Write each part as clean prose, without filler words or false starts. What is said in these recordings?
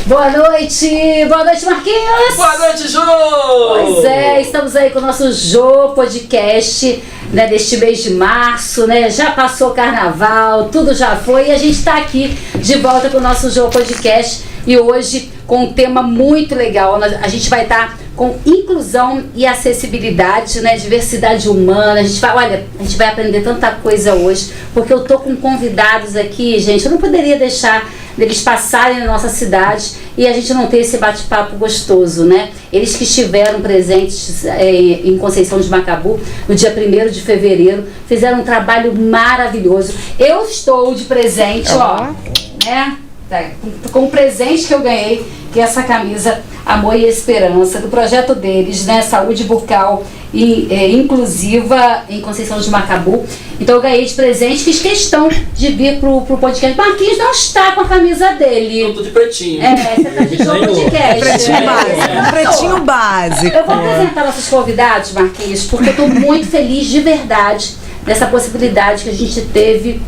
Boa noite Marquinhos! Boa noite, Jô! Pois é, estamos aí com o nosso Jô Podcast, né, deste mês de março, né? Já passou o carnaval, tudo já foi e a gente está aqui de volta com o nosso Jô Podcast e hoje com um tema muito legal. A gente vai estar com inclusão e acessibilidade, né, diversidade humana. A gente vai aprender tanta coisa hoje, porque eu tô com convidados aqui, gente, eu não poderia deixar deles passarem na nossa cidade e a gente não ter esse bate-papo gostoso, né? Eles que estiveram presentes em Conceição de Macabu no dia 1º de fevereiro, fizeram um trabalho maravilhoso. Eu estou de presente, ó, né? Com o presente que eu ganhei, que é essa camisa Amor e Esperança, do projeto deles, né? Saúde bucal e inclusiva em Conceição de Macabu. Então eu ganhei de presente, fiz questão de vir pro podcast. Marquinhos não está com a camisa dele. Eu tô de pretinho. Você tá de Jô Podcast. Pretinho básico. Pretinho básico. Eu vou apresentar nossos convidados, Marquinhos, porque eu tô muito feliz de verdade dessa possibilidade que a gente teve,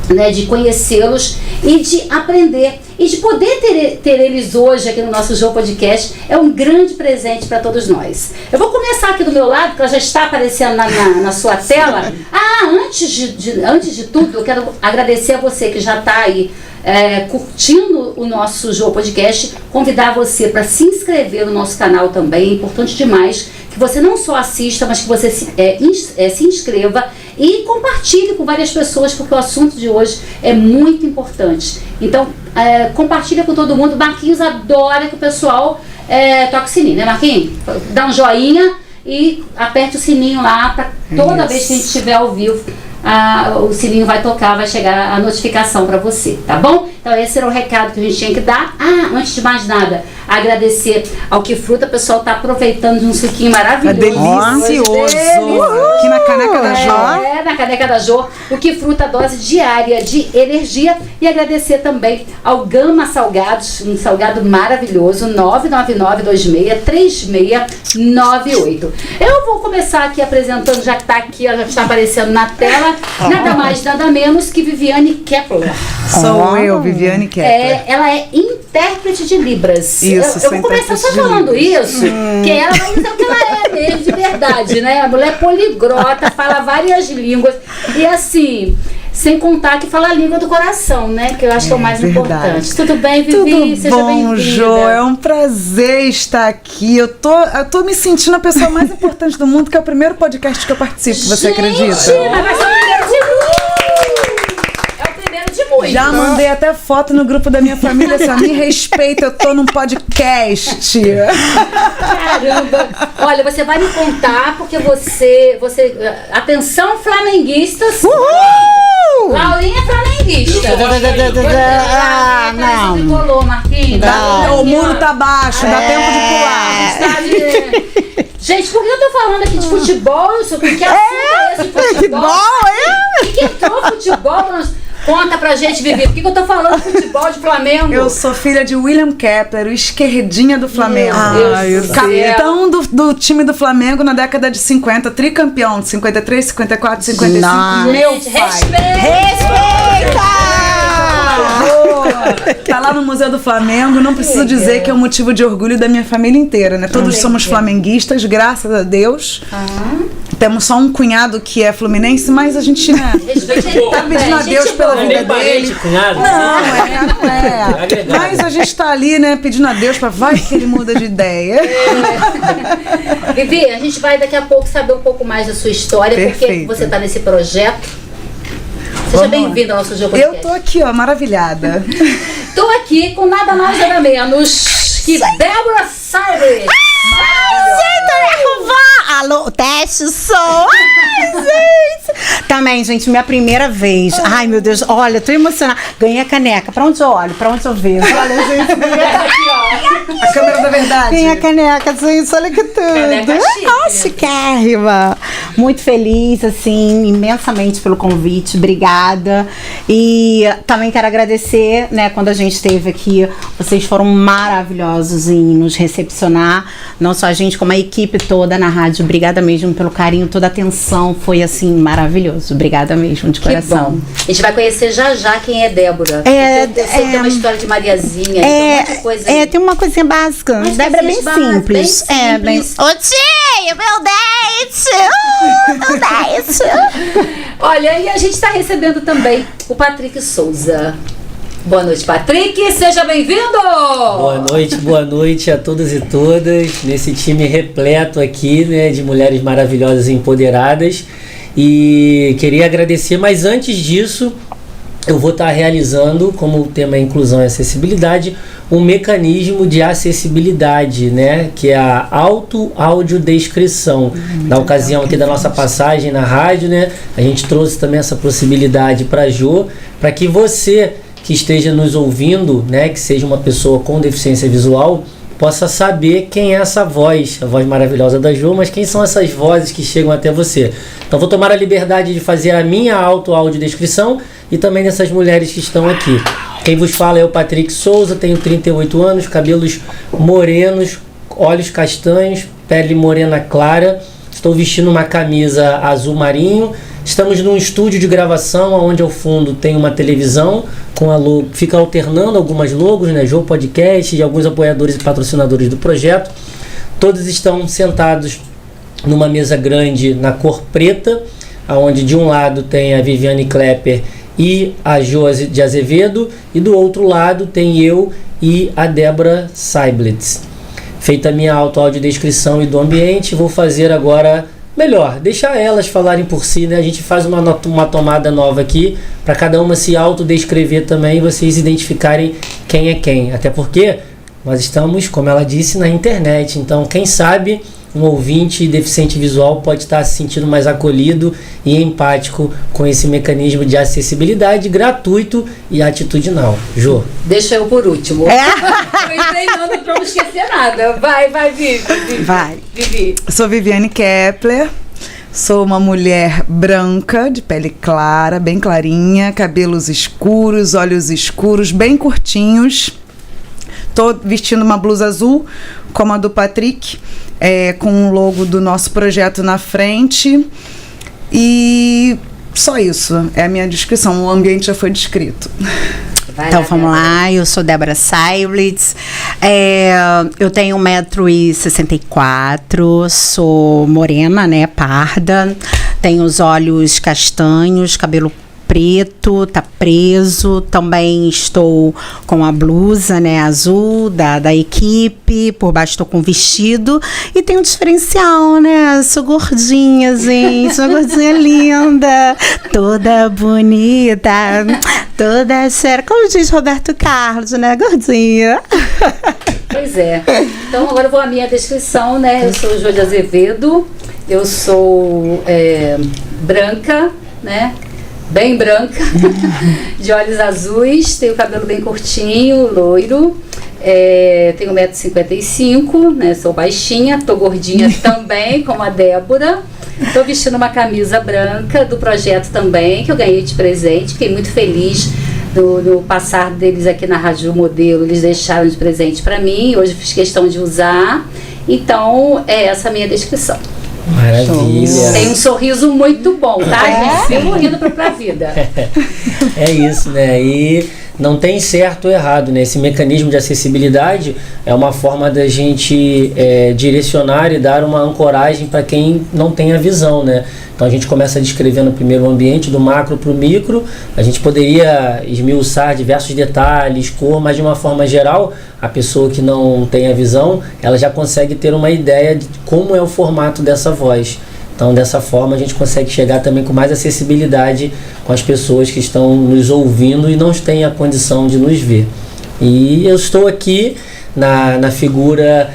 né, de conhecê-los e de aprender e de poder ter eles hoje aqui no nosso Jô Podcast. É um grande presente para todos nós. Eu vou começar aqui do meu lado, porque ela já está aparecendo na sua tela. Antes de tudo, eu quero agradecer a você que já está aí curtindo o nosso Jô Podcast, convidar você para se inscrever no nosso canal também. É importante demais que você não só assista, mas que você se inscreva e compartilhe com várias pessoas, porque o assunto de hoje é muito importante. Então, compartilha com todo mundo. Marquinhos adora que o pessoal toque o sininho, né, Marquinhos? Dá um joinha e aperte o sininho lá para toda vez que a gente estiver ao vivo, o sininho vai tocar, vai chegar a notificação para você, tá bom? Então esse era o recado que a gente tinha que dar. Antes de mais nada, agradecer ao Que Fruta. O pessoal tá aproveitando de um suquinho maravilhoso. Delicioso! Aqui na caneca da Jô. Na caneca da Jô. O Que Fruta, dose diária de energia. E agradecer também ao Gama Salgados, um salgado maravilhoso, 999263698. Eu vou começar aqui apresentando, já que tá aqui, já está aparecendo na tela, nada mais, nada menos que Viviane Kepler. Sou eu, Viviane Kepler. Ela é intérprete de Libras. Isso, eu vou começar só falando isso, que ela vai dizer o que ela é mesmo, de verdade, né? A mulher poligrota, fala várias línguas. E assim, sem contar que fala a língua do coração, né? Que eu acho que é o mais importante. Tudo bem, Vivi? Seja bem-vinda. Tudo bom, Jô. É um prazer estar aqui. Eu tô me sentindo a pessoa mais importante do mundo, que é o primeiro podcast que eu participo. Você acredita? Mas vai ser o primeiro de muito. Já mandei até foto no grupo da minha família. Só me respeita, eu tô num podcast. Caramba! Olha, você vai me contar, porque você atenção, flamenguistas. Uhul! Laurinha é flamenguista. Não. Tricolor, Marquinhos. Não, o muro tá baixo, dá tempo de pular. Gente, por que eu tô falando aqui de futebol? Que assunto é esse de futebol? O que entrou futebol? Conta pra gente, Vivi, por que eu tô falando de futebol de Flamengo? Eu sou filha de William Kepler, o esquerdinha do Flamengo. Capitão do time do Flamengo na década de 50, tricampeão de 53, 54, 55. Nossa. Meu gente, pai. Respeita! Tá lá no Museu do Flamengo, não preciso dizer que é um motivo de orgulho da minha família inteira, né? Todos somos flamenguistas, graças a Deus. Temos só um cunhado que é fluminense, mas a gente, né, tá pedindo a Deus pela vida dele. Não é. Mas a gente tá ali, né, pedindo a Deus pra vai que ele muda de ideia. Vivi, a gente vai daqui a pouco saber um pouco mais da sua história, porque você tá nesse projeto. Seja bem-vinda ao nosso Jô Podcast. Eu tô aqui, ó, maravilhada. Tô aqui com nada mais nada menos que Débora Salles. Alô, teste som. Ai, gente. Também, gente, minha primeira vez. Ai, meu Deus, olha, tô emocionada. Ganhei a caneca. Pra onde eu olho? Pra onde eu vejo? Olha, gente. Aqui, ó. A câmera da verdade. Ganhei a caneca, gente. Olha que tudo. Ah, chiquérrima. Muito feliz, assim, imensamente pelo convite. Obrigada. E também quero agradecer, né, quando a gente esteve aqui, vocês foram maravilhosos em nos recepcionar. Não só a gente, como a equipe toda na rádio. Obrigada mesmo pelo carinho, toda a atenção. Foi, assim, maravilhoso. Obrigada mesmo, de coração. Bom. A gente vai conhecer já quem é Débora. Eu sei que tem uma história de Mariazinha, tem muita coisa aí. Tem uma coisinha básica. Débora é bem simples. Ô, tia, meu dente! Olha, e a gente está recebendo também o Patrick Souza. Boa noite, Patrick, seja bem-vindo! Boa noite a todos e todas, nesse time repleto aqui, né, de mulheres maravilhosas e empoderadas. E queria agradecer, mas antes disso, eu vou estar realizando, como o tema é inclusão e acessibilidade, um mecanismo de acessibilidade, né, que é a audiodescrição. Na ocasião aqui da nossa passagem na rádio, né, a gente trouxe também essa possibilidade para a Jo, para que você que esteja nos ouvindo, né, que seja uma pessoa com deficiência visual, possa saber quem é essa voz, a voz maravilhosa da Jo, mas quem são essas vozes que chegam até você. Então vou tomar a liberdade de fazer a minha audiodescrição e também dessas mulheres que estão aqui. Quem vos fala é o Patrick Souza, tenho 38 anos, cabelos morenos, olhos castanhos, pele morena clara, estou vestindo uma camisa azul marinho. Estamos num estúdio de gravação, onde ao fundo tem uma televisão, com a logo, fica alternando algumas logos, né, Jo Podcast e alguns apoiadores e patrocinadores do projeto. Todos estão sentados numa mesa grande na cor preta, onde de um lado tem a Viviane Klepper e a Jo de Azevedo, e do outro lado tem eu e a Débora Seiblitz. Feita a minha audiodescrição e do ambiente, vou fazer agora... Melhor, deixar elas falarem por si, né? A gente faz uma tomada nova aqui para cada uma se autodescrever também e vocês identificarem quem é quem. Até porque nós estamos, como ela disse, na internet. Então, quem sabe um ouvinte deficiente visual pode estar se sentindo mais acolhido e empático com esse mecanismo de acessibilidade gratuito e atitudinal. Jo. Deixa eu por último. Eu treinando para não esquecer nada. Vai, Vivi. Vai. Vivi. Sou Viviane Kepler. Sou uma mulher branca, de pele clara, bem clarinha, cabelos escuros, olhos escuros, bem curtinhos. Tô vestindo uma blusa azul, como a do Patrick, com o logo do nosso projeto na frente. E só isso, é a minha descrição. O ambiente já foi descrito. Então vamos lá, eu sou Débora Seiblitz, eu tenho 1,64 m, sou morena, né, parda, tenho os olhos castanhos, cabelo preto, tá preso, também estou com a blusa, né, azul da equipe, por baixo estou com vestido e tem um diferencial, né, sou gordinha, gente, sou gordinha linda, toda bonita, toda séria, como diz Roberto Carlos, né, gordinha. Pois é, então agora eu vou à minha descrição, né, eu sou Jo de Azevedo, eu sou branca, né, bem branca, de olhos azuis, tenho cabelo bem curtinho, loiro, tenho 1,55 m, né, sou baixinha, tô gordinha também, como a Débora. Tô vestindo uma camisa branca do projeto também, que eu ganhei de presente, fiquei muito feliz no passar deles aqui na Rádio Modelo, eles deixaram de presente para mim, hoje fiz questão de usar, então é essa a minha descrição. Maravilha. Tem um sorriso muito bom, tá? Gente, sempre rindo pra vida. É isso, né? E não tem certo ou errado, né? Esse mecanismo de acessibilidade é uma forma da gente direcionar e dar uma ancoragem para quem não tem a visão, né? Então a gente começa descrevendo primeiro o ambiente, do macro para o micro. A gente poderia esmiuçar diversos detalhes, cor, mas de uma forma geral, a pessoa que não tem a visão, ela já consegue ter uma ideia de como é o formato dessa voz. Então, dessa forma, a gente consegue chegar também com mais acessibilidade com as pessoas que estão nos ouvindo e não têm a condição de nos ver. E eu estou aqui na figura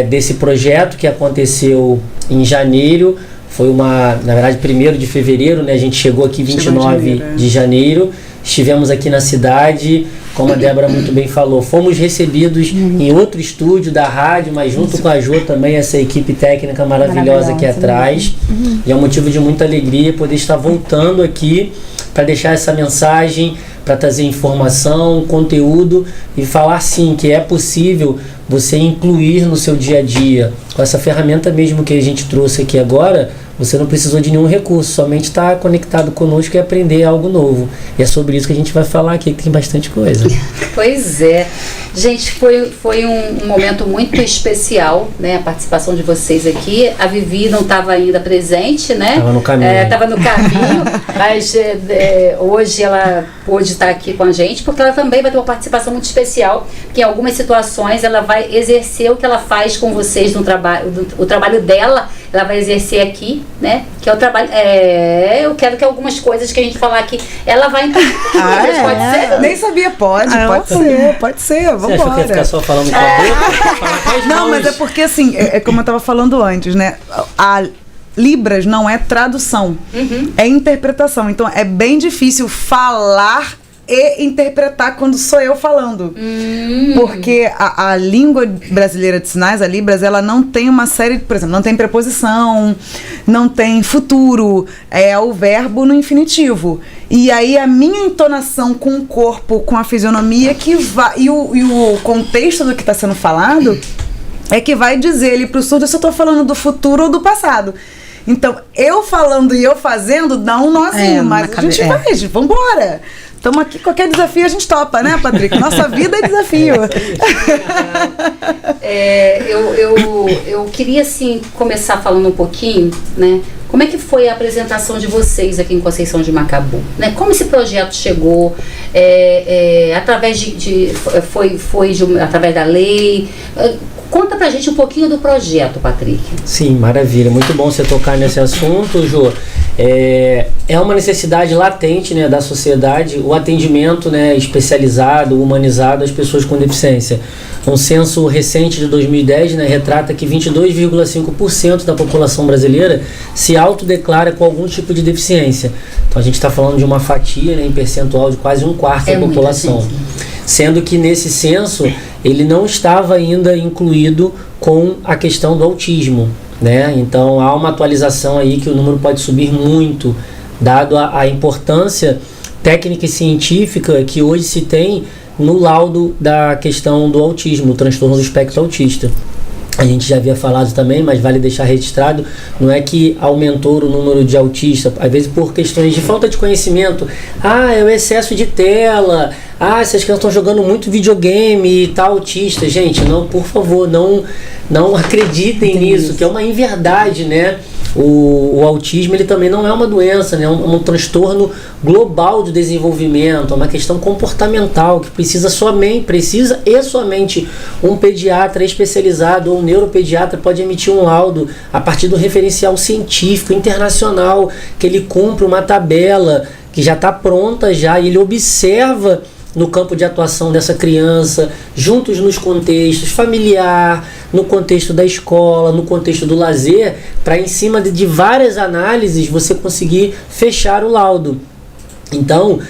desse projeto que aconteceu em janeiro. Foi na verdade, 1º de fevereiro, né? A gente chegou aqui 29 de janeiro. Estivemos aqui na cidade como a Débora muito bem falou, fomos recebidos em outro estúdio da rádio, mas junto com a Jo também, essa equipe técnica maravilhosa aqui atrás. E é um motivo de muita alegria poder estar voltando aqui para deixar essa mensagem, para trazer informação, conteúdo e falar sim que é possível você incluir no seu dia a dia. Com essa ferramenta mesmo que a gente trouxe aqui agora, você não precisou de nenhum recurso, somente estar conectado conosco e aprender algo novo. E é sobre isso que a gente vai falar aqui, que tem bastante coisa. Pois é. Gente, foi um momento muito especial, né? A participação de vocês aqui. A Vivi não estava ainda presente, né? Estava no caminho. Estava no caminho, mas hoje ela pôde estar aqui com a gente, porque ela também vai ter uma participação muito especial, que em algumas situações ela vai exercer o que ela faz com vocês no trabalho, o trabalho dela, ela vai exercer aqui, né? Que é o trabalho. Eu quero que algumas coisas que a gente falar aqui, ela vai entender. Pode ser? Nem sabia, pode ser. Você achou que ia ficar só falando com a boca? Não, mas é porque assim, é como eu estava falando antes, né? A Libras não é tradução, é interpretação. Então é bem difícil falar e interpretar quando sou eu falando. Porque a língua brasileira de sinais, a Libras, ela não tem uma série, por exemplo, não tem preposição, não tem futuro, é o verbo no infinitivo. E aí a minha entonação com o corpo, com a fisionomia que vai, e o contexto do que está sendo falado é que vai dizer ali pro surdo se eu estou falando do futuro ou do passado. Então, eu falando e eu fazendo dá um nozinho, mas a gente vai, vambora. Estamos aqui, qualquer desafio a gente topa, né, Patrick? Nossa vida é desafio. Eu queria, assim, começar falando um pouquinho, né? Como é que foi a apresentação de vocês aqui em Conceição de Macabu? Né? Como esse projeto chegou? Através através da lei? Conta pra gente um pouquinho do projeto, Patrick. Sim, maravilha. Muito bom você tocar nesse assunto, Jô. É uma necessidade latente, né, da sociedade o atendimento, né, especializado, humanizado às pessoas com deficiência. Um censo recente de 2010, né, retrata que 22,5% da população brasileira se autodeclara com algum tipo de deficiência. Então a gente está falando de uma fatia, né, em percentual de quase um quarto da população. Sendo que nesse censo ele não estava ainda incluído com a questão do autismo, né? Então há uma atualização aí que o número pode subir muito, dado a importância técnica e científica que hoje se tem no laudo da questão do autismo, o transtorno do espectro autista. A gente já havia falado também, mas vale deixar registrado, não é que aumentou o número de autistas, às vezes por questões de falta de conhecimento. É o excesso de tela, essas crianças estão jogando muito videogame e tá autista. Gente, não, por favor, não acreditem nisso, que é uma inverdade, né? O autismo, ele também não é uma doença, né? É um transtorno global de desenvolvimento, é uma questão comportamental que precisa e somente um pediatra especializado ou um neuropediatra pode emitir um laudo a partir do referencial científico internacional, que ele cumpre uma tabela que já está pronta já, e ele observa no campo de atuação dessa criança, juntos nos contextos familiar, no contexto da escola, no contexto do lazer, para em cima de várias análises você conseguir fechar o laudo. Então,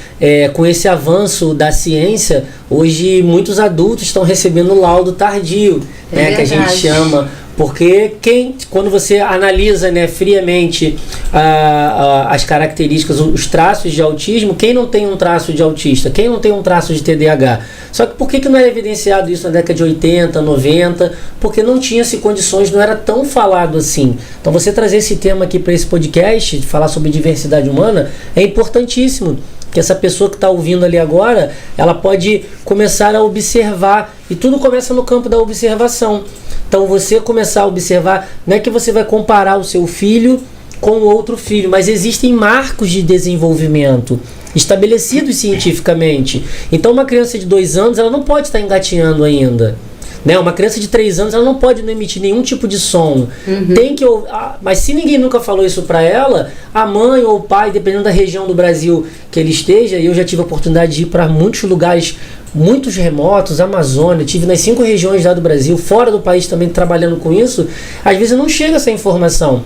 com esse avanço da ciência, hoje muitos adultos estão recebendo laudo tardio, né, que a gente chama. Porque quando você analisa, né, friamente as características, os traços de autismo, quem não tem um traço de autista? Quem não tem um traço de TDAH? Só que por que não era evidenciado isso na década de 80, 90? Porque não tinha-se condições, não era tão falado assim. Então você trazer esse tema aqui para esse podcast, falar sobre diversidade humana, é importantíssimo. Que essa pessoa que está ouvindo ali agora, ela pode começar a observar, e tudo começa no campo da observação. Então você começar a observar, não é que você vai comparar o seu filho com o outro filho, mas existem marcos de desenvolvimento estabelecidos cientificamente. Então uma criança de 2 anos, ela não pode estar engatinhando ainda. Né? Uma criança de 3 anos, ela não pode não emitir nenhum tipo de som. Tem que mas se ninguém nunca falou isso para ela, a mãe ou o pai, dependendo da região do Brasil que ele esteja, eu já tive a oportunidade de ir para muitos lugares, muitos remotos, Amazônia, tive nas 5 regiões lá do Brasil, fora do país também trabalhando com isso, às vezes não chega essa informação.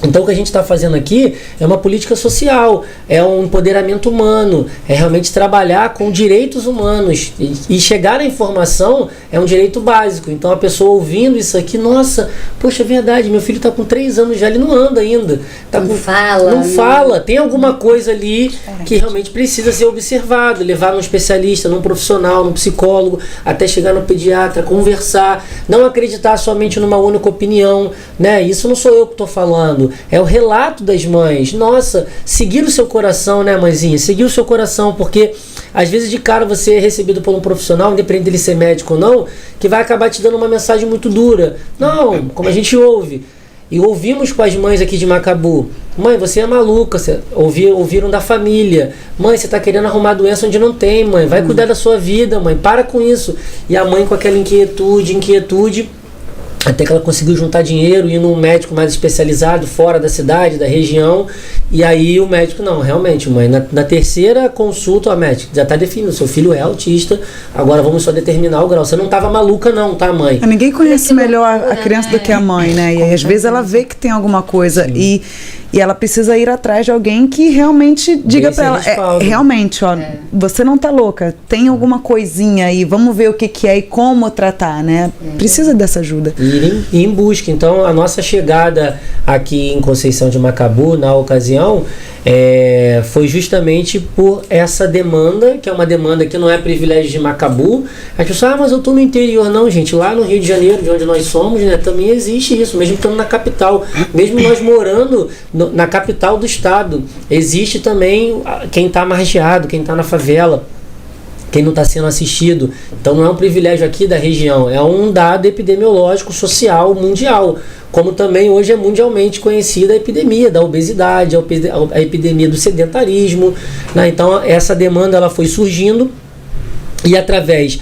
Então o que a gente está fazendo aqui é uma política social, é um empoderamento humano, é realmente trabalhar com direitos humanos e chegar à informação é um direito básico. Então a pessoa ouvindo isso aqui, nossa, poxa, é verdade, meu filho está com 3 anos já, ele não anda ainda. Não fala, tem alguma coisa ali que realmente precisa ser observado, levar num especialista, num profissional, num psicólogo, até chegar no pediatra, conversar, não acreditar somente numa única opinião, né? Isso não sou eu que estou falando. É o relato das mães. Nossa, seguir o seu coração, né, mãezinha? Seguir o seu coração, porque às vezes de cara você é recebido por um profissional, independente dele ser médico ou não, que vai acabar te dando uma mensagem muito dura. Não, como a gente ouve. E ouvimos com as mães aqui de Macabu. Mãe, você é maluca. Ouviram da família. Mãe, você está querendo arrumar doença onde não tem, mãe. Vai cuidar da sua vida, mãe. Para com isso. E a mãe com aquela inquietude. Até que ela conseguiu juntar dinheiro, ir num médico mais especializado, fora da cidade, da região. E aí o médico, não, realmente, mãe, na terceira consulta, o médico já está definido, seu filho é autista, agora vamos só determinar o grau. Você não estava maluca não, tá, mãe? Ninguém conhece melhor a criança do que a mãe, né? E aí, às vezes ela vê que tem alguma coisa e ela precisa ir atrás de alguém que realmente diga para ela, realmente, ó, você não tá louca, tem alguma coisinha aí, vamos ver o que é e como tratar, né? Precisa dessa ajuda. Ir em busca. Então, a nossa chegada aqui em Conceição de Macabu, na ocasião, foi justamente por essa demanda, que é uma demanda que não é privilégio de Macabu. As pessoas, mas eu estou no interior. Não, gente, lá no Rio de Janeiro, de onde nós somos, né, também existe isso, mesmo estando na capital, mesmo nós morando na capital do estado, existe também quem está margeado, quem está na favela, quem não está sendo assistido. Então não é um privilégio aqui da região, é um dado epidemiológico, social, mundial. Como também hoje é mundialmente conhecida a epidemia da obesidade, a epidemia do sedentarismo, né? Então essa demanda ela foi surgindo e através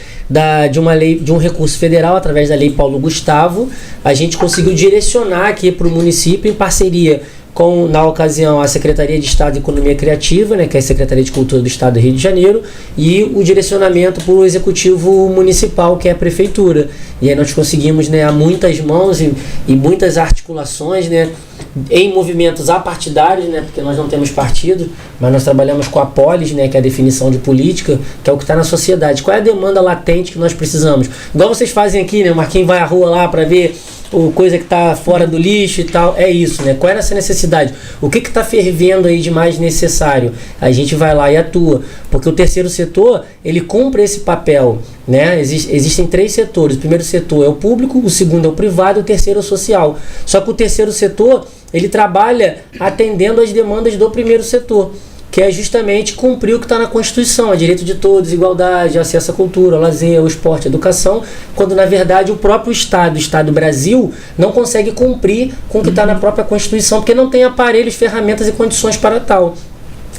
de uma lei, de um recurso federal, através da Lei Paulo Gustavo, a gente conseguiu direcionar aqui para o município em parceria com, na ocasião, a Secretaria de Estado de Economia Criativa, né, que é a Secretaria de Cultura do Estado do Rio de Janeiro, e o direcionamento para o Executivo Municipal, que é a Prefeitura. E aí nós conseguimos, né, a muitas mãos e muitas articulações, né, em movimentos apartidários, né, porque nós não temos partido, mas nós trabalhamos com a polis, né, que é a definição de política, que é o que está na sociedade. Qual é a demanda latente que nós precisamos? Igual vocês fazem aqui, né, o Marquinhos vai à rua lá para ver coisa que está fora do lixo e tal, é isso, né? Qual é essa necessidade? O que está fervendo aí de mais necessário? A gente vai lá e atua, porque o terceiro setor, ele cumpre esse papel, né? Existem 3 setores, o primeiro setor é o público, o segundo é o privado e o terceiro é o social. Só que o terceiro setor, ele trabalha atendendo às demandas do primeiro setor, que é justamente cumprir o que está na Constituição, a direito de todos, igualdade, acesso à cultura, ao lazer, ao esporte, à educação, quando na verdade o próprio Estado, o Estado Brasil, não consegue cumprir com o que está na própria Constituição, porque não tem aparelhos, ferramentas e condições para tal.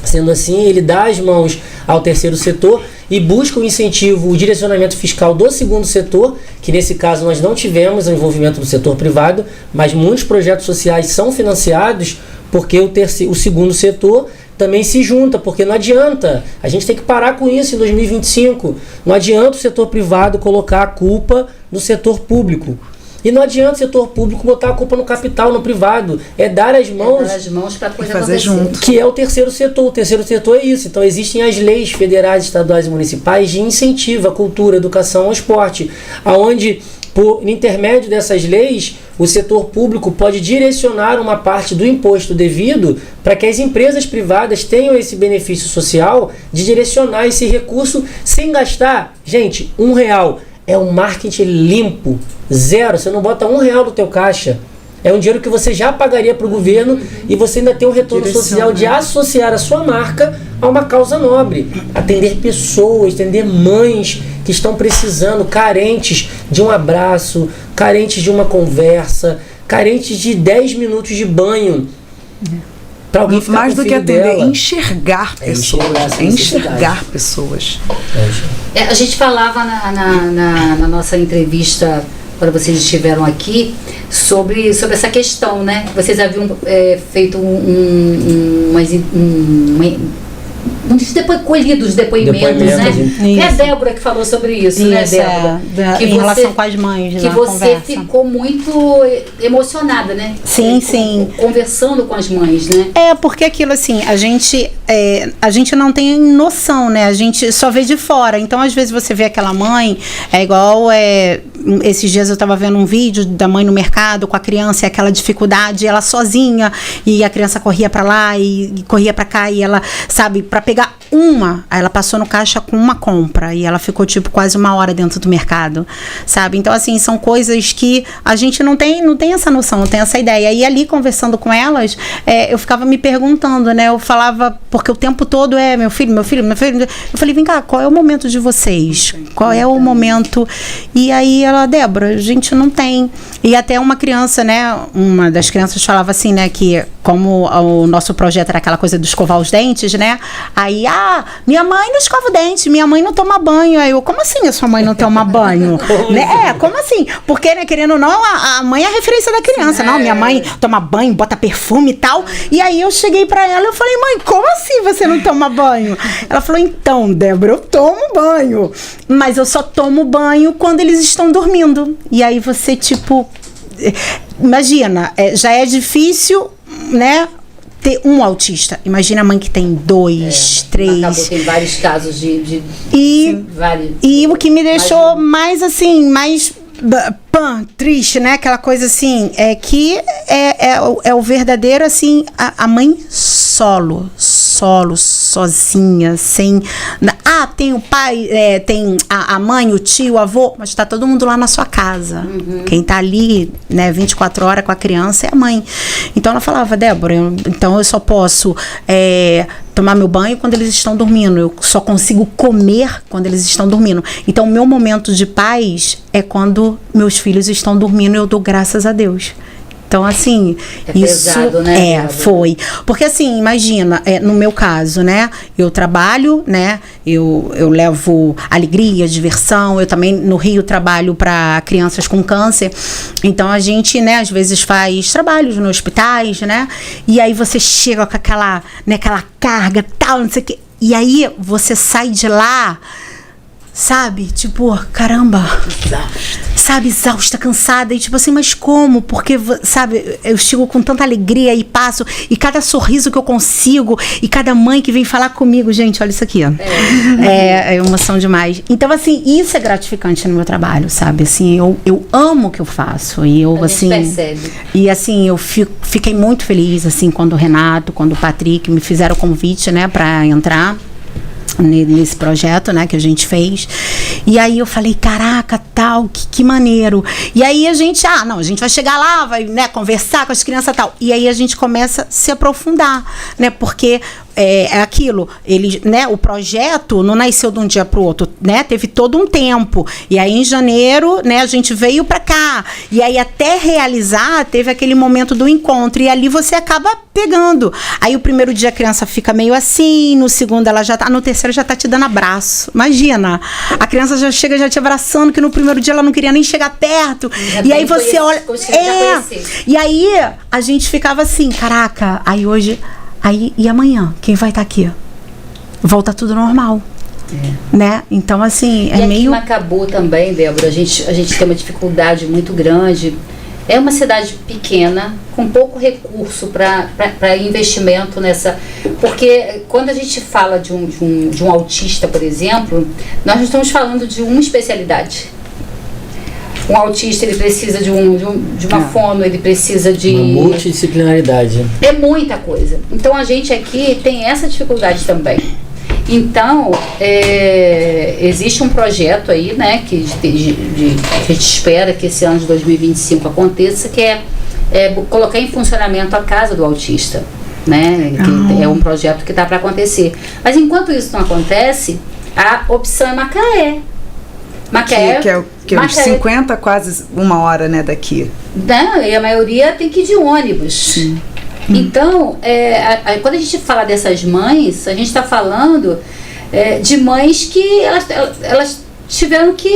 Sendo assim, ele dá as mãos ao terceiro setor e busca o incentivo, o direcionamento fiscal do segundo setor, que nesse caso nós não tivemos o envolvimento do setor privado, mas muitos projetos sociais são financiados porque o segundo setor também se junta, porque não adianta, a gente tem que parar com isso em 2025, não adianta o setor privado colocar a culpa no setor público. E não adianta o setor público botar a culpa no capital, no privado. É dar as mãos para a coisa fazer acontecer. Junto. Que é o terceiro setor. O terceiro setor é isso. Então existem as leis federais, estaduais e municipais de incentivo à cultura, à educação, ao esporte, aonde por intermédio dessas leis, o setor público pode direcionar uma parte do imposto devido para que as empresas privadas tenham esse benefício social de direcionar esse recurso sem gastar, gente, R$1. É um marketing limpo, 0. Você não bota R$1 no teu caixa. É um dinheiro que você já pagaria para o governo e você ainda tem um retorno social de associar a sua marca a uma causa nobre. Atender pessoas, atender mães que estão precisando, carentes de um abraço, carentes de uma conversa, carentes de 10 minutos de banho. Para alguém ficar mais com o do que filho atender, dela. enxergar pessoas. Enxergar pessoas. A gente falava na nossa entrevista, quando vocês estiveram aqui, sobre essa questão, né? Vocês haviam feito colhido os depoimentos, né? Depoimentos, É a Débora que falou sobre isso, né, Débora? Em relação com as mães, que você ficou muito emocionada, né? Sim. Conversando com as mães, né? Porque aquilo assim, a gente não tem noção, né? A gente só vê de fora. Então, às vezes, você vê aquela mãe, esses dias eu tava vendo um vídeo da mãe no mercado com a criança e aquela dificuldade, ela sozinha, e a criança corria pra lá e corria pra cá, e ela, sabe, pra pegar aí ela passou no caixa com uma compra e ela ficou tipo quase 1 hora dentro do mercado, sabe? Então assim, são coisas que a gente não tem essa noção, não tem essa ideia. E ali conversando com elas, eu ficava me perguntando, né? Eu falava, porque o tempo todo meu filho. Eu falei, vem cá, qual é o momento de vocês? Qual é o momento? E aí ela, Débora, a gente não tem. E até uma criança, né? Uma das crianças falava assim, né? Que como o nosso projeto era aquela coisa de escovar os dentes, né? Aí, minha mãe não escova o dente, minha mãe não toma banho. Aí eu, como assim a sua mãe não toma banho? Né? Como assim? Porque, né, querendo ou não, a mãe é a referência da criança. Não, minha mãe toma banho, bota perfume e tal. E aí eu cheguei pra ela e eu falei, mãe, como assim você não toma banho? Ela falou, então, Débora, eu tomo banho. Mas eu só tomo banho quando eles estão dormindo. E aí você, tipo... Imagina, já é difícil, né? Ter um autista. Imagina a mãe que tem 2, 3. Acabou, tem vários casos de vários. E o que me deixou mais assim, mais triste, né? Aquela coisa assim, é que é o verdadeiro, assim, a mãe sozinha, sem... tem o pai, tem a mãe, o tio, o avô, mas tá todo mundo lá na sua casa. Uhum. Quem tá ali, né, 24 horas com a criança é a mãe. Então ela falava, Débora, então eu só posso tomar meu banho quando eles estão dormindo, eu só consigo comer quando eles estão dormindo. Então o meu momento de paz é quando meus filhos estão dormindo e eu dou graças a Deus. Então, assim, isso pesado, né? Foi. Porque, assim, imagina, no meu caso, né? Eu trabalho, né? Eu levo alegria, diversão. Eu também, no Rio, trabalho para crianças com câncer. Então, a gente, né, às vezes faz trabalhos nos hospitais, né? E aí você chega com aquela carga, tal, não sei o quê. E aí você sai de lá, sabe? Tipo, caramba. Sabe, exausta, cansada, e tipo assim, mas como? Porque, sabe, eu chego com tanta alegria e passo, e cada sorriso que eu consigo, e cada mãe que vem falar comigo, gente, olha isso aqui, ó. É emoção demais. Então, assim, isso é gratificante no meu trabalho, sabe? Assim, eu amo o que eu faço, e eu, assim... percebe. E, assim, eu fiquei muito feliz, assim, quando o Renato, quando o Patrick me fizeram o convite, né, pra entrar nesse projeto, né, que a gente fez. E aí eu falei, caraca, tal, que maneiro. E aí a gente, a gente vai chegar lá, vai, né, conversar com as crianças, tal. E aí a gente começa a se aprofundar, né, porque é aquilo, né, o projeto não nasceu de um dia pro outro, né, teve todo um tempo, e aí em janeiro, né, a gente veio pra cá, e aí até realizar, teve aquele momento do encontro, e ali você acaba pegando, aí o primeiro dia a criança fica meio assim, no segundo ela já tá, no terceiro já tá te dando abraço, imagina, a criança já chega já te abraçando, que no primeiro dia ela não queria nem chegar perto, e aí você olha, e aí a gente ficava assim, caraca, aí hoje... Aí, e amanhã, quem vai estar aqui? Volta tudo normal. Né? Então, assim, e aqui em Macabu também, Débora, a gente tem uma dificuldade muito grande. É uma cidade pequena, com pouco recurso para investimento nessa... Porque quando a gente fala de um autista, por exemplo, nós não estamos falando de uma especialidade. Um autista, ele precisa de uma fono, ele precisa de... Uma multidisciplinaridade. É muita coisa. Então, a gente aqui tem essa dificuldade também. Então, existe um projeto aí, né, que a gente espera que esse ano de 2025 aconteça, que é colocar em funcionamento a Casa do Autista, né, que é um projeto que está para acontecer. Mas, enquanto isso não acontece, a opção é Macaé. Macaé, que é uns 50, quase 1 hora, né, daqui. Não, e a maioria tem que ir de ônibus. Sim. Então, quando a gente fala dessas mães, a gente está falando de mães que elas tiveram que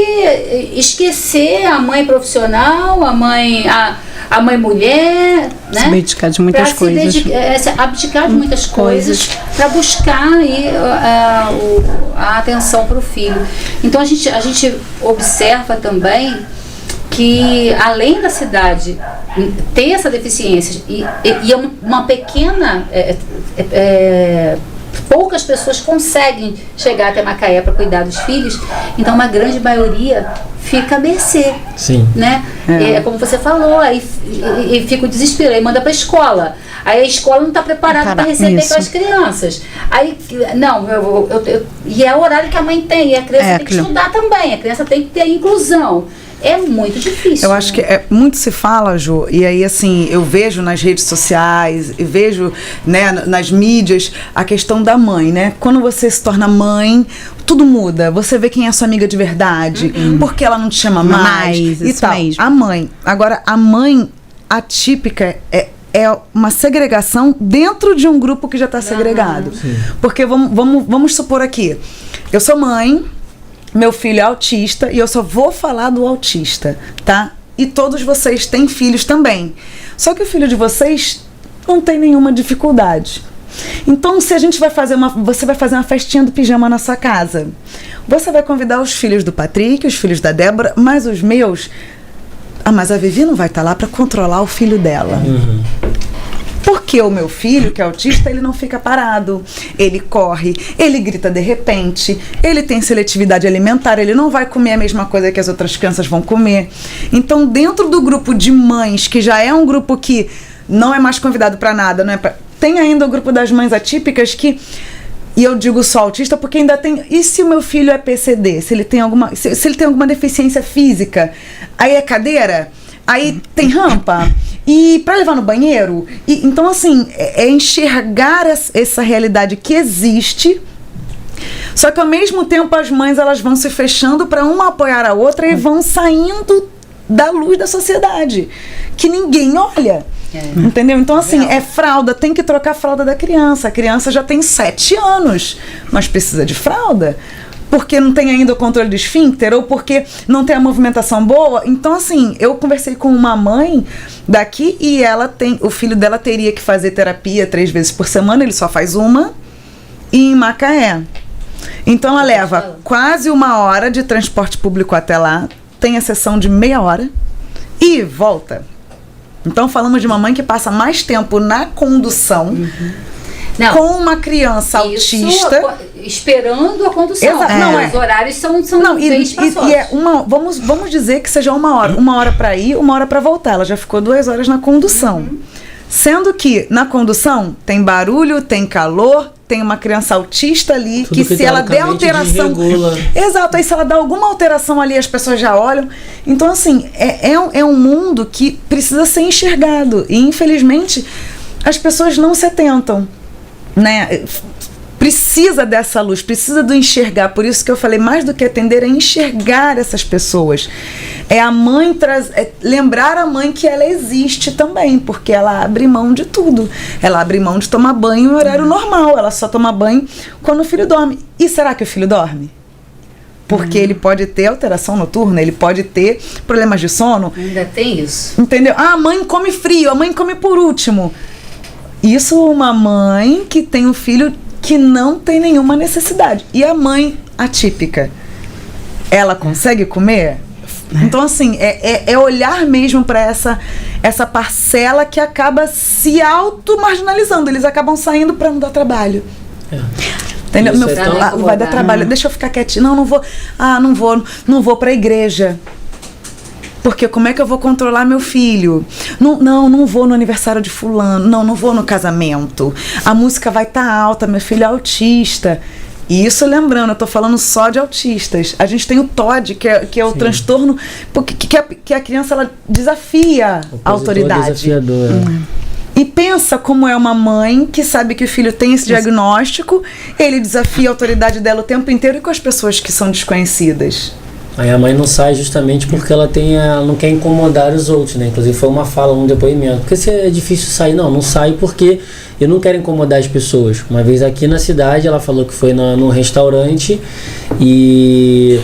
esquecer a mãe profissional, a mãe mulher, né? Se abdicar de muitas coisas. Se abdicar de muitas coisas para buscar aí, a atenção para o filho. Então a gente observa também que além da cidade ter essa deficiência e uma pequena poucas pessoas conseguem chegar até Macaé para cuidar dos filhos, então uma grande maioria fica a mercê. Sim. Né? É como você falou, aí fica o desespero, aí manda para a escola. Aí a escola não está preparada para receber aquelas crianças. Aí, não, e é o horário que a mãe tem, e a criança tem que estudar também, a criança tem que ter inclusão. É muito difícil. Eu acho que muito se fala, Jô, e aí assim, eu vejo nas redes sociais, eu vejo, né, nas mídias, a questão da mãe, né? Quando você se torna mãe, tudo muda. Você vê quem é sua amiga de verdade, porque ela não te chama mais e tal. Mesmo. A mãe. Agora, a mãe atípica é uma segregação dentro de um grupo que já está segregado. Porque vamos supor aqui, eu sou mãe, meu filho é autista e eu só vou falar do autista, tá? E todos vocês têm filhos também. Só que o filho de vocês não tem nenhuma dificuldade. Então, se a gente vai fazer você vai fazer uma festinha do pijama na sua casa. Você vai convidar os filhos do Patrick, os filhos da Débora, mas os meus... mas a Vivi não vai estar lá para controlar o filho dela. Porque o meu filho, que é autista, ele não fica parado. Ele corre, ele grita de repente, ele tem seletividade alimentar, ele não vai comer a mesma coisa que as outras crianças vão comer. Então, dentro do grupo de mães, que já é um grupo que não é mais convidado para nada, não é tem ainda o grupo das mães atípicas que... E eu digo só autista porque ainda tem... E se o meu filho é PCD? Se ele tem alguma deficiência física? Aí é cadeira? Aí tem rampa? E para levar no banheiro? Então, assim, é enxergar essa realidade que existe. Só que, ao mesmo tempo, as mães elas vão se fechando para uma apoiar a outra e vão saindo da luz da sociedade. Que ninguém olha. Entendeu? Então, assim, fralda, tem que trocar a fralda da criança. A criança já tem 7 anos, mas precisa de fralda. Porque não tem ainda o controle do esfíncter, ou porque não tem a movimentação boa. Então, assim, eu conversei com uma mãe daqui e o filho dela teria que fazer terapia 3 vezes por semana, ele só faz uma, e em Macaé. Então, ela leva quase 1 hora de transporte público até lá, tem a sessão de meia hora e volta. Então, falamos de uma mãe que passa mais tempo na condução, com uma criança autista. Esperando a condução. Os horários são bem espaçosos. Vamos dizer que seja 1 hora. 1 hora para ir, 1 hora para voltar. Ela já ficou 2 horas na condução. Sendo que na condução tem barulho, tem calor, tem uma criança autista ali, tudo que se ela der alteração... Exato, aí se ela dá alguma alteração ali, as pessoas já olham. Então, assim, é um mundo que precisa ser enxergado. E, infelizmente, as pessoas não se atentam, né? Precisa dessa luz, precisa do enxergar. Por isso que eu falei, mais do que atender, é enxergar essas pessoas. É a mãe lembrar a mãe que ela existe também, porque ela abre mão de tudo. Ela abre mão de tomar banho em horário normal, ela só toma banho quando o filho dorme. E será que o filho dorme? Porque ele pode ter alteração noturna, ele pode ter problemas de sono. Ainda tem isso. Entendeu? A mãe come frio, a mãe come por último. Isso uma mãe que tem um filho que não tem nenhuma necessidade. E a mãe atípica, ela consegue comer? Então, assim, é olhar mesmo para essa parcela que acaba se auto-marginalizando. Eles acabam saindo para não dar trabalho. Entendeu? Vai dar trabalho. Deixa eu ficar quietinho. Não vou para a igreja. Porque como é que eu vou controlar meu filho? Não vou no aniversário de fulano. Não vou no casamento. A música vai estar alta, meu filho é autista. E isso, lembrando, eu tô falando só de autistas. A gente tem o TOD, que é o transtorno, que a criança ela desafia a autoridade. E pensa como é uma mãe que sabe que o filho tem esse diagnóstico, ele desafia a autoridade dela o tempo inteiro e com as pessoas que são desconhecidas. Aí a mãe não sai justamente porque ela não quer incomodar os outros, né? Inclusive foi uma fala, um depoimento. Porque se é difícil sair, não sai porque eu não quero incomodar as pessoas. Uma vez aqui na cidade, ela falou que foi num restaurante e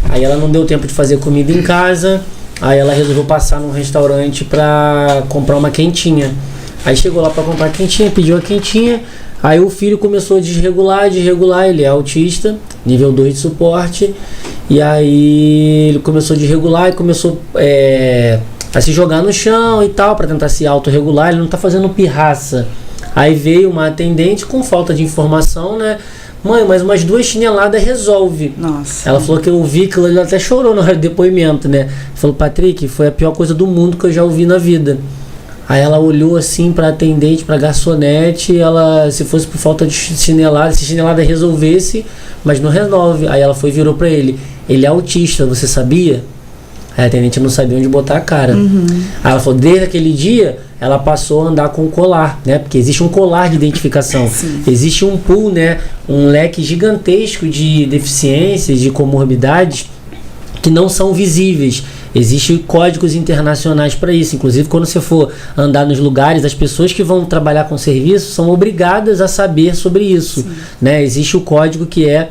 Aí ela não deu tempo de fazer comida em casa, aí ela resolveu passar num restaurante pra comprar uma quentinha. Aí chegou lá pra comprar a quentinha, pediu a quentinha, aí o filho começou a desregular, ele é autista, nível 2 de suporte, e aí ele começou a desregular e começou a se jogar no chão e tal, pra tentar se autorregular, ele não tá fazendo pirraça. Aí veio uma atendente com falta de informação, né? Mãe, mas umas 2 chineladas resolve. Nossa. Ela falou que eu ouvi que ela até chorou no depoimento, né? Falou, Patrick, foi a pior coisa do mundo que eu já ouvi na vida. Aí ela olhou assim pra atendente, pra garçonete, ela, se fosse por falta de chinelada, se chinelada resolvesse, mas não resolve. Aí ela foi e virou pra ele é autista, você sabia? Aí a atendente não sabia onde botar a cara. Aí ela falou, desde aquele dia, ela passou a andar com o colar, né? Porque existe um colar de identificação. Existe um pool, né? Um leque gigantesco de deficiências, de comorbidades que não são visíveis. Existem códigos internacionais para isso. Inclusive, quando você for andar nos lugares, as pessoas que vão trabalhar com serviço são obrigadas a saber sobre isso. Né? Existe o código que é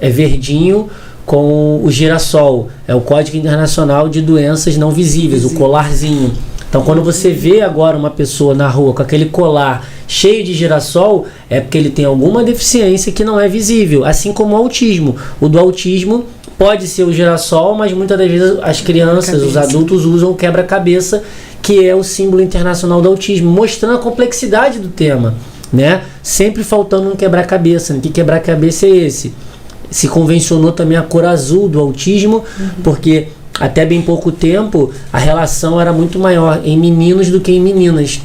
é verdinho com o girassol. É o Código Internacional de Doenças Não Visíveis, o colarzinho. Então, quando você vê agora uma pessoa na rua com aquele colar cheio de girassol, é porque ele tem alguma deficiência que não é visível, assim como o autismo. O do autismo pode ser o girassol, mas muitas das vezes as crianças, os adultos usam o quebra-cabeça, que é o símbolo internacional do autismo, mostrando a complexidade do tema, né? Sempre faltando um quebra-cabeça. Que quebra-cabeça é esse? Se convencionou também a cor azul do autismo, porque até bem pouco tempo a relação era muito maior em meninos do que em meninas.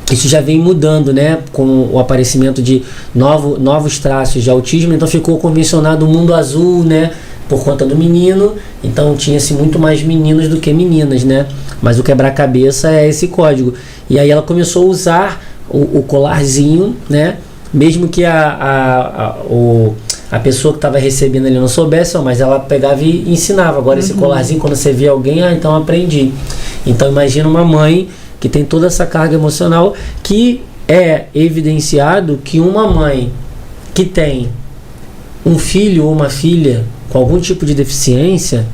Isso já vem mudando, né, com o aparecimento de novos traços de autismo, então ficou convencionado o mundo azul, né, por conta do menino, então tinha-se muito mais meninos do que meninas, né, mas o quebra-cabeça é esse código. E aí ela começou a usar o colarzinho, né, mesmo que a pessoa que estava recebendo ele não soubesse, mas ela pegava e ensinava. Agora esse colarzinho, quando você vê alguém, então aprendi. Então imagina uma mãe que tem toda essa carga emocional, que é evidenciado que uma mãe que tem um filho ou uma filha com algum tipo de deficiência,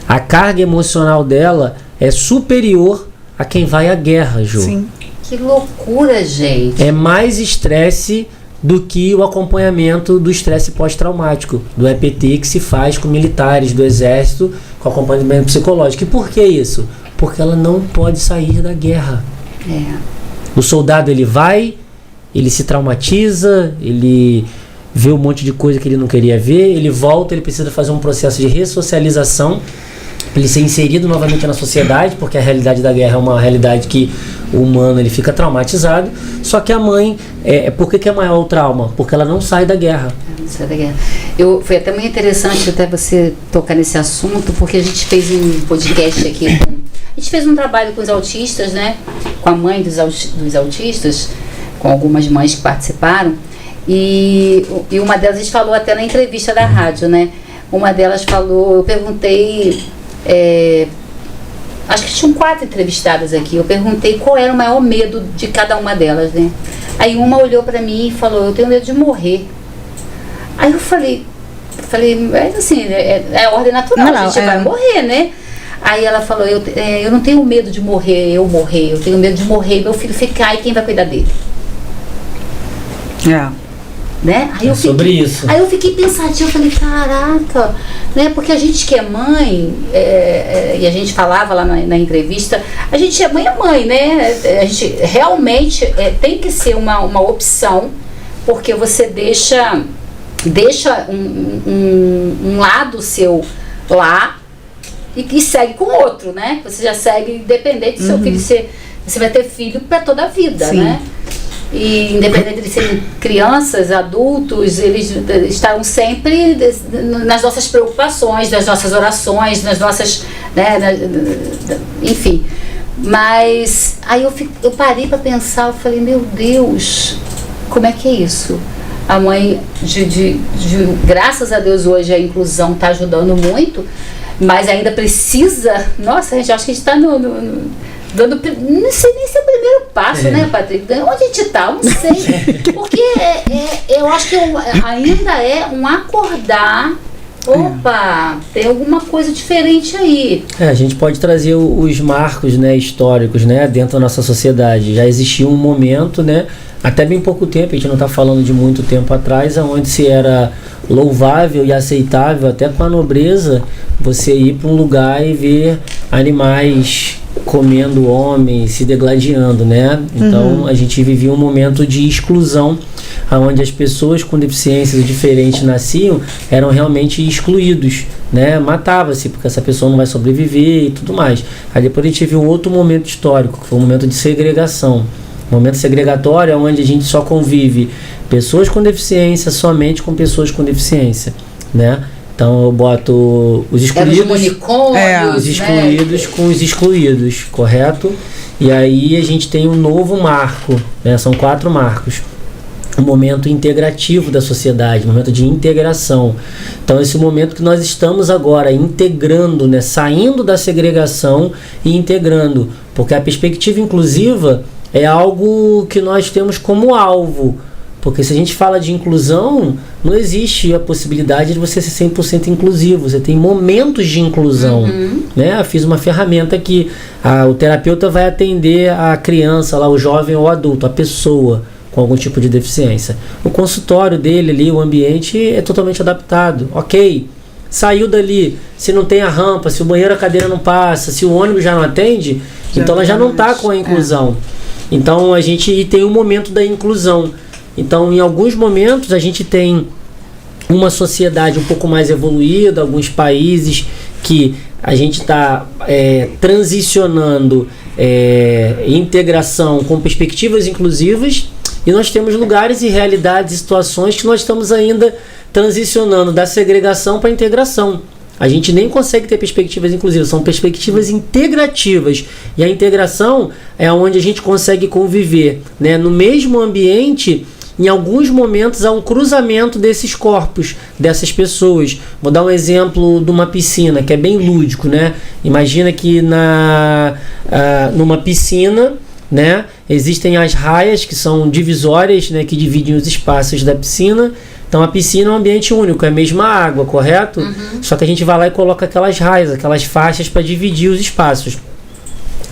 a carga emocional dela é superior a quem vai à guerra, Ju. Sim. Que loucura, gente. É mais estresse do que o acompanhamento do estresse pós-traumático, do EPT que se faz com militares do exército, com acompanhamento psicológico. E por que isso? Porque ela não pode sair da guerra. O soldado, ele vai, ele se traumatiza, ele vê um monte de coisa que ele não queria ver, ele volta, ele precisa fazer um processo de ressocialização, ele ser inserido novamente na sociedade, porque a realidade da guerra é uma realidade que o humano ele fica traumatizado. Só que a mãe, por que é maior o trauma? Porque ela não sai da guerra. Sai da guerra. Foi até muito interessante até você tocar nesse assunto, porque a gente fez um podcast aqui, a gente fez um trabalho com os autistas, né? Com a mãe dos autistas, com algumas mães que participaram, e uma delas, a gente falou até na entrevista da rádio, né? Uma delas falou, eu perguntei, acho que tinham 4 entrevistadas aqui, eu perguntei qual era o maior medo de cada uma delas, né? Aí uma olhou pra mim e falou, eu tenho medo de morrer. Aí eu falei, mas assim, é a ordem natural, a gente vai morrer, né? Aí ela falou, eu não tenho medo de morrer, eu tenho medo de morrer, meu filho ficar, e quem vai cuidar dele? Né? Aí sobre isso. Aí eu fiquei pensativa, eu falei, caraca, né? Porque a gente que é mãe, e a gente falava lá na entrevista, a gente é mãe, né? A gente realmente tem que ser uma opção, porque você deixa um lado seu lá e segue com o outro, né? Você já segue independente do seu filho ser. Você vai ter filho para toda a vida, sim, né? E independente de serem crianças, adultos, eles estarão sempre nas nossas preocupações, nas nossas orações, nas nossas, né, enfim. Mas aí eu parei para pensar, eu falei, meu Deus, como é que é isso? A mãe, graças a Deus hoje a inclusão está ajudando muito, mas ainda precisa, nossa, gente, acho que a gente está dando, não sei nem se é o primeiro passo, né, Patrick? Onde a gente está? Não sei. Porque eu acho que ainda é um acordar opa, tem alguma coisa diferente aí. A gente pode trazer os marcos, né, históricos, né, dentro da nossa sociedade. Já existia um momento, né, até bem pouco tempo, a gente não está falando de muito tempo atrás, onde se era louvável e aceitável, até com a nobreza, você ir para um lugar e ver animais comendo homens, se degladiando, né? Então a gente vivia um momento de exclusão, onde as pessoas com deficiências diferentes nasciam, eram realmente excluídos, né? Matava-se, porque essa pessoa não vai sobreviver e tudo mais. Aí depois a gente viu outro momento histórico, que foi um momento de segregação. Momento segregatório é onde a gente só convive pessoas com deficiência somente com pessoas com deficiência, né? Então eu boto os excluídos, os excluídos, né, com os excluídos, correto? E aí a gente tem um novo marco, né? São 4 marcos. Um momento integrativo da sociedade, um momento de integração. Então esse momento que nós estamos agora integrando, né? Saindo da segregação e integrando, porque a perspectiva inclusiva é algo que nós temos como alvo. Porque se a gente fala de inclusão, não existe a possibilidade de você ser 100% inclusivo. Você tem momentos de inclusão. Né? Eu fiz uma ferramenta que o terapeuta vai atender a criança, lá, o jovem ou o adulto, a pessoa com algum tipo de deficiência. O consultório dele ali, o ambiente é totalmente adaptado. Ok, saiu dali, se não tem a rampa, se o banheiro, a cadeira não passa, se o ônibus já não atende, então ela já não está com a inclusão. Então a gente tem um momento da inclusão. Então, em alguns momentos, a gente tem uma sociedade um pouco mais evoluída, alguns países que a gente está transicionando integração com perspectivas inclusivas, e nós temos lugares e realidades e situações que nós estamos ainda transicionando da segregação para a integração. A gente nem consegue ter perspectivas inclusivas, são perspectivas integrativas. E a integração é onde a gente consegue conviver, né, no mesmo ambiente. Em alguns momentos há um cruzamento desses corpos, dessas pessoas. Vou dar um exemplo de uma piscina, que é bem lúdico, né? Imagina que numa piscina, né, existem as raias, que são divisórias, né, que dividem os espaços da piscina. Então a piscina é um ambiente único, é a mesma água, correto? Só que a gente vai lá e coloca aquelas raias, aquelas faixas para dividir os espaços.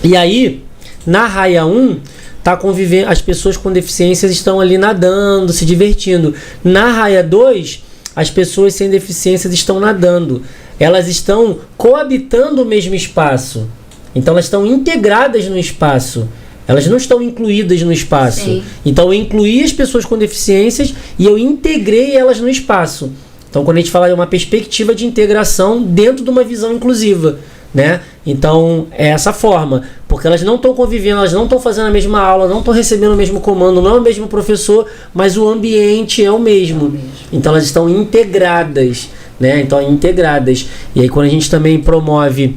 E aí, na raia 1, tá convivendo, as pessoas com deficiências estão ali nadando, se divertindo. Na raia 2, as pessoas sem deficiências estão nadando. Elas estão coabitando o mesmo espaço. Então elas estão integradas no espaço. Elas não estão incluídas no espaço. Sim. Então eu incluí as pessoas com deficiências e eu integrei elas no espaço. Então quando a gente fala de uma perspectiva de integração dentro de uma visão inclusiva, né? Então é essa forma, porque elas não estão convivendo, elas não estão fazendo a mesma aula, não estão recebendo o mesmo comando, não é o mesmo professor, mas o ambiente é o mesmo. Então elas estão integradas, né? Então integradas. E aí quando a gente também promove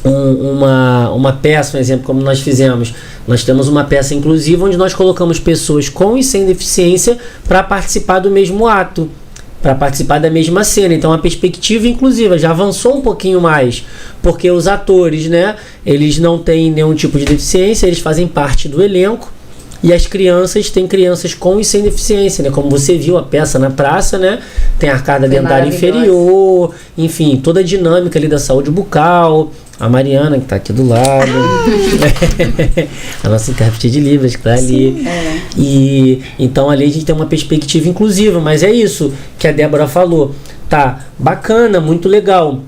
uma peça, um exemplo como nós fizemos, nós temos uma peça inclusiva onde nós colocamos pessoas com e sem deficiência para participar do mesmo ato, para participar da mesma cena. Então a perspectiva inclusiva já avançou um pouquinho mais, porque os atores, né, eles não têm nenhum tipo de deficiência, eles fazem parte do elenco. E as crianças, tem crianças com e sem deficiência, né? Como você viu a peça na praça, né? Tem arcada dentária inferior, enfim, toda a dinâmica ali da saúde bucal. A Mariana, que está aqui do lado. A nossa intérprete de Libras, que está ali. Sim, E então ali a gente tem uma perspectiva inclusiva, mas é isso que a Débora falou. Tá bacana, muito legal.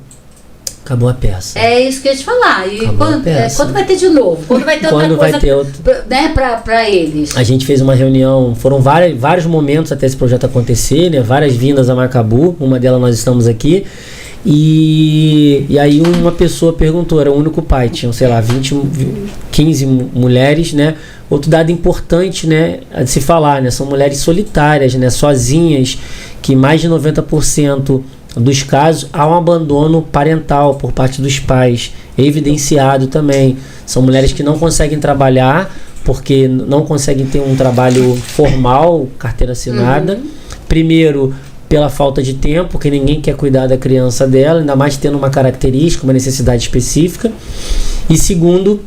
Acabou a peça. É isso que eu ia te falar. E quando vai ter de novo? Quando vai ter outra coisa, né, pra eles? A gente fez uma reunião, foram vários momentos até esse projeto acontecer, né? Várias vindas a Macabu, uma delas nós estamos aqui. E aí uma pessoa perguntou, era o único pai, tinham, sei lá, 15 mulheres, né? Outro dado importante, né, a de se falar, né? São mulheres solitárias, né? Sozinhas, que mais de 90% dos casos há um abandono parental por parte dos pais, evidenciado também. São mulheres que não conseguem trabalhar porque não conseguem ter um trabalho formal, carteira assinada. Primeiro, pela falta de tempo, porque ninguém quer cuidar da criança dela, ainda mais tendo uma característica, uma necessidade específica. E segundo,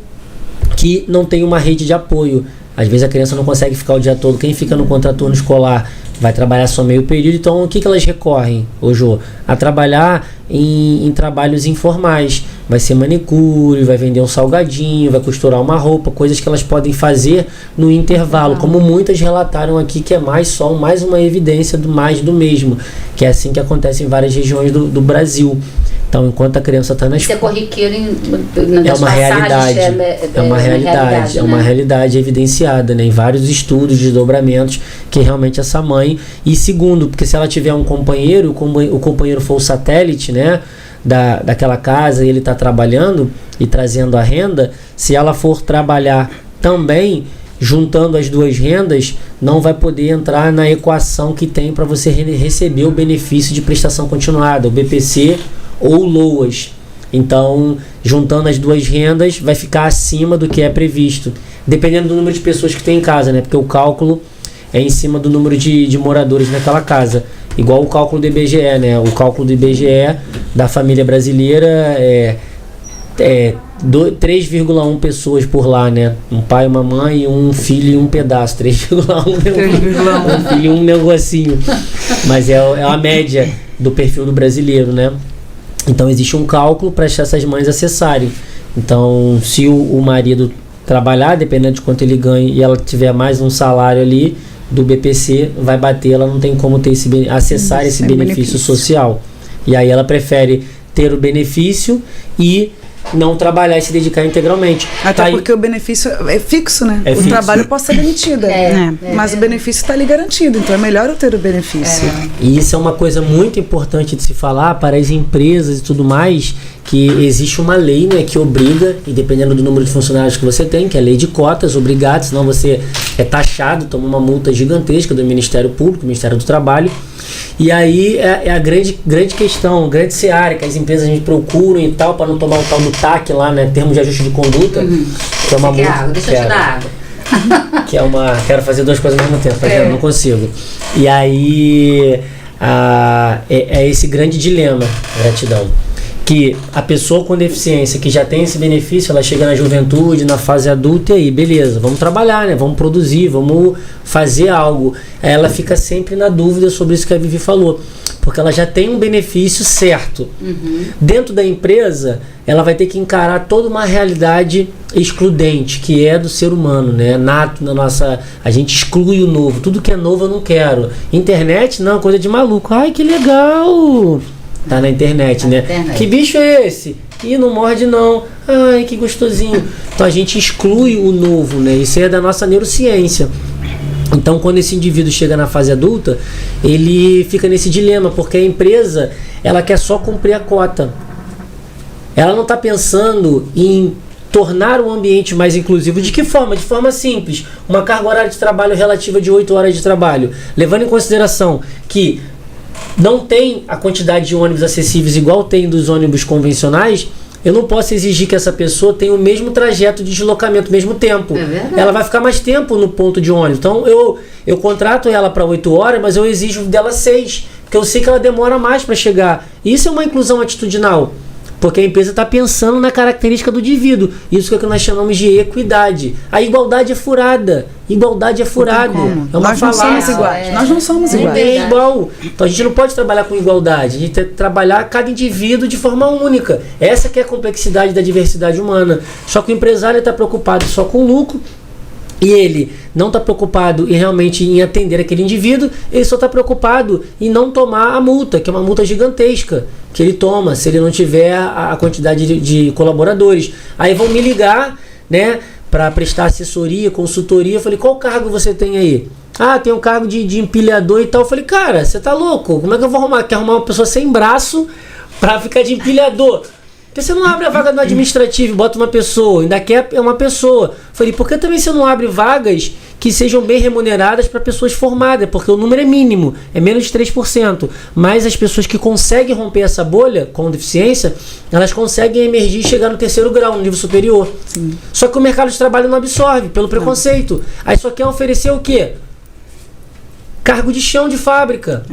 que não tem uma rede de apoio. Às vezes a criança não consegue ficar o dia todo. Quem fica no contraturno escolar vai trabalhar só meio período. Então, o que elas recorrem, ô Jô? A trabalhar em trabalhos informais. Vai ser manicure, vai vender um salgadinho, vai costurar uma roupa, coisas que elas podem fazer no intervalo, como muitas relataram aqui, que é mais uma evidência do mais do mesmo, que é assim que acontece em várias regiões do Brasil. Então, enquanto a criança está na escola... Isso é corriqueiro é uma realidade, é uma realidade evidenciada, né, em vários estudos, desdobramentos, que realmente essa mãe... E segundo, porque se ela tiver um companheiro, o companheiro for o satélite, né, daquela casa, e ele está trabalhando e trazendo a renda, se ela for trabalhar também, juntando as duas rendas, não vai poder entrar na equação que tem para você receber o benefício de prestação continuada, o BPC ou LOAS. Então, juntando as duas rendas, vai ficar acima do que é previsto, dependendo do número de pessoas que tem em casa, né? Porque o cálculo é em cima do número de moradores naquela casa, igual o cálculo do IBGE, né? O cálculo do IBGE da família brasileira é 3,1 pessoas por lá, né? Um pai, uma mãe, um filho e um pedaço. 3,1 um filho e um negocinho. Mas é a média do perfil do brasileiro, né? Então existe um cálculo para essas mães acessarem. Então, se o marido trabalhar, dependendo de quanto ele ganha, e ela tiver mais um salário ali do BPC, vai bater, ela não tem como ter acessar esse benefício social. E aí ela prefere ter o benefício e não trabalhar e se dedicar integralmente. Até porque o benefício é fixo, né? É o fixo. trabalho pode ser demitido. Mas o benefício está ali garantido, então é melhor eu ter o benefício. E isso é uma coisa muito importante de se falar para as empresas e tudo mais, que existe uma lei, né, que obriga, e dependendo do número de funcionários que você tem, que é a lei de cotas, obrigado, senão você é taxado, toma uma multa gigantesca do Ministério Público, do Ministério do Trabalho. E aí é a grande questão, grande seara que as empresas a gente procuram e tal, para não tomar o tal do TAC lá, né, termos de ajuste de conduta, que é uma multa. Água, deixa eu te dar água. Que é quero fazer duas coisas ao mesmo tempo, não consigo. E aí é esse grande dilema, gratidão, que a pessoa com deficiência que já tem esse benefício, ela chega na juventude, na fase adulta, e aí, beleza, vamos trabalhar, né? Vamos produzir, vamos fazer algo. Aí ela fica sempre na dúvida sobre isso que a Vivi falou, porque ela já tem um benefício certo. Dentro da empresa, ela vai ter que encarar toda uma realidade excludente, que é do ser humano, né? Nato na nossa... A gente exclui o novo. Tudo que é novo eu não quero. Internet, não, coisa de maluco. Ai, que legal! Tá na internet, né? Que bicho é esse? Ih, não morde não. Ai, que gostosinho. Então a gente exclui o novo, né? Isso é da nossa neurociência. Então, quando esse indivíduo chega na fase adulta, ele fica nesse dilema, porque a empresa, ela quer só cumprir a cota. Ela não está pensando em tornar o ambiente mais inclusivo. De que forma? De forma simples. Uma carga horária de trabalho relativa de 8 horas de trabalho. Levando em consideração que não tem a quantidade de ônibus acessíveis igual tem dos ônibus convencionais, eu não posso exigir que essa pessoa tenha o mesmo trajeto de deslocamento, o mesmo tempo. Ela vai ficar mais tempo no ponto de ônibus. Então eu contrato ela para 8 horas, mas eu exijo dela 6, porque eu sei que ela demora mais para chegar. Isso é uma inclusão atitudinal, porque a empresa está pensando na característica do indivíduo. Isso é o que nós chamamos de equidade. A igualdade é furada. Igualdade é furada. É uma falácia. Nós não somos iguais. Nós não somos iguais. É igual. Então a gente não pode trabalhar com igualdade. A gente tem que trabalhar cada indivíduo de forma única. Essa que é a complexidade da diversidade humana. Só que o empresário está preocupado só com o lucro. E ele não está preocupado realmente em atender aquele indivíduo, ele só está preocupado em não tomar a multa, que é uma multa gigantesca, que ele toma se ele não tiver a quantidade de colaboradores. Aí vão me ligar, né, para prestar assessoria, consultoria. Eu falei, qual cargo você tem aí? Ah, tem um cargo de empilhador e tal. Eu falei, cara, você tá louco? Como é que eu vou arrumar? Quer arrumar uma pessoa sem braço para ficar de empilhador? Porque você não abre a vaga no administrativo e bota uma pessoa, ainda quer uma pessoa. Falei, por que também você não abre vagas que sejam bem remuneradas para pessoas formadas? Porque o número é mínimo, é menos de 3%. Mas as pessoas que conseguem romper essa bolha com deficiência, elas conseguem emergir e chegar no 3º grau, no nível superior. Sim. Só que o mercado de trabalho não absorve, pelo preconceito. Aí só quer oferecer o quê? Cargo de chão de fábrica.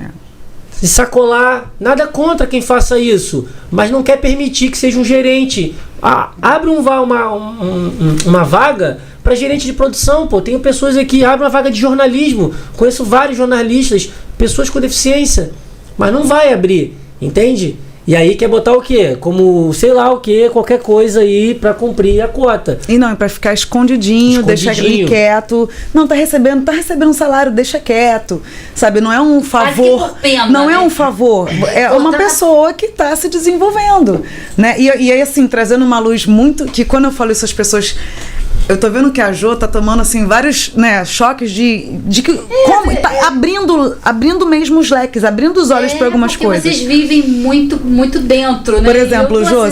Se sacolar, nada contra quem faça isso, mas não quer permitir que seja um gerente. Abre uma vaga para gerente de produção, pô. Tenho pessoas aqui, abrem uma vaga de jornalismo. Conheço vários jornalistas, pessoas com deficiência. Mas não vai abrir, entende? E aí quer botar o quê? Como, sei lá o quê, qualquer coisa aí pra cumprir a cota. E não, é pra ficar escondidinho, deixar ele quieto. Não, tá recebendo um salário, deixa quieto. Sabe, não é um favor. Por pena, não né? é um favor. É uma pessoa que tá se desenvolvendo, né? E aí, assim, trazendo uma luz muito... Que quando eu falo isso, as pessoas... Eu tô vendo que a Jo tá tomando, assim, vários, né, choques de que... como, tá abrindo mesmo os leques, abrindo os olhos para algumas coisas. Vocês vivem muito dentro, né? Por exemplo, Jo,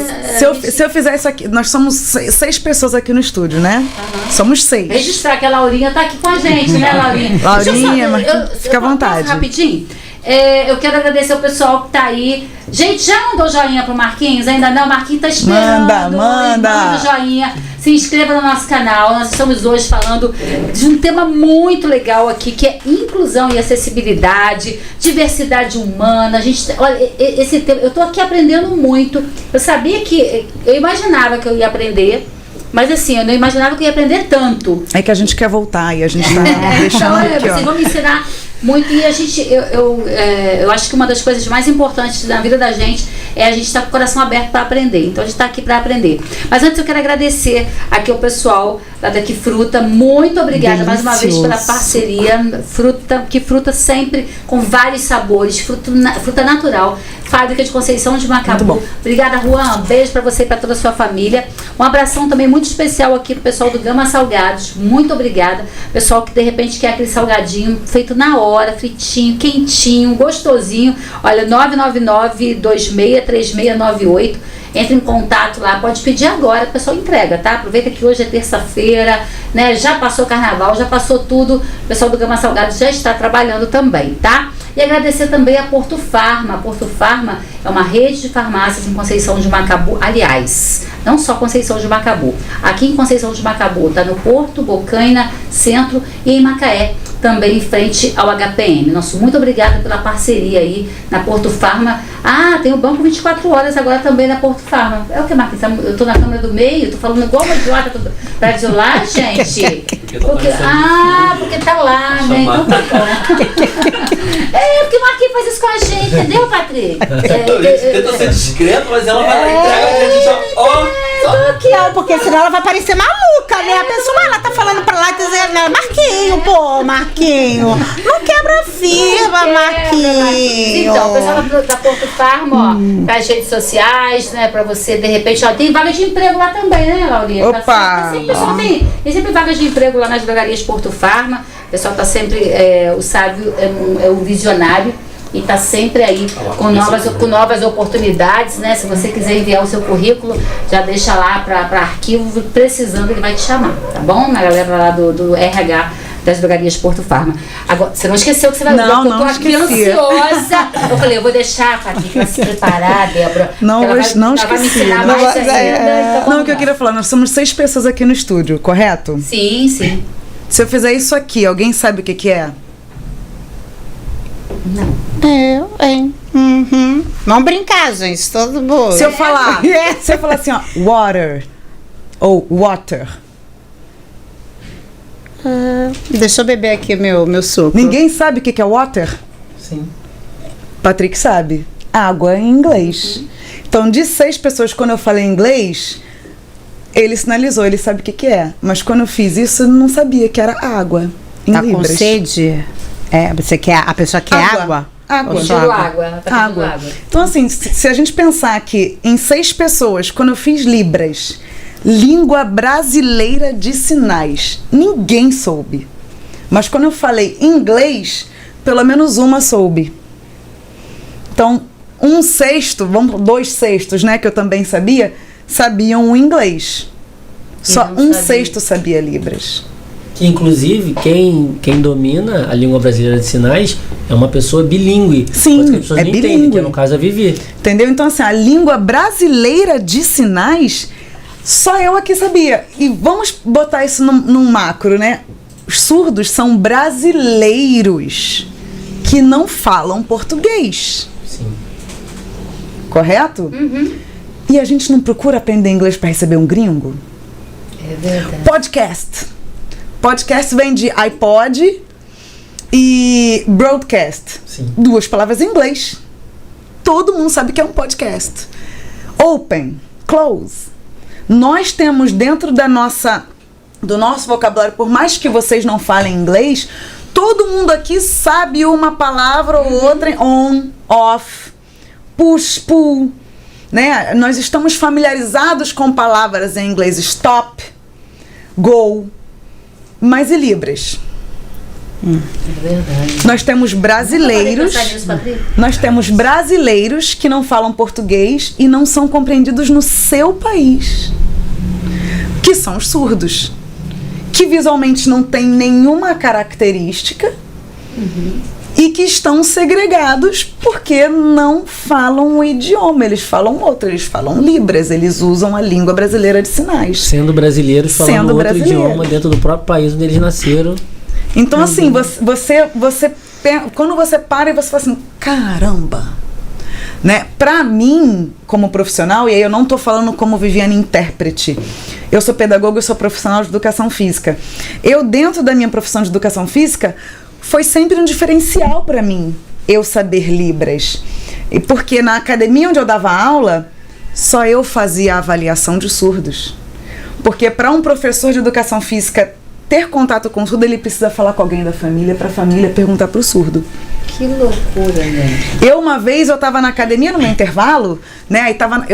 se eu fizer isso aqui... Nós somos 6 pessoas aqui no estúdio, né? Somos 6. Registrar que a Laurinha tá aqui com a gente, né, Laurinha? Laurinha, fica à vontade. Rapidinho. Eu quero agradecer o pessoal que tá aí. Gente, já mandou joinha pro Marquinhos? Ainda não? O Marquinhos tá esperando. Manda joinha. Se inscreva no nosso canal. Nós estamos hoje falando de um tema muito legal aqui, que é inclusão e acessibilidade, diversidade humana. A gente, olha, esse tema, eu tô aqui aprendendo muito. Eu sabia que... Eu imaginava que eu ia aprender, mas assim, eu não imaginava que eu ia aprender tanto. É que a gente quer voltar e a gente tá deixando aqui, ó. Vocês vão me ensinar muito, e a gente, eu acho que uma das coisas mais importantes na vida da gente é a gente estar com o coração aberto para aprender. Então a gente está aqui para aprender. Mas antes eu quero agradecer aqui ao pessoal lá da Que Fruta. Muito obrigada mais uma vez pela parceria. Fruta sempre com vários sabores, fruta natural. Fábrica de Conceição de Macabu. Obrigada, Juan. Um beijo para você e para toda a sua família. Um abração também muito especial aqui pro pessoal do Gama Salgados. Muito obrigada. Pessoal que de repente quer aquele salgadinho feito na hora, fritinho, quentinho, gostosinho. Olha, 999-263698. Entre em contato lá, pode pedir agora, o pessoal entrega, tá? Aproveita que hoje é terça-feira, né? Já passou o carnaval, já passou tudo. O pessoal do Gama Salgados já está trabalhando também, tá? E agradecer também a Porto Farma. A Porto Farma é uma rede de farmácias em Conceição de Macabu. Aliás, não só Conceição de Macabu. Aqui em Conceição de Macabu, tá no Porto, Bocaina, Centro, e em Macaé, também em frente ao HPM. Nosso muito obrigada pela parceria aí na Porto Farma. Ah, tem o Banco 24 Horas agora também na Porto Farma. É o que, Marquinhos? Eu tô na câmera do meio, tô falando igual uma idiota pra isolar, gente. Porque tá lá, né? Então tá bom. Porque o Marquinhos faz isso com a gente, entendeu, Patrick? Eu tô sendo discreto, mas ela vai lá e entrega a gente, ó. Não, porque senão ela vai parecer maluca, né? A pessoa, ela tá falando pra lá, dizendo, Marquinho, pô, Marquinho. Não quebra a firma, Marquinho. Então, o pessoal da Porto Farma, ó, nas redes sociais, né, pra você, de repente, ó, tem vaga de emprego lá também, né, Laurinha? Opa! Tem sempre vaga de emprego lá nas drogarias Porto Farma. O pessoal tá sempre, o sábio é o visionário. E está sempre aí com novas oportunidades, né? Se você quiser enviar o seu currículo, já deixa lá para arquivo, precisando, ele vai te chamar, tá bom? Na galera lá do RH das drogarias Porto Farma. Agora, você não esqueceu que você vai... Não, eu tô aqui ansiosa. Eu falei, eu vou deixar a Patrícia se preparar, Débora. Não esqueci. Vai me ensinar mais ainda. Não, o que eu queria falar, nós somos 6 pessoas aqui no estúdio, correto? Sim, sim. Se eu fizer isso aqui, alguém sabe o que é? Não. Vamos brincar, gente, todo mundo. Se eu falar assim, ó, water ou water. Deixa eu beber aqui meu suco. Ninguém sabe o que é water? Sim. Patrick sabe. Água em inglês. Então, de 6 pessoas, quando eu falei inglês, ele sinalizou, ele sabe o que é. Mas quando eu fiz isso, eu não sabia que era água em Tá libras. com sede? Você quer, a pessoa quer água? Água. Pedindo água. Ela tá pedindo água. Então, assim, se a gente pensar que em 6 pessoas, quando eu fiz Libras, língua brasileira de sinais, ninguém soube. Mas quando eu falei inglês, pelo menos uma soube. Então, 2 sextos, né, que eu também sabiam o inglês. Só 1/6 sabia Libras. Que, inclusive, quem domina a língua brasileira de sinais é uma pessoa bilíngue. Sim, coisa que as pessoas é não entendem, bilíngue. que é no caso a Vivi. Entendeu? Então, assim, a língua brasileira de sinais, só eu aqui sabia. E vamos botar isso num macro, né? Os surdos são brasileiros que não falam português. Sim. Correto? Uhum. E a gente não procura aprender inglês para receber um gringo? É verdade. Podcast. Podcast vem de iPod e broadcast. Sim. 2 palavras em inglês. Todo mundo sabe que é um podcast. Open, close. Nós temos dentro do nosso vocabulário, por mais que vocês não falem inglês, todo mundo aqui sabe uma palavra ou outra, on, off, push, pull, né? Nós estamos familiarizados com palavras em inglês, stop, go, mas e Libras? É verdade. Nós temos brasileiros que não falam português e não são compreendidos no seu país, que são os surdos, que visualmente não têm nenhuma característica e que estão segregados porque não falam o idioma, eles falam outro, eles falam Libras, eles usam a língua brasileira de sinais. Sendo brasileiros falando outro idioma dentro do próprio país onde eles nasceram. Então, assim, quando você para e você fala assim, caramba, né? Pra mim, como profissional, e aí eu não tô falando como Viviane intérprete, eu sou pedagoga, eu sou profissional de educação física. Eu, dentro da minha profissão de educação física, foi sempre um diferencial pra mim, eu saber Libras. E porque na academia onde eu dava aula, só eu fazia a avaliação de surdos. Porque para um professor de educação física ter contato com o surdo, ele precisa falar com alguém da família, para a família perguntar pro surdo. Que loucura, gente. Uma vez eu tava na academia no meu intervalo, né? Aí tava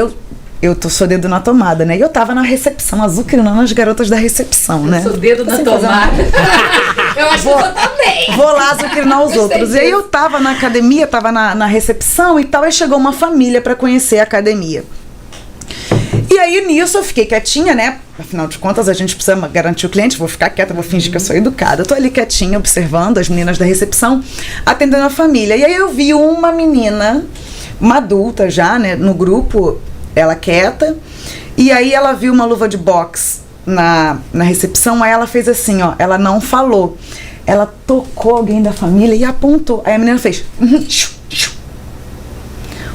sou dedo na tomada, né? E eu tava na recepção, azucrinando as garotas da recepção, né? Eu sou dedo na tomada. Eu acho que eu também. Vou lá azucrinar os outros. E aí eu tava na academia, tava na recepção e tal, aí chegou uma família para conhecer a academia. E aí, nisso, eu fiquei quietinha, né? Afinal de contas, a gente precisa garantir o cliente. Vou ficar quieta, vou fingir que eu sou educada. Eu tô ali quietinha, observando as meninas da recepção, atendendo a família. E aí eu vi uma menina, uma adulta já, né? No grupo, ela quieta. E aí ela viu uma luva de boxe na recepção. Aí ela fez assim, ó. Ela não falou. Ela tocou alguém da família e apontou. Aí a menina fez...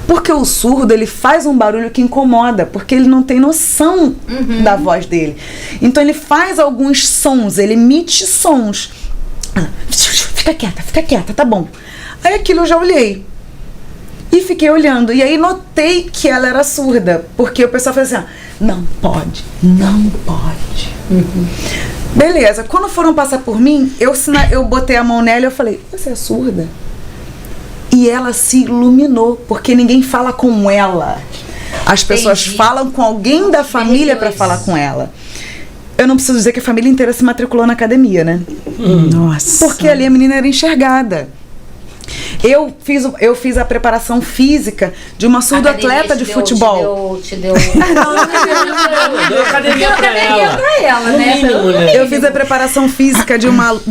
Porque o surdo, ele faz um barulho que incomoda, porque ele não tem noção da voz dele. Então ele faz alguns sons, ele emite sons. Fica quieta, tá bom. Aí aquilo eu já olhei. E fiquei olhando. E aí notei que ela era surda, porque o pessoal fez assim, não pode. Beleza, quando foram passar por mim, eu botei a mão nela e eu falei, você é surda? E ela se iluminou, porque ninguém fala com ela. As pessoas falam com alguém da família para falar com ela. Eu não preciso dizer que a família inteira se matriculou na academia, né? Nossa. Porque ali a menina era enxergada. Eu fiz a preparação física de uma surdo-atleta de futebol. Te deu Deu academia pra ela. No né? mínimo, né? Eu fiz a preparação física de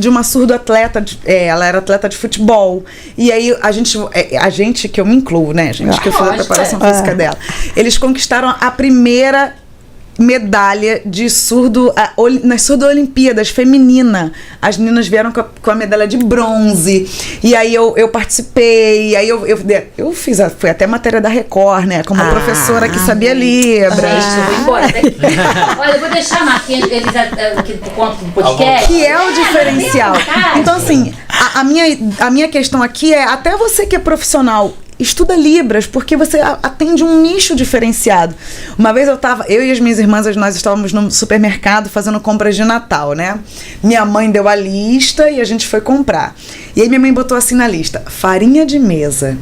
uma surdo-atleta, ela era atleta de futebol. E aí a gente que eu me incluo, né, gente, que eu fiz a preparação física dela. Eles conquistaram a primeira medalha de surdo nas surdo-olimpíadas feminina. As meninas vieram com a medalha de bronze. E aí eu participei. Aí eu fiz foi até matéria da Record, né? Como professora que sabia Libras. Gente, eu vou embora daqui. Olha, eu vou deixar a Marquinhos aqui por conta do podcast. Que é o diferencial. Então, assim, a minha questão aqui é, até você que é profissional, estuda Libras, porque você atende um nicho diferenciado. Uma vez eu e as minhas irmãs, nós estávamos no supermercado fazendo compras de Natal, né? Minha mãe deu a lista e a gente foi comprar. E aí minha mãe botou assim na lista, farinha de mesa.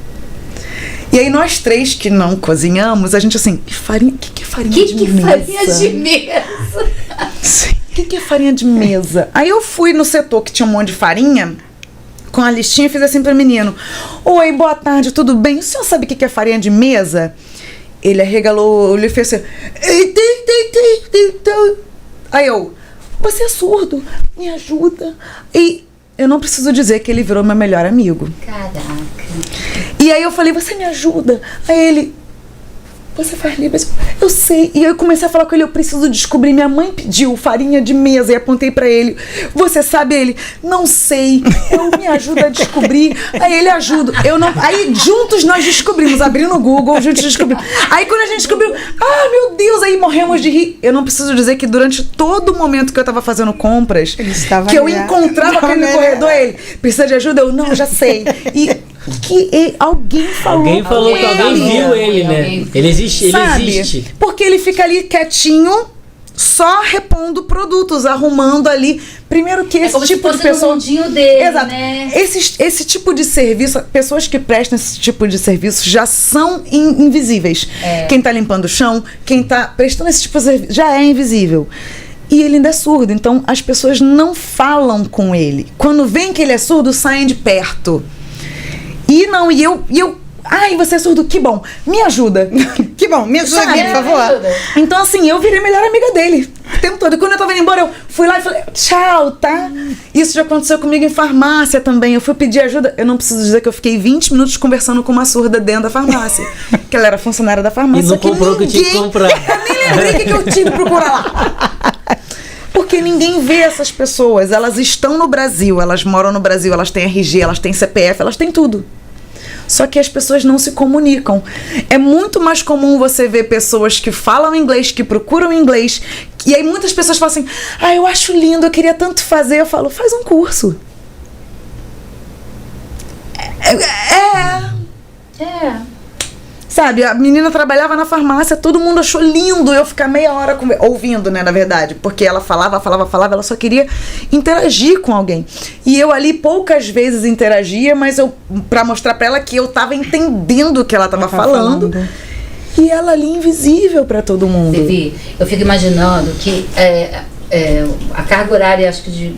E aí nós três que não cozinhamos, a gente assim, o que é farinha de mesa? Farinha de mesa? Sim. O que é farinha de mesa? Aí eu fui no setor que tinha um monte de farinha, com a listinha, e fiz assim pro menino, oi, boa tarde, tudo bem? O senhor sabe o que é farinha de mesa? Ele arregalou, ele fez assim, aí eu, você é surdo, me ajuda. E eu não preciso dizer que ele virou meu melhor amigo. Caraca. E aí eu falei, você me ajuda? Aí ele, você faz Libras? Eu sei. E eu comecei a falar com ele, eu preciso descobrir. Minha mãe pediu farinha de mesa e apontei pra ele. Você sabe? Ele, não sei. Eu me ajuda a descobrir. Aí ele ajuda. Aí juntos nós descobrimos, abrindo o Google, juntos descobrimos. Aí quando a gente descobriu, meu Deus, aí morremos de rir. Eu não preciso dizer que durante todo o momento que eu tava fazendo compras, que eu encontrava aquele no corredor, ele, precisa de ajuda? Eu, não, já sei. E alguém falou que alguém viu ele, né? Ele existe. Porque ele fica ali quietinho, só repondo produtos, arrumando ali. Primeiro que esse tipo de pessoa, dele, exato, né? Esse tipo de serviço, pessoas que prestam esse tipo de serviço já são invisíveis. Quem tá limpando o chão, quem tá prestando esse tipo de serviço já é invisível. E ele ainda é surdo, então as pessoas não falam com ele. Quando veem que ele é surdo, saem de perto. E eu, ai, você é surdo, que bom, me ajuda. Que bom, me ajuda aqui, por favor. Então, assim, eu virei melhor amiga dele o tempo todo. E quando eu tava indo embora, eu fui lá e falei, tchau, tá? Isso já aconteceu comigo em farmácia também. Eu fui pedir ajuda. Eu não preciso dizer que eu fiquei 20 minutos conversando com uma surda dentro da farmácia. Que ela era funcionária da farmácia. E não comprou o que tinha que comprar. Eu nem lembrei o que eu tinha que procurar lá. Porque ninguém vê essas pessoas. Elas estão no Brasil, elas moram no Brasil, elas têm RG, elas têm CPF, elas têm tudo. Só que as pessoas não se comunicam. É muito mais comum você ver pessoas que falam inglês, que procuram inglês. E aí muitas pessoas falam assim, eu acho lindo, eu queria tanto fazer. Eu falo, faz um curso. Sabe, a menina trabalhava na farmácia, todo mundo achou lindo eu ficar meia hora ouvindo, né, na verdade. Porque ela falava, ela só queria interagir com alguém. E eu ali poucas vezes interagia, mas pra mostrar pra ela que eu tava entendendo o que ela tava falando. E ela ali invisível pra todo mundo. Vivi, eu fico imaginando que a carga horária, acho que de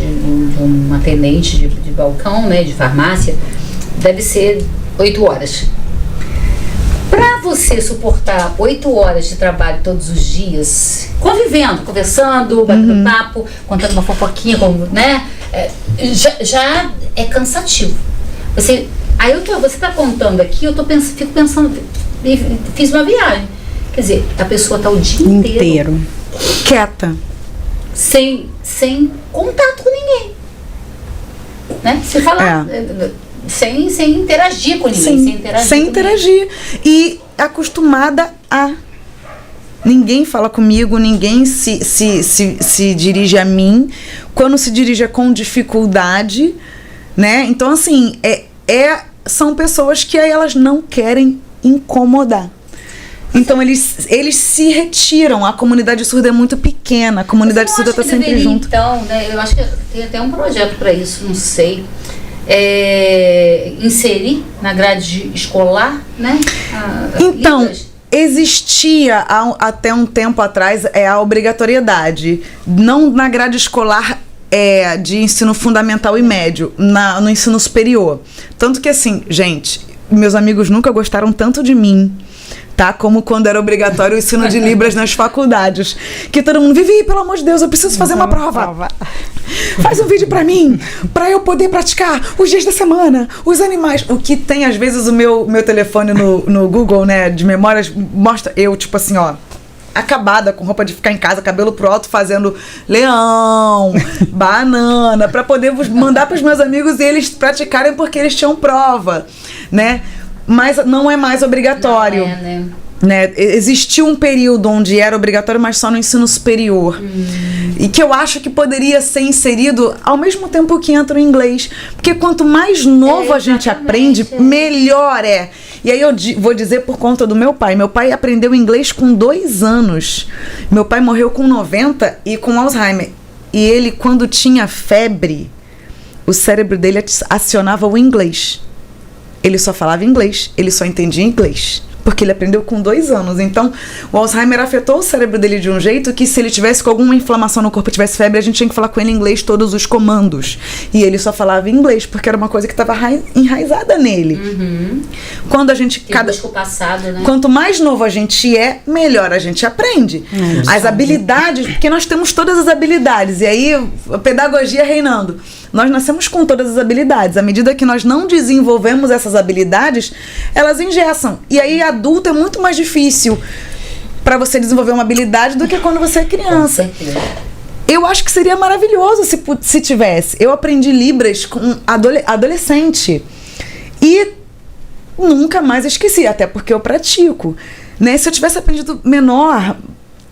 um atendente de balcão, né, de farmácia, deve ser 8 horas. Para você suportar 8 horas de trabalho todos os dias, conversando, batendo papo, contando uma fofoquinha, né? Já é cansativo. Você tá contando aqui, fico pensando, fiz uma viagem. Quer dizer, a pessoa tá o dia inteiro quieta, sem contato com ninguém, né? Se falar. Sem interagir com ninguém. Sem interagir. E acostumada a... Ninguém fala comigo, ninguém se dirige a mim. Quando se dirige é com dificuldade, né? Então, assim, são pessoas que aí elas não querem incomodar. Então, eles se retiram. A comunidade surda é muito pequena. A comunidade surda está sempre junto. Então, né, eu acho que tem até um projeto para isso, não sei. Inserir na grade escolar, né? Então, Libras. Existia até um tempo atrás a obrigatoriedade, não na grade escolar de ensino fundamental e médio, no ensino superior. Tanto que assim, gente, meus amigos nunca gostaram tanto de mim, tá? Como quando era obrigatório o ensino de Libras nas faculdades. Que todo mundo, Vivi, pelo amor de Deus, eu preciso fazer uma prova. Faz um vídeo pra mim, pra eu poder praticar os dias da semana, os animais. O que tem, às vezes, o meu telefone no Google, né, de memórias, mostra eu, tipo assim, ó, acabada, com roupa de ficar em casa, cabelo pro alto, fazendo leão, banana, pra poder mandar pros meus amigos e eles praticarem porque eles tinham prova, né? Mas não é mais obrigatório. Não né? Existiu um período onde era obrigatório, mas só no ensino superior. E que eu acho que poderia ser inserido ao mesmo tempo que entra o inglês. Porque quanto mais novo a gente aprende, melhor é. E aí eu vou dizer por conta do meu pai. Meu pai aprendeu inglês com 2 anos. Meu pai morreu com 90 e com Alzheimer. E ele, quando tinha febre, o cérebro dele acionava o inglês. Ele só falava inglês, ele só entendia inglês. Porque ele aprendeu com 2 anos. Então, o Alzheimer afetou o cérebro dele de um jeito que, se ele tivesse com alguma inflamação no corpo, tivesse febre, a gente tinha que falar com ele em inglês todos os comandos. E ele só falava inglês, porque era uma coisa que estava enraizada nele. Quando a gente... o passado, né? Quanto mais novo a gente é, melhor a gente aprende. As habilidades, porque nós temos todas as habilidades. E aí, a pedagogia reinando. nós nascemos com todas as habilidades. À medida que nós não desenvolvemos essas habilidades, elas engessam. E aí, adulto, é muito mais difícil para você desenvolver uma habilidade do que quando você é criança. Com certeza. Eu acho que seria maravilhoso se tivesse. Eu aprendi Libras com adolescente. E nunca mais esqueci, até porque eu pratico. Né? Se eu tivesse aprendido menor,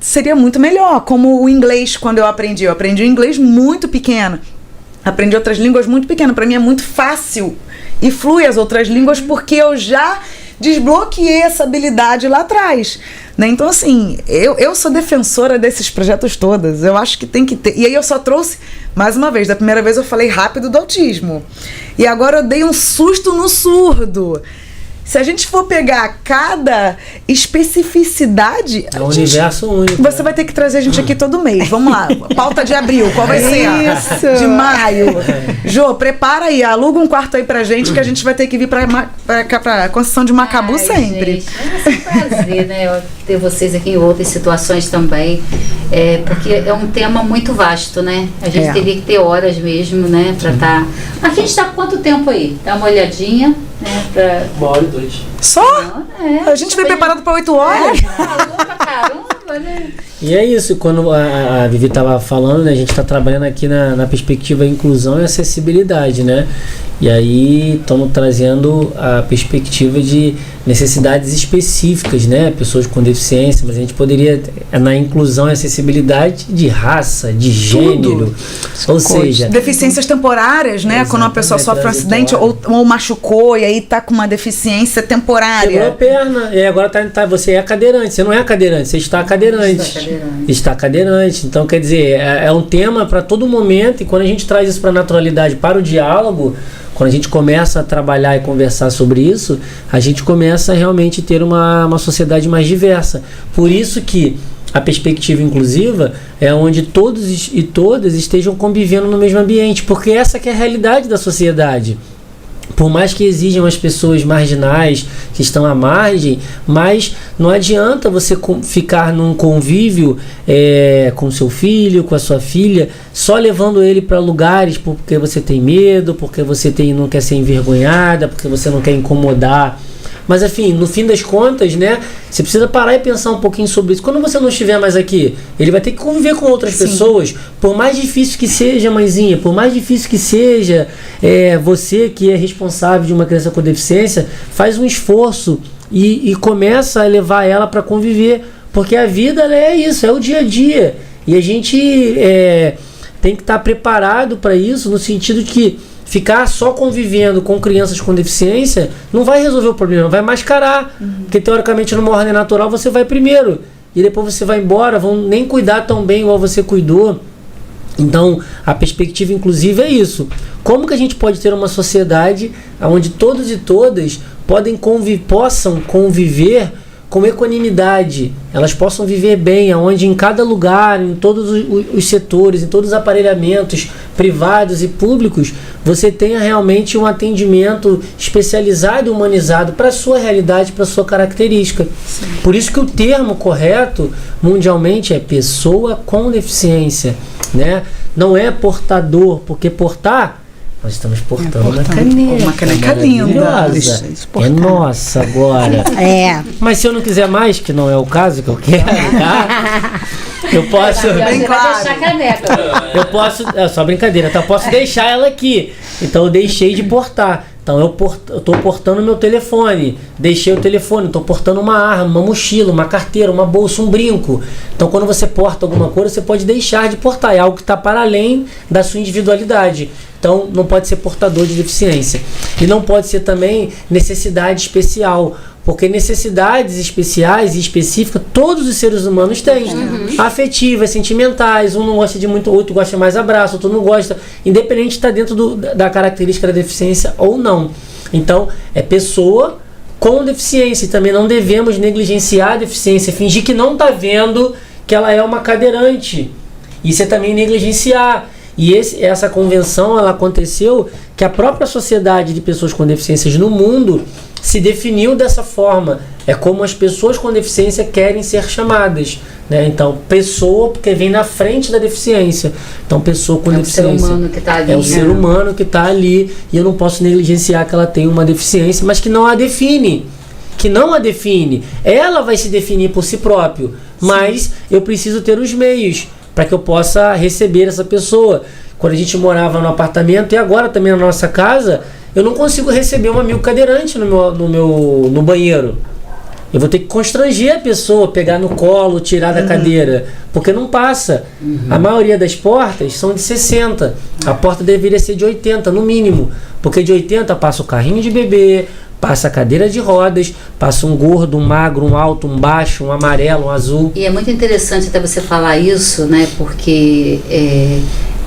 seria muito melhor. Como o inglês, quando eu aprendi. Eu aprendi o inglês muito pequeno. Aprendi outras línguas muito pequeno. Para mim é muito fácil e flui as outras línguas porque eu já desbloqueei essa habilidade lá atrás. Né? Então, assim, eu sou defensora desses projetos todos. Eu acho que tem que ter. E aí eu só trouxe, mais uma vez, da primeira vez eu falei rápido do autismo. E agora eu dei um susto no surdo. Se a gente for pegar cada especificidade... É um universo único. Você vai ter que trazer a gente aqui todo mês. Vamos lá. Pauta de abril. Qual vai ser? Isso. De maio. Jô, prepara aí. Aluga um quarto aí pra gente que a gente vai ter que vir pra Conceição de Macabu sempre. Gente, mas é um prazer, né? Eu ter vocês aqui em outras situações também. Porque é um tema muito vasto, né? A gente teria que ter horas mesmo, né? Pra estar... Aqui a gente tá com quanto tempo aí? Dá uma olhadinha, né? Pra... 1h02. Só? A gente veio preparado pra 8 horas. Caramba, né? E é isso, quando a Vivi estava falando, né, a gente está trabalhando aqui na perspectiva inclusão e acessibilidade, né? E aí estamos trazendo a perspectiva de necessidades específicas, né? Pessoas com deficiência, mas a gente poderia, na inclusão e acessibilidade, de raça, de gênero, ou seja... Deficiências temporárias, né? Exatamente, Quando uma pessoa sofre um acidente ou machucou e aí tá com uma deficiência Quebrou a temporária. perna, e agora você é cadeirante, você não é cadeirante, você está cadeirante. Está cadeirante. Então, quer dizer, é um tema para todo momento, e quando a gente traz isso para a naturalidade, para o diálogo, quando a gente começa a trabalhar e conversar sobre isso, a gente começa a realmente ter uma sociedade mais diversa. Por isso que a perspectiva inclusiva é onde todos e todas estejam convivendo no mesmo ambiente, porque essa que é a realidade da sociedade. Por mais que exijam as pessoas marginais que estão à margem, mas não adianta você ficar num convívio com seu filho, com a sua filha, só levando ele para lugares porque você tem medo, porque você não quer ser envergonhada, porque você não quer incomodar. Mas, enfim, no fim das contas, né, você precisa parar e pensar um pouquinho sobre isso. Quando você não estiver mais aqui, ele vai ter que conviver com outras pessoas. Por mais difícil que seja, mãezinha, por mais difícil que seja, você que é responsável de uma criança com deficiência, faz um esforço e começa a levar ela para conviver. Porque a vida, ela é isso, é o dia a dia. E a gente tem que estar preparado para isso, no sentido de que ficar só convivendo com crianças com deficiência não vai resolver o problema, vai mascarar. Porque teoricamente numa ordem natural você vai primeiro e depois você vai embora, vão nem cuidar tão bem igual você cuidou. Então a perspectiva inclusiva é isso. Como que a gente pode ter uma sociedade onde todos e todas possam conviver com equanimidade, elas possam viver bem, onde em cada lugar, em todos os setores, em todos os aparelhamentos privados e públicos, você tenha realmente um atendimento especializado e humanizado para a sua realidade, para a sua característica. Sim. Por isso que o termo correto mundialmente é pessoa com deficiência, né? Não é portador, porque portar, nós estamos portando uma caneca. Uma caneca linda. É nossa agora. Mas se eu não quiser mais, que não é o caso que eu quero, tá? Eu posso. Bem claro. Deixar a caneca. Eu posso. É só brincadeira, então eu posso deixar ela aqui. Então eu deixei de portar. Então eu estou portando meu telefone, deixei o telefone, estou portando uma arma, uma mochila, uma carteira, uma bolsa, um brinco. Então quando você porta alguma coisa, você pode deixar de portar, é algo que está para além da sua individualidade. Então não pode ser portador de deficiência. E não pode ser também necessidade especial, porque necessidades especiais e específicas todos os seres humanos têm. Afetivas, sentimentais, um não gosta de muito, outro gosta mais abraço, outro não gosta, independente de estar dentro da característica da deficiência ou não. Então é pessoa com deficiência, e também não devemos negligenciar a deficiência, fingir que não está vendo que ela é uma cadeirante. Isso é também negligenciar. E essa convenção, ela aconteceu que a própria sociedade de pessoas com deficiências no mundo se definiu dessa forma. É como as pessoas com deficiência querem ser chamadas, né? Então, pessoa, porque vem na frente da deficiência. Então, pessoa com deficiência. É o ser humano que está ali. É o ser humano que está ali, e eu não posso negligenciar que ela tem uma deficiência, mas que não a define. Ela vai se definir por si próprio, mas eu preciso ter os meios para que eu possa receber essa pessoa. Quando a gente morava no apartamento, e agora também na nossa casa, eu não consigo receber um amigo cadeirante no banheiro. Eu vou ter que constranger a pessoa, pegar no colo, tirar da cadeira, porque não passa. A maioria das portas são de 60. A porta deveria ser de 80, no mínimo, porque de 80 passa o carrinho de bebê, passa a cadeira de rodas, passa um gordo, um magro, um alto, um baixo, um amarelo, um azul. E é muito interessante até você falar isso, né? Porque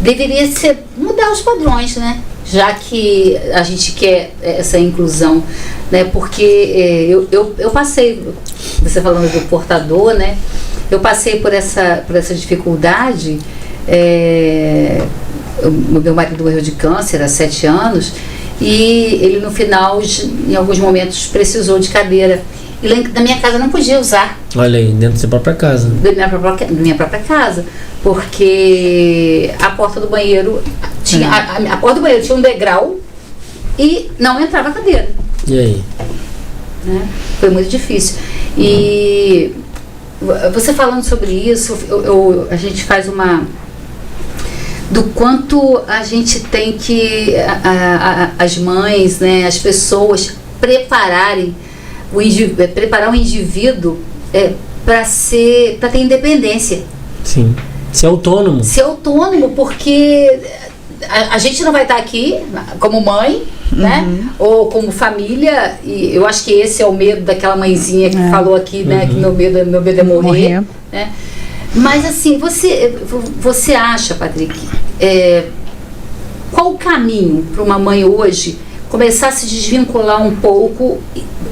deveria ser mudar os padrões, né? Já que a gente quer essa inclusão, né? Porque eu passei, você falando do portador, né? Eu passei por essa dificuldade. Meu marido morreu de câncer há 7 anos. E ele no final, em alguns momentos, precisou de cadeira. E lá na minha casa eu não podia usar. Olha aí, dentro da sua própria casa. Da minha própria casa. Porque a porta do banheiro tinha. A porta do banheiro tinha um degrau e não entrava a cadeira. E aí? Né? Foi muito difícil. E você falando sobre isso, a gente faz do quanto a gente tem que as mães, né, as pessoas preparar o indivíduo para ter independência. Sim. Ser autônomo. Ser autônomo, porque a gente não vai estar aqui como mãe, né? Ou como família, e eu acho que esse é o medo daquela mãezinha que falou aqui, né? Que meu medo é morrer. Né? Mas assim, você acha, Patrick, qual o caminho para uma mãe hoje começar a se desvincular um pouco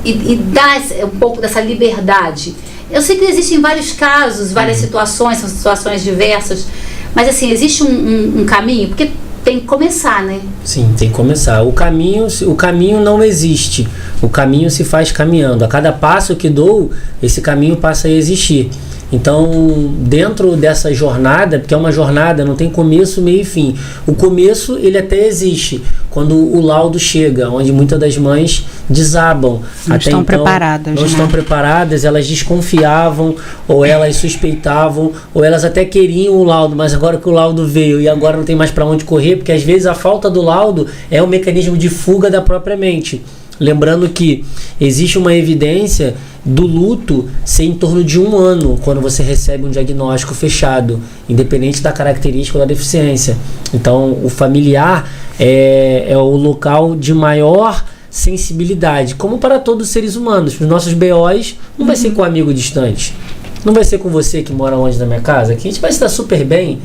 e dar um pouco dessa liberdade? Eu sei que existem vários casos, várias situações, são situações diversas, mas assim, existe um caminho? Porque tem que começar, né? Sim, tem que começar. O caminho não existe. O caminho se faz caminhando. A cada passo que dou, esse caminho passa a existir. Então, dentro dessa jornada, porque é uma jornada, não tem começo, meio e fim. O começo, ele até existe, quando o laudo chega, onde muitas das mães desabam. Não estão preparadas. Não estão preparadas, elas desconfiavam, ou elas suspeitavam, ou elas até queriam o laudo, mas agora que o laudo veio e agora não tem mais para onde correr, porque às vezes a falta do laudo é um mecanismo de fuga da própria mente. Lembrando que existe uma evidência do luto ser em torno de 1 ano quando você recebe um diagnóstico fechado, independente da característica da deficiência. Então, o familiar é o local de maior sensibilidade, como para todos os seres humanos. Para os nossos BOs, não vai ser com um amigo distante, não vai ser com você que mora longe da minha casa, aqui a gente vai estar super bem.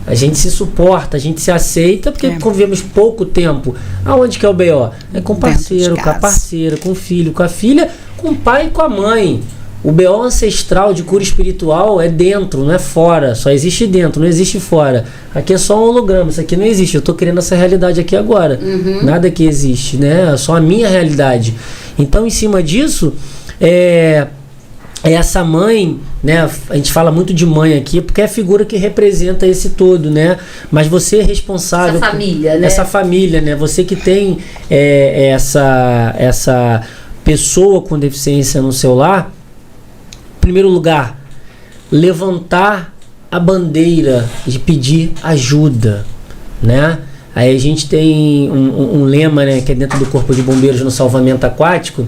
A gente se suporta, a gente se aceita, porque convivemos pouco tempo. Aonde que é o BO? É com o parceiro, com a parceira, com o filho, com a filha, com o pai e com a mãe. O BO ancestral de cura espiritual é dentro, não é fora. Só existe dentro, não existe fora. Aqui é só um holograma, isso aqui não existe. Eu estou criando essa realidade aqui agora. Nada que existe, né? É só a minha realidade. Então, em cima disso, essa mãe, né? A gente fala muito de mãe aqui porque é a figura que representa esse todo, né? Mas você é responsável essa família, né? Essa família, né? Você que tem essa pessoa com deficiência no seu lar, em primeiro lugar, levantar a bandeira de pedir ajuda, né? Aí a gente tem um lema, né? Que é dentro do Corpo de Bombeiros no salvamento aquático,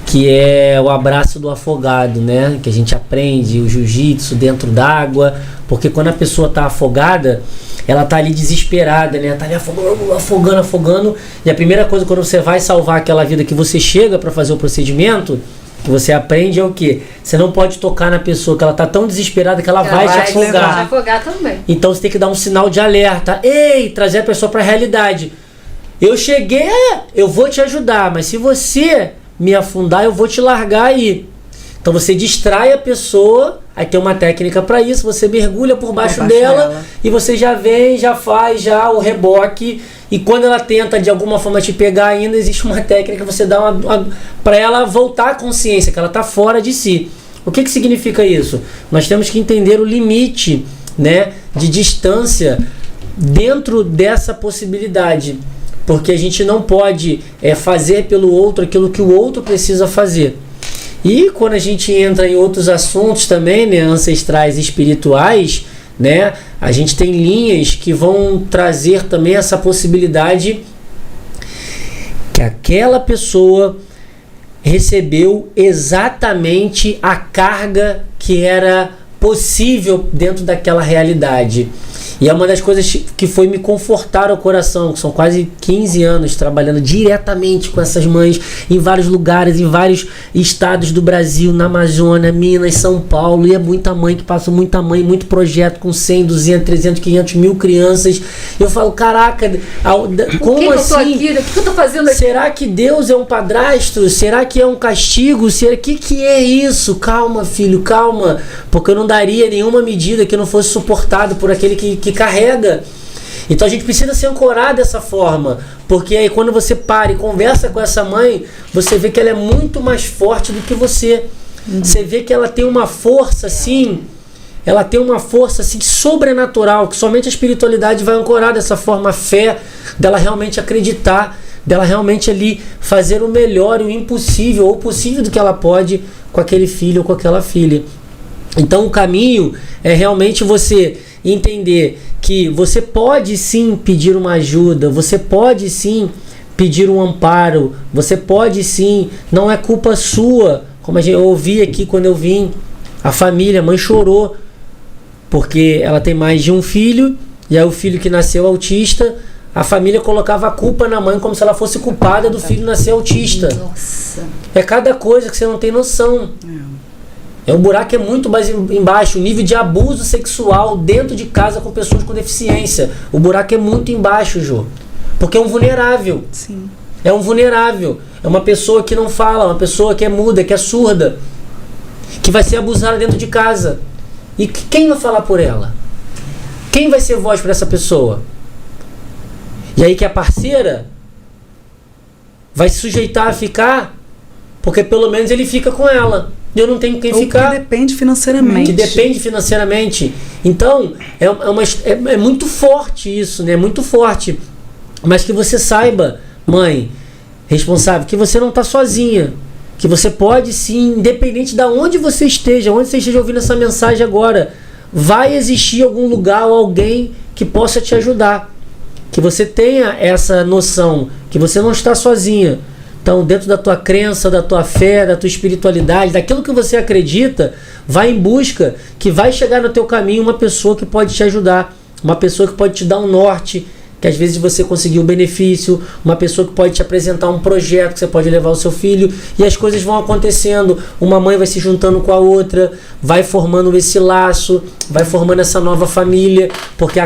que é o abraço do afogado, né? Que a gente aprende o jiu-jitsu dentro d'água, porque quando a pessoa está afogada, ela está ali desesperada, né? Está ali afogando, e a primeira coisa quando você vai salvar aquela vida, que você chega para fazer o procedimento, que você aprende é o quê? Você não pode tocar na pessoa, que ela está tão desesperada que ela vai te afogar. Vai te afogar também. Então você tem que dar um sinal de alerta. Ei, trazer a pessoa para a realidade. Eu cheguei, eu vou te ajudar, mas se você me afundar, eu vou te largar aí. Então você distrai a pessoa Aí tem uma técnica para isso, você mergulha por baixo baixo dela e você já vem, já faz já o reboque. E quando ela tenta de alguma forma te pegar ainda, existe uma técnica que você dá para ela voltar à consciência, que ela está fora de si. O que significa isso? Nós temos que entender o limite, né, de distância dentro dessa possibilidade. Porque a gente não pode fazer pelo outro aquilo que o outro precisa fazer. E quando a gente entra em outros assuntos também, né, ancestrais e espirituais, né, a gente tem linhas que vão trazer também essa possibilidade que aquela pessoa recebeu exatamente a carga que era possível dentro daquela realidade. E é uma das coisas que foi me confortar o coração, que são quase 15 anos trabalhando diretamente com essas mães em vários lugares, em vários estados do Brasil, na Amazônia, Minas, São Paulo, e é muita mãe que passa, muita mãe, muito projeto com 100, 200, 300, 500 mil crianças. Eu falo, caraca, como assim? O que eu tô fazendo aqui? Será que Deus é um padrasto? Será que é um castigo? Que é isso? Calma, filho, calma, porque eu não daria nenhuma medida que não fosse suportado por aquele que carrega. Então a gente precisa se ancorar dessa forma, porque aí quando você para e conversa com essa mãe, você vê que ela é muito mais forte do que você. Você vê que ela tem uma força assim, sobrenatural, que somente a espiritualidade vai ancorar dessa forma, a fé dela realmente acreditar, dela realmente ali fazer o melhor e o impossível ou o possível do que ela pode com aquele filho ou com aquela filha. Então o caminho é realmente você entender que você pode sim pedir uma ajuda, você pode sim pedir um amparo, você pode sim, não é culpa sua, como eu ouvi aqui quando eu vim, a família, a mãe chorou, porque ela tem mais de um filho, e aí o filho que nasceu autista, a família colocava a culpa na mãe como se ela fosse culpada do filho nascer autista. Nossa. É cada coisa que você não tem noção. Um buraco é muito mais embaixo, o nível de abuso sexual dentro de casa com pessoas com deficiência. O buraco é muito embaixo, Jô. Porque é um vulnerável. Sim. É um vulnerável. É uma pessoa que não fala, uma pessoa que é muda, que é surda, que vai ser abusada dentro de casa. E quem vai falar por ela? Quem vai ser voz para essa pessoa? E aí que a parceira vai se sujeitar a ficar, porque pelo menos ele fica com ela. Eu não tenho quem ficar. Que depende financeiramente. Que depende financeiramente. Então, é muito forte isso, né? Muito forte. Mas que você saiba, mãe responsável, que você não está sozinha. Que você pode sim, independente de onde você esteja ouvindo essa mensagem agora, vai existir algum lugar ou alguém que possa te ajudar. Que você tenha essa noção, que você não está sozinha. Então, dentro da tua crença, da tua fé, da tua espiritualidade, daquilo que você acredita, vai em busca que vai chegar no teu caminho uma pessoa que pode te ajudar, uma pessoa que pode te dar um norte, que às vezes você conseguiu um benefício, uma pessoa que pode te apresentar um projeto que você pode levar o seu filho, e as coisas vão acontecendo, uma mãe vai se juntando com a outra, vai formando esse laço, vai formando essa nova família, porque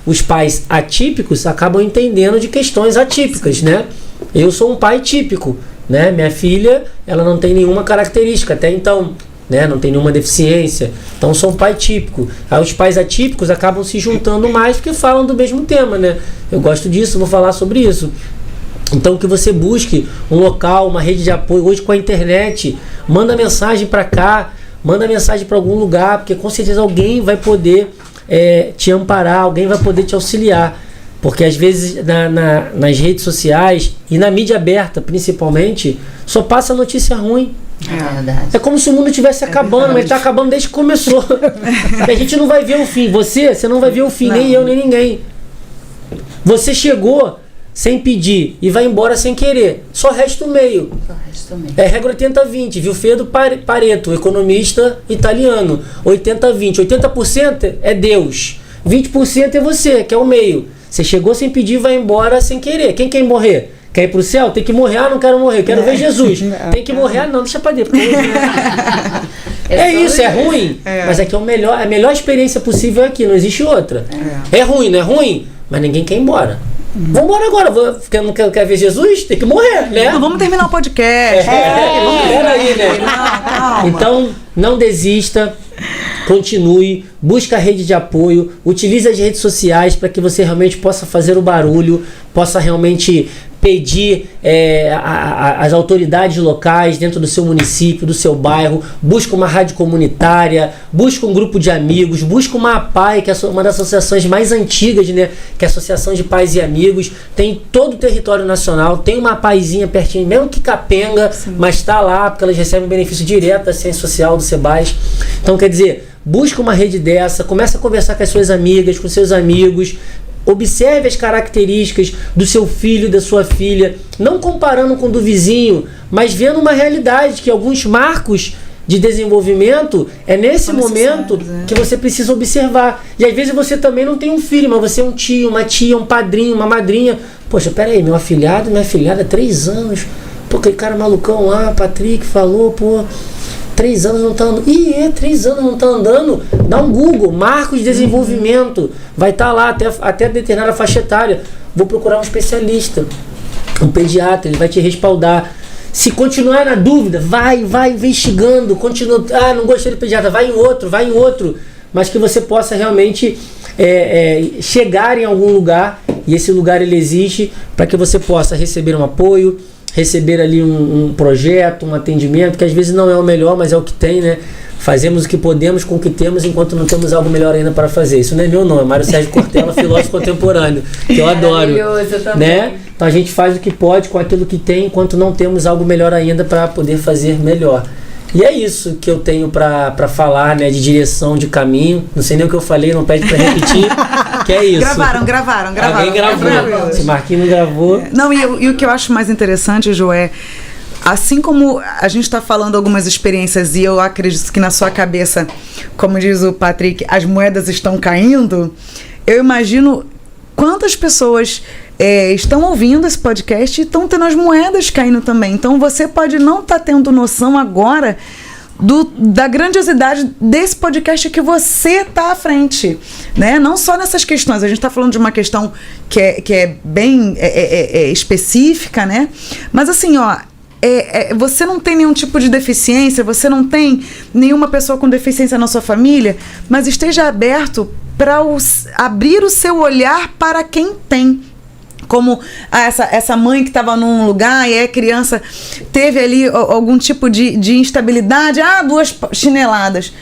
os pais atípicos acabam entendendo de questões atípicas, né? Eu sou um pai típico, né? Minha filha, ela não tem nenhuma característica até então, né? Não tem nenhuma deficiência. Então sou um pai típico. Aí os pais atípicos acabam se juntando mais porque falam do mesmo tema, né? Eu gosto disso, vou falar sobre isso. Então que você busque um local, uma rede de apoio. Hoje com a internet, manda mensagem para cá, manda mensagem para algum lugar, porque com certeza alguém vai poder te amparar, alguém vai poder te auxiliar. Porque às vezes nas redes sociais e na mídia aberta principalmente, só passa notícia ruim. É verdade. É como se o mundo estivesse acabando, mas está acabando desde que começou. E a gente não vai ver o fim. Você não vai ver o fim, nem eu, nem ninguém. Você chegou sem pedir e vai embora sem querer. Só resta o meio. É regra 80-20. Vilfredo Pareto, economista italiano. 80-20. 80% é Deus. 20% é você, que é o meio. Você chegou sem pedir e vai embora sem querer. Quem quer morrer? Quer ir pro céu? Tem que morrer. Ah, não quero morrer. Quero ver Jesus. Tem que morrer. Ah, não, deixa pra depois. Isso, é ruim. Mas aqui a melhor experiência possível é aqui. Não existe outra. É ruim, não é ruim? Mas ninguém quer ir embora. Vamos embora agora. Não quer ver Jesus? Tem que morrer, né? Não, vamos terminar o podcast. Peraí, né? Não, calma. Então, não desista. continue, busque a rede de apoio, utilize as redes sociais para que você realmente possa fazer o barulho, possa realmente pedir às autoridades locais dentro do seu município, do seu bairro, busca uma rádio comunitária, busca um grupo de amigos, busca uma APAI, que é uma das associações mais antigas, né, que é a Associação de Pais e Amigos, tem todo o território nacional, tem uma APAIzinha pertinho, mesmo que capenga, mas está lá, porque elas recebem benefício direto da ciência social do SEBAS. Então, quer dizer, busca uma rede dessa, começa a conversar com as suas amigas, com seus amigos, observe as características do seu filho, da sua filha, não comparando com o do vizinho, mas vendo uma realidade, que alguns marcos de desenvolvimento é nesse momento que você precisa observar. E às vezes você também não tem um filho, mas você é um tio, uma tia, um padrinho, uma madrinha. Poxa, peraí, meu afilhado, minha afilhada há 3 anos. Pô, aquele cara malucão lá, Patrick, falou, pô, 3 anos não tá andando. 3 anos não tá andando. Dá um Google, marcos de desenvolvimento. Vai estar lá até determinada faixa etária. Vou procurar um especialista, um pediatra, ele vai te respaldar. Se continuar na dúvida, vai investigando, continua. Não gostei do pediatra, vai em outro. Mas que você possa realmente chegar em algum lugar, e esse lugar ele existe, para que você possa receber um apoio, receber ali um projeto, um atendimento, que às vezes não é o melhor, mas é o que tem, né? Fazemos o que podemos com o que temos, enquanto não temos algo melhor ainda para fazer. Isso não é meu não, é Mário Sérgio Cortella, filósofo contemporâneo, que eu adoro. Maravilhoso também. Né? Então a gente faz o que pode com aquilo que tem, enquanto não temos algo melhor ainda para poder fazer melhor. E é isso que eu tenho para falar, né, de direção, de caminho. Não sei nem o que eu falei, não pede para repetir, que é isso. Gravaram. Alguém gravou. Se Marquinhos não gravou... Não, e o que eu acho mais interessante, Jô, assim como a gente está falando algumas experiências, e eu acredito que na sua cabeça, como diz o Patrick, as moedas estão caindo, eu imagino quantas pessoas estão ouvindo esse podcast e estão tendo as moedas caindo também. Então você pode não estar tendo noção agora da grandiosidade desse podcast que você está à frente, né? Não só nessas questões, a gente está falando de uma questão que é bem específica, né? Mas assim, você não tem nenhum tipo de deficiência, você não tem nenhuma pessoa com deficiência na sua família, mas esteja aberto para abrir o seu olhar para quem tem. Como essa mãe que estava num lugar e a criança teve ali algum tipo de instabilidade, 2 chineladas.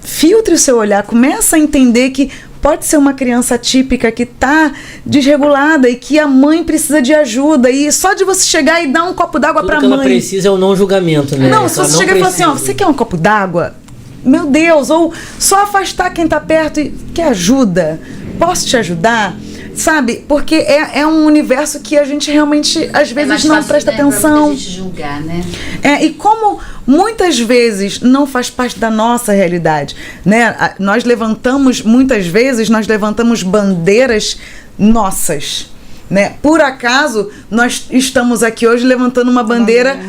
Filtre o seu olhar, começa a entender que pode ser uma criança típica que está desregulada e que a mãe precisa de ajuda, e só de você chegar e dar um copo d'água para a mãe. Ela precisa é o não julgamento, né? Não, se você chegar e falar assim, você quer um copo d'água? Meu Deus, ou só afastar quem está perto e quer ajuda? Posso te ajudar? Sabe? Porque é um universo que a gente realmente, às vezes, não presta atenção. A gente julgar, né? E como muitas vezes não faz parte da nossa realidade, né? Muitas vezes nós levantamos bandeiras nossas, né? Por acaso, nós estamos aqui hoje levantando uma bandeira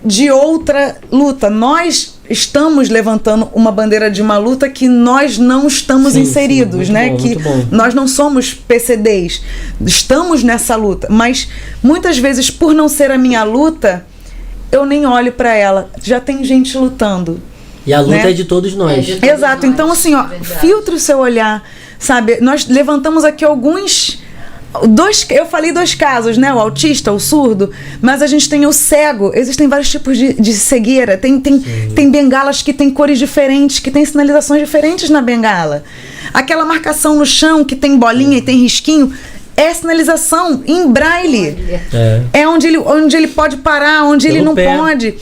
de outra luta. Nós estamos levantando uma bandeira de uma luta que nós não estamos inseridos, né? Que nós não somos PCDs, estamos nessa luta, mas muitas vezes, por não ser a minha luta, eu nem olho para ela. Já tem gente lutando. E a luta é de todos nós. Exato. Então, assim, filtre o seu olhar, sabe? Nós levantamos aqui alguns... eu falei 2 casos, né? O autista, o surdo, mas a gente tem o cego. Existem vários tipos de cegueira. Tem bengalas que tem cores diferentes, que tem sinalizações diferentes na bengala. Aquela marcação no chão que tem bolinha e tem risquinho é sinalização em braille. É onde ele pode parar, onde ele não pode.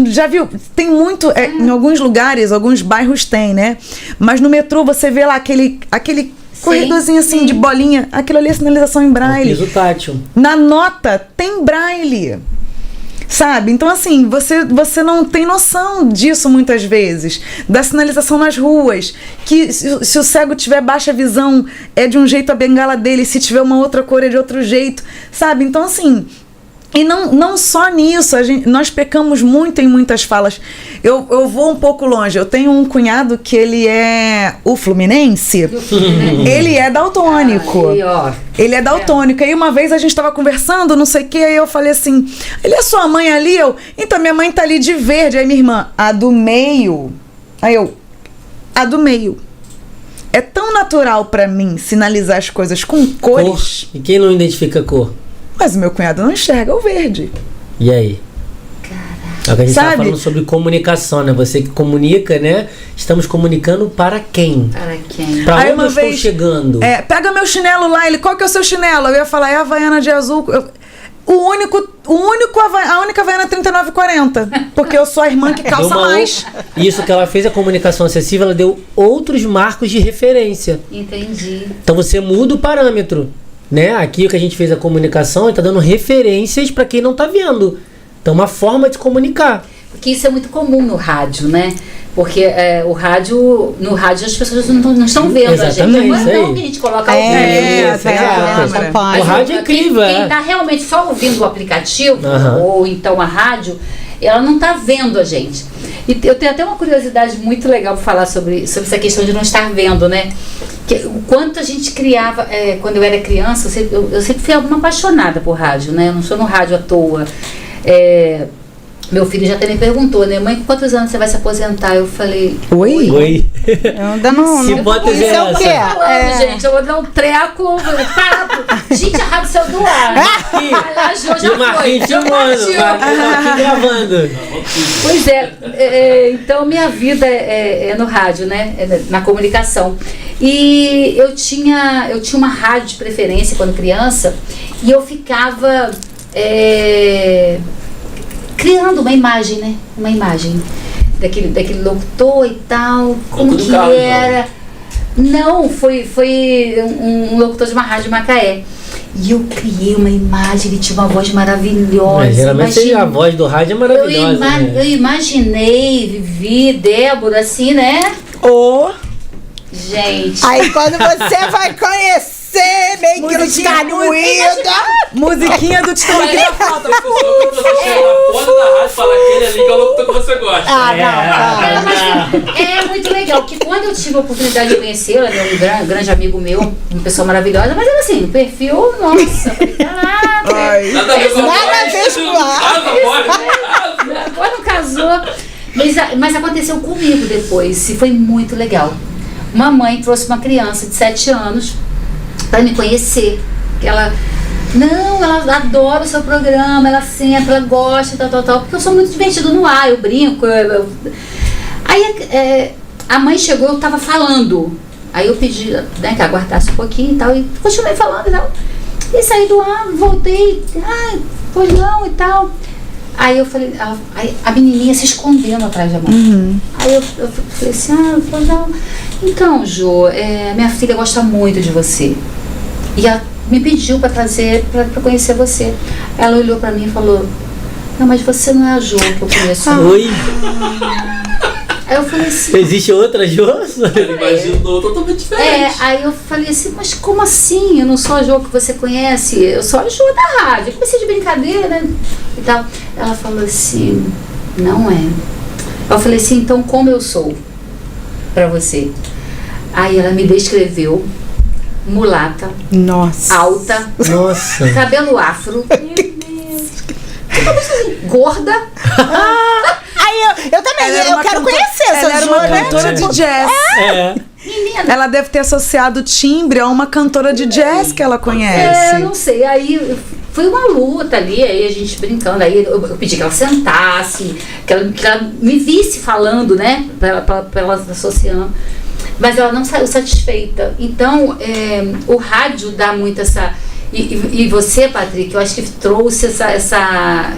Já viu? Tem muito... em alguns lugares, alguns bairros tem, né? Mas no metrô você vê lá aquele corredorzinho assim de bolinha, aquilo ali é sinalização em braille. Piso tátil. Na nota tem braille, sabe? Então assim, você não tem noção disso muitas vezes, da sinalização nas ruas, que se o cego tiver baixa visão é de um jeito a bengala dele, se tiver uma outra cor é de outro jeito, sabe? Então assim, e não só nisso, nós pecamos muito em muitas falas. Eu vou um pouco longe. Eu tenho um cunhado que ele é o Fluminense. Ele é daltônico. Ele é daltônico. Aí uma vez a gente estava conversando, não sei o que, aí eu falei assim, ele é sua mãe ali? Então minha mãe tá ali de verde. Aí minha irmã, a do meio. Aí eu, a do meio. É tão natural pra mim sinalizar as coisas com cores, Cor. E quem não identifica cor? mas o meu cunhado não enxerga o verde. E aí? É o que a gente tá Sabe? falando sobre comunicação, né? Você que comunica, né? Estamos comunicando para quem? Para quem? Pra Aí onde uma eu estou vez- chegando? Pega meu chinelo lá, ele, qual que é o seu chinelo? Eu ia falar, é a Havaiana de azul. A única Havaiana é 39,40. Porque eu sou a irmã que Deu calça uma mais. Isso que ela fez, a comunicação acessível, ela deu outros marcos de referência. Entendi. Então você muda o parâmetro, né? Aqui o que a gente fez a comunicação está dando referências para quem não está vendo. Então uma forma de comunicar. Porque isso é muito comum no rádio, né? Porque no rádio as pessoas não estão vendo a gente. Exatamente, Não isso é aí. não que a gente coloca ao É, vivo. tem a exato. câmera. Mas O rádio é incrível, Quem é. tá realmente só ouvindo o aplicativo, Aham. ou então a rádio, ela não tá vendo a gente. E eu tenho até uma curiosidade muito legal para falar sobre essa questão de não estar vendo, né? O quanto a gente criava, quando eu era criança, eu sempre fui uma apaixonada por rádio, né? Eu não sou no rádio à toa. Meu filho já até me perguntou, né? Mãe, com quantos anos você vai se aposentar? Eu falei... Oi? Oi. Eu ainda não. Se não- bota isso é o essa. quê? Falando, gente, eu vou dar um treco. Gente, a rádio saiu do ar. A Jo E já o Marquinhos foi. filmando, o Marquinhos gravando. Pois então minha vida é no rádio, né? Na comunicação. E eu tinha uma rádio de preferência quando criança e eu ficava criando uma imagem, né? Uma imagem daquele locutor e tal, como Locutor do que carro, era. Não, foi um locutor de uma rádio de Macaé. E eu criei uma imagem, ele tinha uma voz maravilhosa. Geralmente a voz do rádio é maravilhosa. né? Eu imaginei, Vivi, Débora, assim, né? Gente. Aí quando você vai conhecer, meio que não está moída. Musiquinha do Titanic da foto. Você chega na porta da rádio e fala aquele ali que é o locutor que você gosta. É muito legal, porque quando eu tive a oportunidade de conhecê-la, né, um grande amigo meu, uma pessoa maravilhosa, mas era assim, o perfil, nossa, eu falei, caraca. Nada a ver com a Nada a ver com a- Agora não casou. Mas aconteceu comigo depois, e foi muito legal. Uma mãe trouxe uma criança de 7 anos para me conhecer. Ela adora o seu programa, ela senta, ela gosta, tal, porque eu sou muito divertido no ar, eu brinco. Aí a mãe chegou, eu tava falando. Aí eu pedi, né, que aguardasse um pouquinho e tal, e continuei falando e tal. E saí do ar, voltei, pois não e tal. Aí eu falei, aí a menininha se escondendo atrás da mãe. Aí eu falei assim, pois não. Então, Jo, minha filha gosta muito de você. E ela me pediu para trazer, para conhecer você. Ela olhou para mim e falou, não, mas você não é a Jo que eu conheço. Oi. Aí eu falei assim, Existe outra Jo? Ele imaginou totalmente diferente. aí eu falei assim, mas como assim? Eu não sou a Jo que você conhece, eu sou a Jo da rádio. Eu comecei de brincadeira, né? E tal. Ela falou assim, não é. Eu falei assim, então como eu sou pra você? Aí ela me descreveu, mulata, Nossa. alta, Nossa. cabelo afro, gorda. Aí eu também, Ela era eu uma quero cantora- conhecer essa Ela era uma Júlia. cantora de jazz. Menina, Ela deve ter associado o timbre a uma cantora de jazz que ela conhece. não sei, aí foi uma luta ali, aí a gente brincando, aí eu pedi que ela sentasse, que ela me visse falando, né, pra ela associando, mas ela não saiu satisfeita. Então, o rádio dá muito essa... E você, Patrick, eu acho que trouxe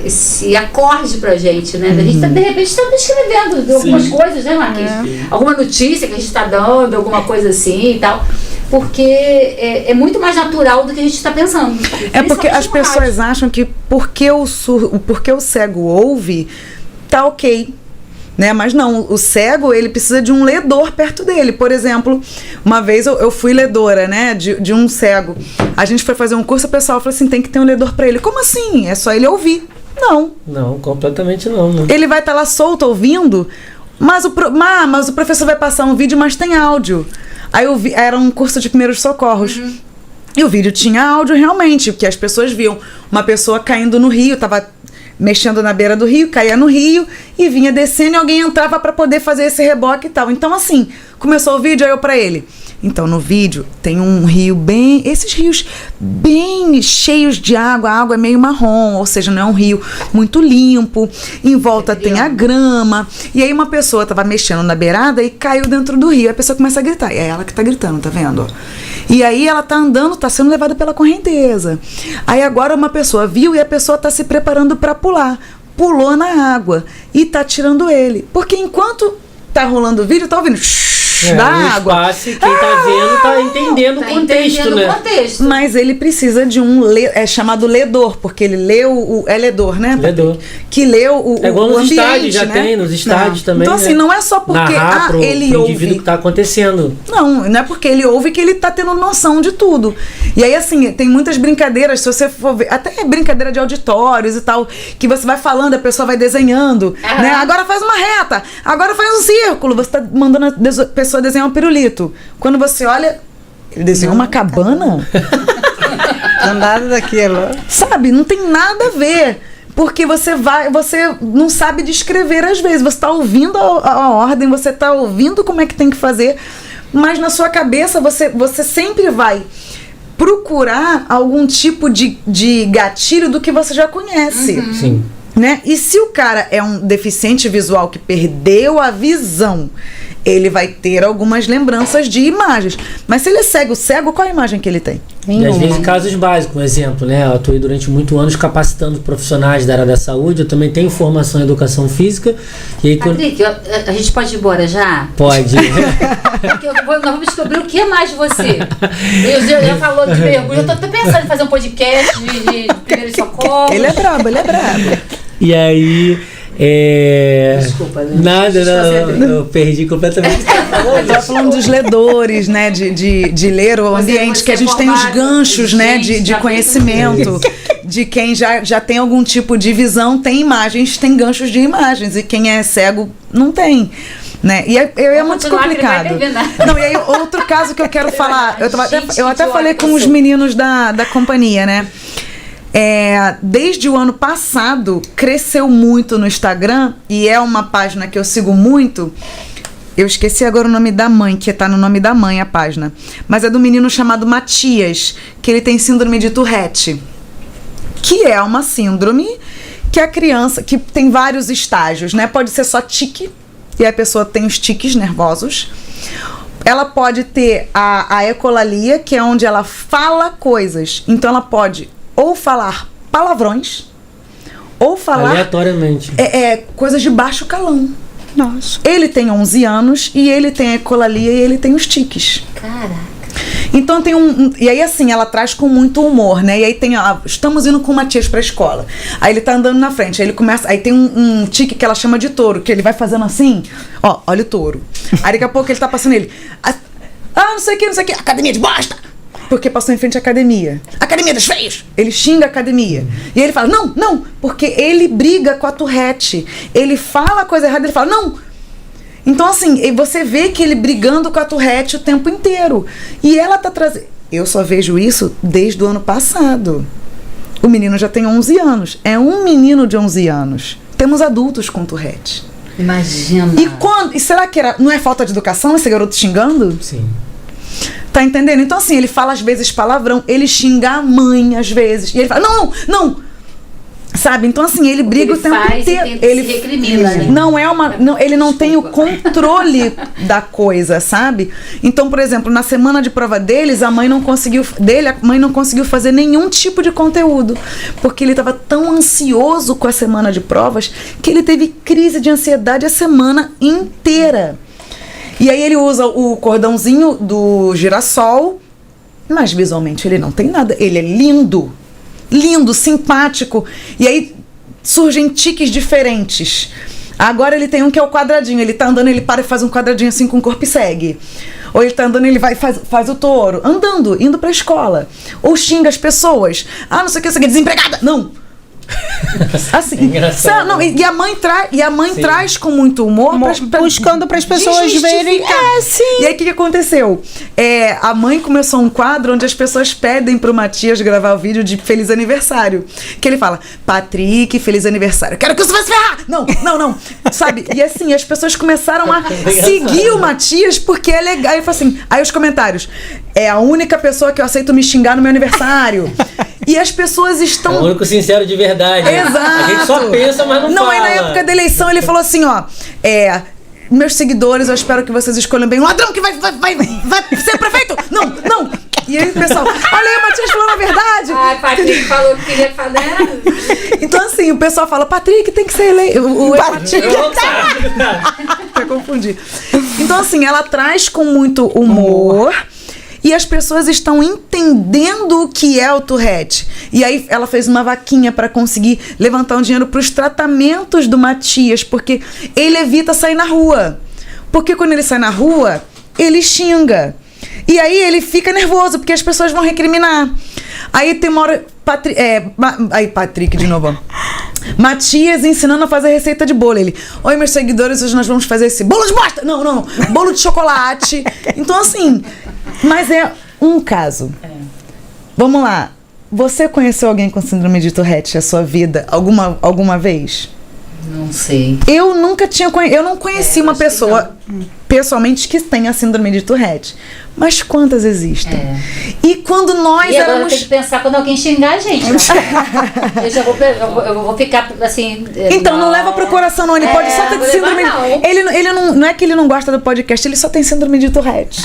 esse acorde pra gente, né? A gente de repente está descrevendo algumas coisas, né, Marquinhos? Alguma notícia que a gente está dando, alguma coisa assim e tal. Porque é muito mais natural do que a gente está pensando. É porque as Principalmente no pessoas acham que porque o cego ouve, tá ok. Né? Mas não, o cego, ele precisa de um ledor perto dele. Por exemplo, uma vez eu fui ledora, né, de um cego. A gente foi fazer um curso, o pessoal falou assim, tem que ter um ledor pra ele. Como assim? É só ele ouvir. Não. Não, completamente não. Né? Ele vai estar lá solto ouvindo, mas o professor vai passar um vídeo, mas tem áudio. Aí era um curso de primeiros socorros. E o vídeo tinha áudio realmente, porque as pessoas viam uma pessoa caindo no rio, tava mexendo na beira do rio, caía no rio e vinha descendo e alguém entrava para poder fazer esse reboque e tal. Então, assim, começou o vídeo, aí eu pra ele. Então, no vídeo tem um rio bem... Esses rios bem cheios de água, a água é meio marrom, ou seja, não é um rio muito limpo. Em volta tem a grama. E aí uma pessoa tava mexendo na beirada e caiu dentro do rio. Aí a pessoa começa a gritar. E é ela que tá gritando, tá vendo? E aí ela tá andando, tá sendo levada pela correnteza. Aí agora uma pessoa viu e a pessoa tá se preparando para pular. Pulou na água e tá tirando ele. Porque enquanto tá rolando o vídeo, tá ouvindo... da água. Espaço, quem tá vendo tá entendendo o contexto, né? Mas ele precisa de é chamado ledor, porque ele leu é ledor, né? Ledor. Que leu o é igual o nos ambiente, estádios, já né? tem, nos estádios também. Então, assim, não é só porque ele pro ouve. indivíduo que tá acontecendo. Não é porque ele ouve que ele tá tendo noção de tudo. E aí, assim, tem muitas brincadeiras, se você for ver, até brincadeira de auditórios e tal, que você vai falando, a pessoa vai desenhando, né? Agora faz uma reta, agora faz um círculo, você tá mandando a pessoa desenhar um pirulito. Quando você olha, ele desenhou uma cabana? Não nada daquilo. Sabe, não tem nada a ver. Porque você não sabe descrever às vezes. Você está ouvindo a ordem, você está ouvindo como é que tem que fazer, mas na sua cabeça você sempre vai procurar algum tipo de gatilho do que você já conhece. Sim. Né? E se o cara é um deficiente visual que perdeu a visão, ele vai ter algumas lembranças de imagens. Mas se ele é cego, qual a imagem que ele tem? E às vezes casos básicos, um exemplo, né? Eu atuei durante muitos anos capacitando profissionais da área da saúde. Eu também tenho formação em educação física. E aí, Patrick, a gente pode ir embora já? Pode. Porque nós vamos descobrir o que mais de você. Já falou de mergulho. Eu tô pensando em fazer um podcast de primeiro socorro. Ele é brabo. E aí... Desculpa, né? Nada, não, eu perdi completamente. Tá falando dos ledores, né? De ler o ambiente, que a gente tem os ganchos, né? De conhecimento. De quem já tem algum tipo de visão, tem imagens, tem ganchos de imagens. E quem é cego, não tem. Né? E é muito complicado. Não, e aí, outro caso que eu quero falar. Eu até falei com os meninos da companhia, né? Desde o ano passado cresceu muito no Instagram e é uma página que eu sigo muito. Eu esqueci agora o nome da mãe, que tá no nome da mãe a página, mas é do menino chamado Matias, que ele tem síndrome de Tourette, que é uma síndrome que a criança, que tem vários estágios, né? Pode ser só tique, e a pessoa tem os tiques nervosos. Ela pode ter a ecolalia, que é onde ela fala coisas, então ela pode ou falar palavrões, ou falar... aleatoriamente. Coisas de baixo calão. Nossa. Ele tem 11 anos e ele tem a ecolalia e ele tem os tiques. Caraca. Então tem e aí assim, ela traz com muito humor, né? E aí tem, estamos indo com o Matias pra escola. Aí ele tá andando na frente, aí ele começa, aí tem um tique que ela chama de touro, que ele vai fazendo assim, ó, olha o touro. Aí daqui a pouco ele tá passando ele, não sei o que, academia de bosta! Porque passou em frente à academia. Academia dos feios! Ele xinga a academia. E ele fala, não, porque ele briga com a Tourette. Ele fala a coisa errada, ele fala, não! Então, assim, você vê que ele brigando com a Tourette o tempo inteiro. E ela tá trazendo... Eu só vejo isso desde o ano passado. O menino já tem 11 anos. É um menino de 11 anos. Temos adultos com Tourette. Imagina. E será que não é falta de educação esse garoto xingando? Sim. Tá entendendo? Então, assim, ele fala às vezes palavrão, ele xinga a mãe às vezes. E ele fala, não! Sabe? Então, assim, ele briga o tempo inteiro. Ele se recrimina, né? Ele não tem o controle da coisa, sabe? Então, por exemplo, na semana de prova deles, a mãe não conseguiu fazer nenhum tipo de conteúdo. Porque ele estava tão ansioso com a semana de provas que ele teve crise de ansiedade a semana inteira. E aí ele usa o cordãozinho do girassol, mas visualmente ele não tem nada. Ele é lindo, simpático. E aí surgem tiques diferentes. Agora ele tem um que é o quadradinho. Ele tá andando, ele para e faz um quadradinho assim com o corpo e segue. Ou ele tá andando, ele vai e faz o touro. Andando, indo pra escola. Ou xinga as pessoas. Não sei o que, desempregada. Não. Assim, Engraçado. não, e a mãe Sim. traz com muito humor, Buscando para as pessoas verem. Sim. E aí o que aconteceu? A mãe começou um quadro onde as pessoas pedem pro Matias gravar o vídeo de feliz aniversário. Que ele fala, Patrick, feliz aniversário. Quero que você vai se ferrar! Não. Sabe? E assim, as pessoas começaram a seguir o Matias porque é legal. Aí, assim, aí os comentários. É a única pessoa que eu aceito me xingar no meu aniversário. E as pessoas É estão... o único sincero de verdade. Exato. A gente só pensa, mas não fala. Aí na época da eleição ele falou assim, ó... meus seguidores, eu espero que vocês escolham bem um ladrão que vai ser prefeito! Não! E aí, pessoal, olha aí, o Matias falou a verdade! Ai, Patrick falou que queria fazer. Então, assim, o pessoal fala, Patrick tem que ser eleito. O Patrick pra confundir. Então, assim, ela traz com muito humor. E as pessoas estão entendendo o que é o Tourette. E aí ela fez uma vaquinha para conseguir levantar um dinheiro para os tratamentos do Matias, porque ele evita sair na rua. Porque quando ele sai na rua, ele xinga. E aí ele fica nervoso, porque as pessoas vão recriminar. Aí tem uma hora... Patrick de novo. Matias ensinando a fazer receita de bolo. Ele, oi, meus seguidores, hoje nós vamos fazer esse bolo de bosta! Não, bolo de chocolate. Então, assim... Mas é um caso. Vamos lá. Você conheceu alguém com síndrome de Tourette na sua vida alguma vez? Não sei. Eu não conheci uma pessoa pessoalmente que tenha síndrome de Tourette. Mas quantas existem? E quando nós E agora éramos... tem que pensar quando alguém xingar a gente. Eu vou ficar assim... Então não leva pro coração, não. Ele pode só ter síndrome... Ele não é que ele não gosta do podcast, ele só tem síndrome de Tourette.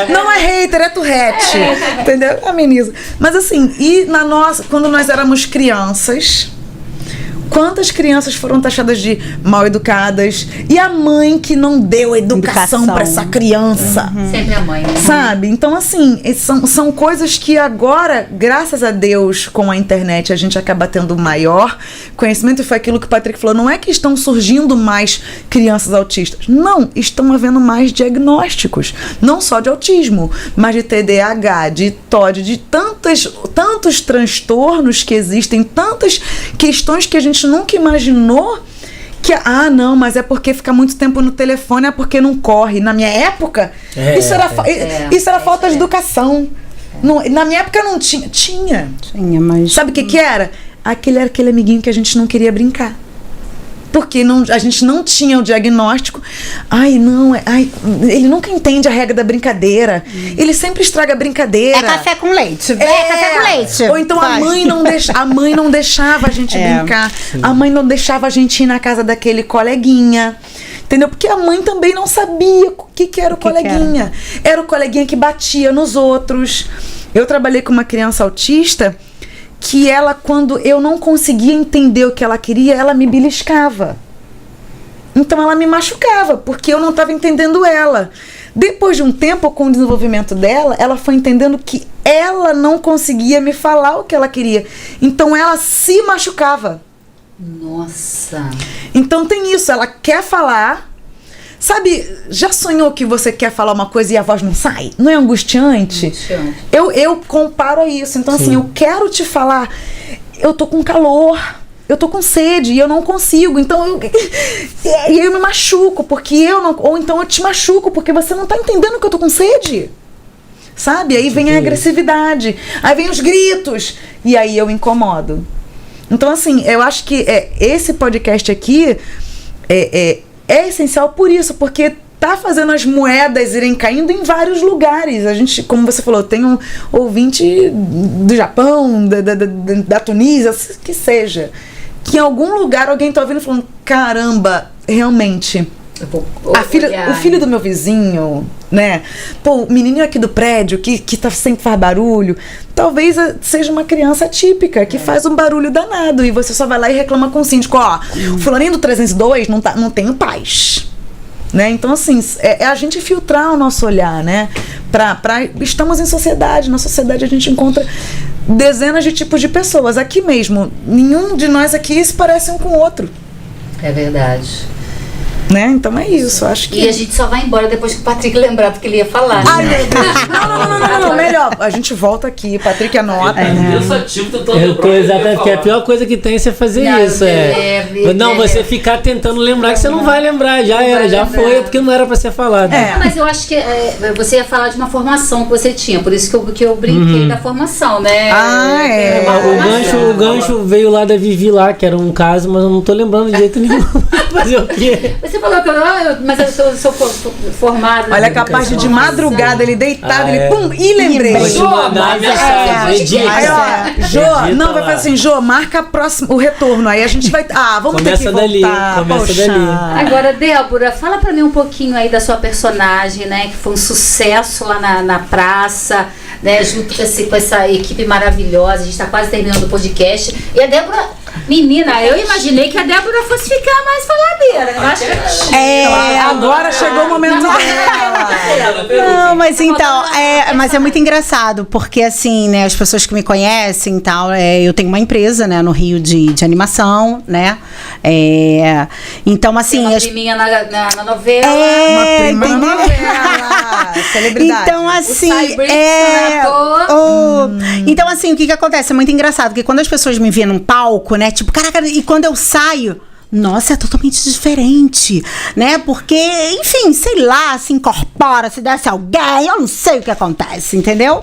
Não é hater, é Tourette. Entendeu? Ameniza. Mas assim, quando nós éramos crianças... Quantas crianças foram taxadas de mal educadas e a mãe que não deu educação para essa criança? Sempre a mãe, né? Sabe? Então, assim, são coisas que agora, graças a Deus, com a internet, a gente acaba tendo maior conhecimento. E foi aquilo que o Patrick falou, não é que estão surgindo mais crianças autistas. Não, estão havendo mais diagnósticos. Não só de autismo, mas de TDAH, de TOD, de tantos transtornos que existem, tantas questões que a gente nunca imaginou que, não, mas é porque fica muito tempo no telefone, é porque não corre. Na minha época, isso era falta de educação. Na minha época não tinha. Tinha, mas... Sabe o que era? Era aquele amiguinho que a gente não queria brincar. Porque a gente não tinha o diagnóstico. Ele nunca entende a regra da brincadeira. Ele sempre estraga a brincadeira. É café com leite. É café com leite. Ou então a mãe não deixava a gente brincar. Sim. A mãe não deixava a gente ir na casa daquele coleguinha. Entendeu? Porque a mãe também não sabia o que era o coleguinha. Era o coleguinha que batia nos outros. Eu trabalhei com uma criança autista que ela, quando eu não conseguia entender o que ela queria, ela me beliscava. Então ela me machucava, porque eu não estava entendendo ela. Depois de um tempo, com o desenvolvimento dela, ela foi entendendo que ela não conseguia me falar o que ela queria. Então ela se machucava. Nossa. Então tem isso, ela quer falar... Sabe, já sonhou que você quer falar uma coisa e a voz não sai? Não é angustiante? Eu comparo a isso. Então, assim, eu quero te falar, eu tô com calor, eu tô com sede e eu não consigo. Então, eu me machuco, porque eu não... Ou então eu te machuco, porque você não tá entendendo que eu tô com sede. Sabe? Aí vem a agressividade, aí vem os gritos, e aí eu incomodo. Então, assim, eu acho que esse podcast aqui é essencial por isso, porque tá fazendo as moedas irem caindo em vários lugares. A gente, como você falou, tem um ouvinte do Japão, da Tunísia, que seja. Que em algum lugar alguém tá ouvindo e falando, caramba, realmente... o filho do meu vizinho, né? Pô, o menininho aqui do prédio que sempre faz barulho. Talvez seja uma criança típica que faz um barulho danado e você só vai lá e reclama com o síndico, o fulaninho do 302 não tem paz, né? Então, assim, é a gente filtrar o nosso olhar, né? Estamos em sociedade, na sociedade a gente encontra dezenas de tipos de pessoas. Aqui mesmo, nenhum de nós aqui se parece um com o outro. É verdade. Né? Então é isso, acho que... E a gente só vai embora depois que o Patrick lembrar do que ele ia falar. Ai, meu Deus. Não, melhor. A gente volta aqui, Patrick anota. Pensativo, tentando Eu tô lembrar o que exatamente, porque a ia falar. pior coisa que tem é você fazer Não, isso. Não, você ficar tentando lembrar que você não vai lembrar, já era, já lembrar. foi, porque não era pra ser falado. É. Mas eu acho que você ia falar de uma formação que você tinha, por isso que eu brinquei da formação, né? Ah, é. Uma O gancho veio lá da Vivi lá, que era um caso, mas eu não tô lembrando de jeito nenhum. Fazer o quê? Você falou que mas eu sou formada. Olha, capaz de madrugada, ele deitado, ele pum, e lembrei. Vou te mandar mensagem, Edith. Aí, ó, Jô, não, vai fazer assim, Jô, marca o retorno. Aí a gente vai. Vamos ter que Começa voltar. dali, começa Poxa. dali. Agora, Débora, fala pra mim um pouquinho aí da sua personagem, né? Que foi um sucesso lá na praça, né? Junto com essa equipe maravilhosa. A gente tá quase terminando o podcast. E a Débora, menina, eu imaginei que a Débora fosse ficar mais faladeira. Eu acho que Agora chegou o momento dela. Não, mas então, mas é muito engraçado, porque assim, né, as pessoas que me conhecem e tal, eu tenho uma empresa, né, no Rio de animação, né, então assim... uma priminha na novela. Uma prima na entendeu? novela. Celebridade. Então, assim, Ty Briggs, né, ator. Então, assim, o que acontece? É muito engraçado, porque quando as pessoas me veem num palco, né, tipo, caraca, e quando eu saio... Nossa, é totalmente diferente, né? Porque, enfim, sei lá, se incorpora, se desce alguém, eu não sei o que acontece, entendeu?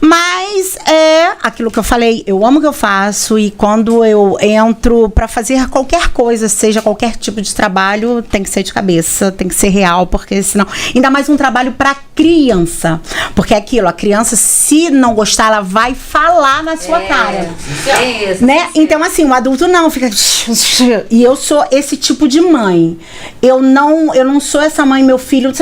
Mas é aquilo que eu falei, eu amo o que eu faço e quando eu entro pra fazer qualquer coisa, seja qualquer tipo de trabalho, tem que ser de cabeça, tem que ser real, porque senão... Ainda mais um trabalho pra criança, porque é aquilo, a criança, se não gostar, ela vai falar na sua cara. É isso. Né? Então, assim, o adulto não fica. E eu sou esse tipo de mãe. Eu não sou essa mãe, meu filho.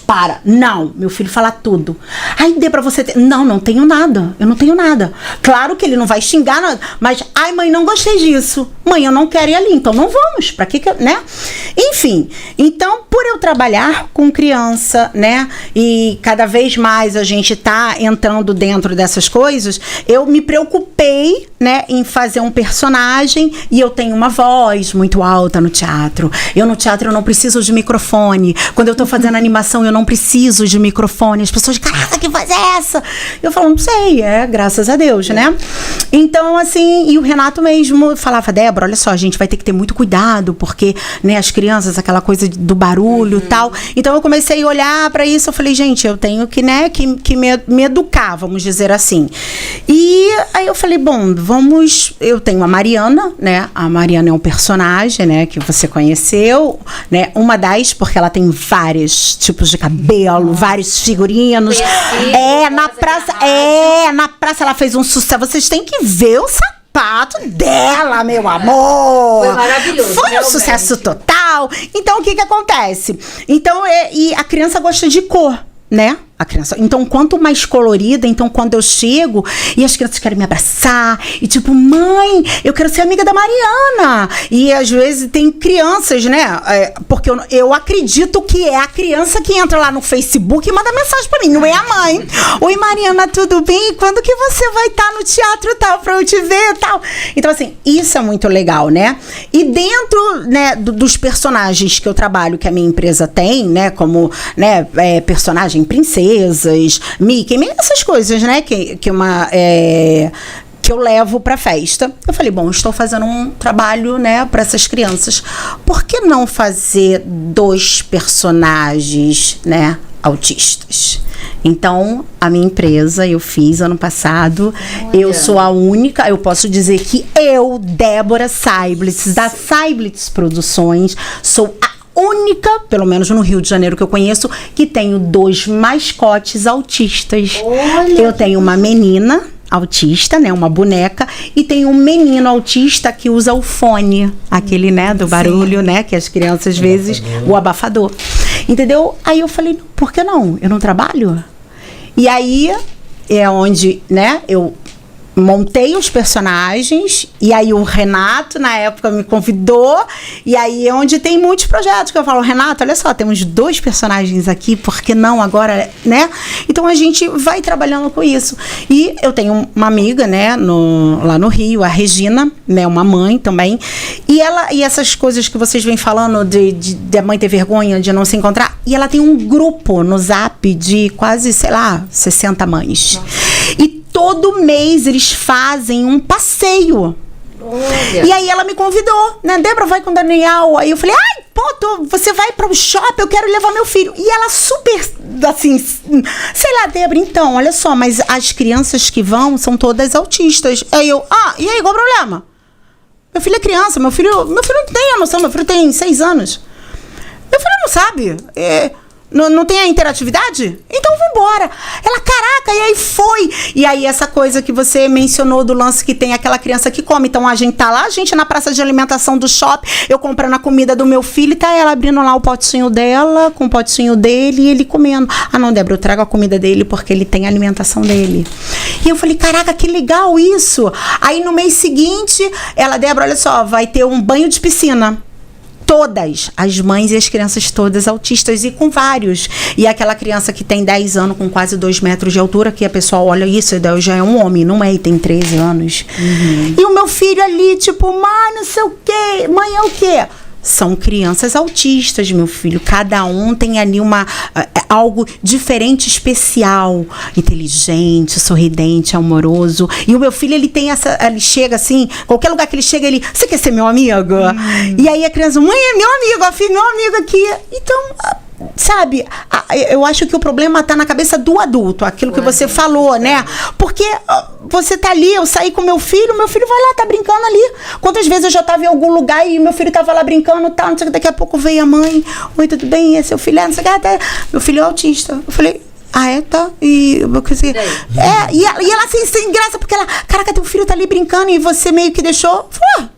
Para. Não, meu filho fala tudo. Aí dê pra você ter. Não tenho nada. Eu não tenho nada. Claro que ele não vai xingar, mas, ai, mãe, não gostei disso. Mãe, eu não quero ir ali, então não vamos. Pra que, né? Enfim. Então, por eu trabalhar com criança, né? E cada vez mais a gente tá entrando dentro dessas coisas, eu me preocupei, né, em fazer um personagem e eu tenho uma voz muito alta no teatro. No teatro eu não preciso de microfone. Quando eu tô fazendo animação eu não preciso de microfone. As pessoas, caraca, que voz é essa? Eu falo, não sei, graças a Deus, né? Então, assim, e o Renato mesmo falava, Débora, olha só, a gente vai ter que ter muito cuidado, porque, né, as crianças, aquela coisa do barulho e tal. Então eu comecei a olhar pra isso, eu falei, gente, eu tenho que, né, que me educar, vamos dizer assim. E aí eu falei, bom, eu tenho a Mariana, né? A Mariana é um personagem, né, que você conheceu, né? Uma das, porque ela tem vários tipos de cabelo, vários figurinos. Na praça ela fez um sucesso. Vocês têm que ver o sapato dela, meu amor. Foi maravilhoso. Foi um realmente. sucesso total. Então, o que acontece? Então, e a criança gosta de cor, né? A criança. Então, quanto mais colorida, então quando eu chego e as crianças querem me abraçar e tipo, mãe, eu quero ser amiga da Mariana. E às vezes tem crianças, né? Porque eu acredito que é a criança que entra lá no Facebook e manda mensagem pra mim, não é a mãe. Oi, Mariana, tudo bem? Quando que você vai estar no teatro tal pra eu te ver tal? Então, assim, isso é muito legal, né? E dentro, né, dos personagens que eu trabalho, que a minha empresa tem, né? Como, né, personagem princesa, Mickey, essas coisas, né, que eu levo pra festa. Eu falei, bom, estou fazendo um trabalho, né, para essas crianças. Por que não fazer 2 personagens, né, autistas? Então, a minha empresa, eu fiz ano passado. Olha. Eu sou a única, eu posso dizer que eu, Débora Seiblitz, da Seiblitz Produções, sou a única, pelo menos no Rio de Janeiro que eu conheço, que tenho 2 mascotes autistas. Olha. Eu tenho uma menina autista, né, uma boneca, e tem um menino autista que usa o fone, aquele, né, do barulho, né, que as crianças às vezes, o abafador. Entendeu? Aí eu falei, por que não? Eu não trabalho? E aí é onde, né, eu montei os personagens, e aí o Renato, na época, me convidou, e aí é onde tem muitos projetos que eu falo, Renato, olha só, temos 2 personagens aqui, por que não agora, né? Então a gente vai trabalhando com isso. E eu tenho uma amiga, né, lá no Rio, a Regina, né, uma mãe também, e E essas coisas que vocês vêm falando de a mãe ter vergonha de não se encontrar, e ela tem um grupo no Zap de quase, sei lá, 60 mães. Nossa. E todo mês eles fazem um passeio. Olha. E aí ela me convidou, né? Débora, vai com o Daniel. Aí eu falei, ai, pô, você vai para o shopping, eu quero levar meu filho. E ela super, assim, sei lá, Débora, então, olha só, mas as crianças que vão são todas autistas. Aí eu, e aí, qual o problema? Meu filho é criança, meu filho não tem a noção, meu filho tem 6 anos. Meu filho não sabe. Não tem a interatividade? Então vambora. Ela, caraca, e aí foi. E aí essa coisa que você mencionou do lance que tem aquela criança que come. Então a gente tá lá, a gente na praça de alimentação do shopping, eu comprando a comida do meu filho e tá ela abrindo lá o potinho dela, com o potinho dele e ele comendo. Ah não, Débora, eu trago a comida dele porque ele tem a alimentação dele. E eu falei, caraca, que legal isso. Aí no mês seguinte, ela, Débora, olha só, vai ter um banho de piscina. Todas, as mães e as crianças todas autistas e com vários. E aquela criança que tem 10 anos com quase 2 metros de altura, que a pessoa olha isso, já é um homem, não é? E tem 13 anos. Uhum. E o meu filho ali, tipo, mãe, não sei o quê, mãe é o quê? São crianças autistas, meu filho. Cada um tem ali algo diferente, especial, inteligente, sorridente, amoroso. E o meu filho, ele chega assim, qualquer lugar que ele chega, você quer ser meu amigo? E aí a criança, mãe, é meu amigo, a filha, meu amigo aqui. Então, sabe, eu acho que o problema tá na cabeça do adulto, aquilo que você falou, né? Porque você tá ali, eu saí com meu filho vai lá, tá brincando ali. Quantas vezes eu já tava em algum lugar e meu filho tava lá brincando, tal, não sei o que, daqui a pouco veio a mãe, oi, tudo bem, é seu filho, não sei o que, até meu filho é autista. Eu falei, tá? E ela assim, sem graça, porque ela, caraca, teu filho tá ali brincando e você meio que deixou.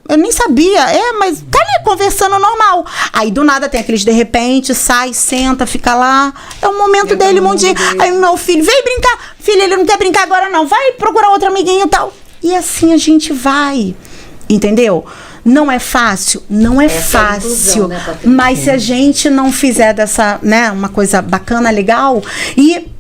Eu nem sabia, mas tá ali conversando normal. Aí do nada tem aqueles de repente, sai, senta, fica lá. É o momento dele, um monte de. Aí meu filho, vem brincar. Filho, ele não quer brincar agora, não. Vai procurar outro amiguinho e tal. E assim a gente vai. Entendeu? Não é fácil, fácil, né, mas se a gente não fizer dessa, né, uma coisa bacana, legal, e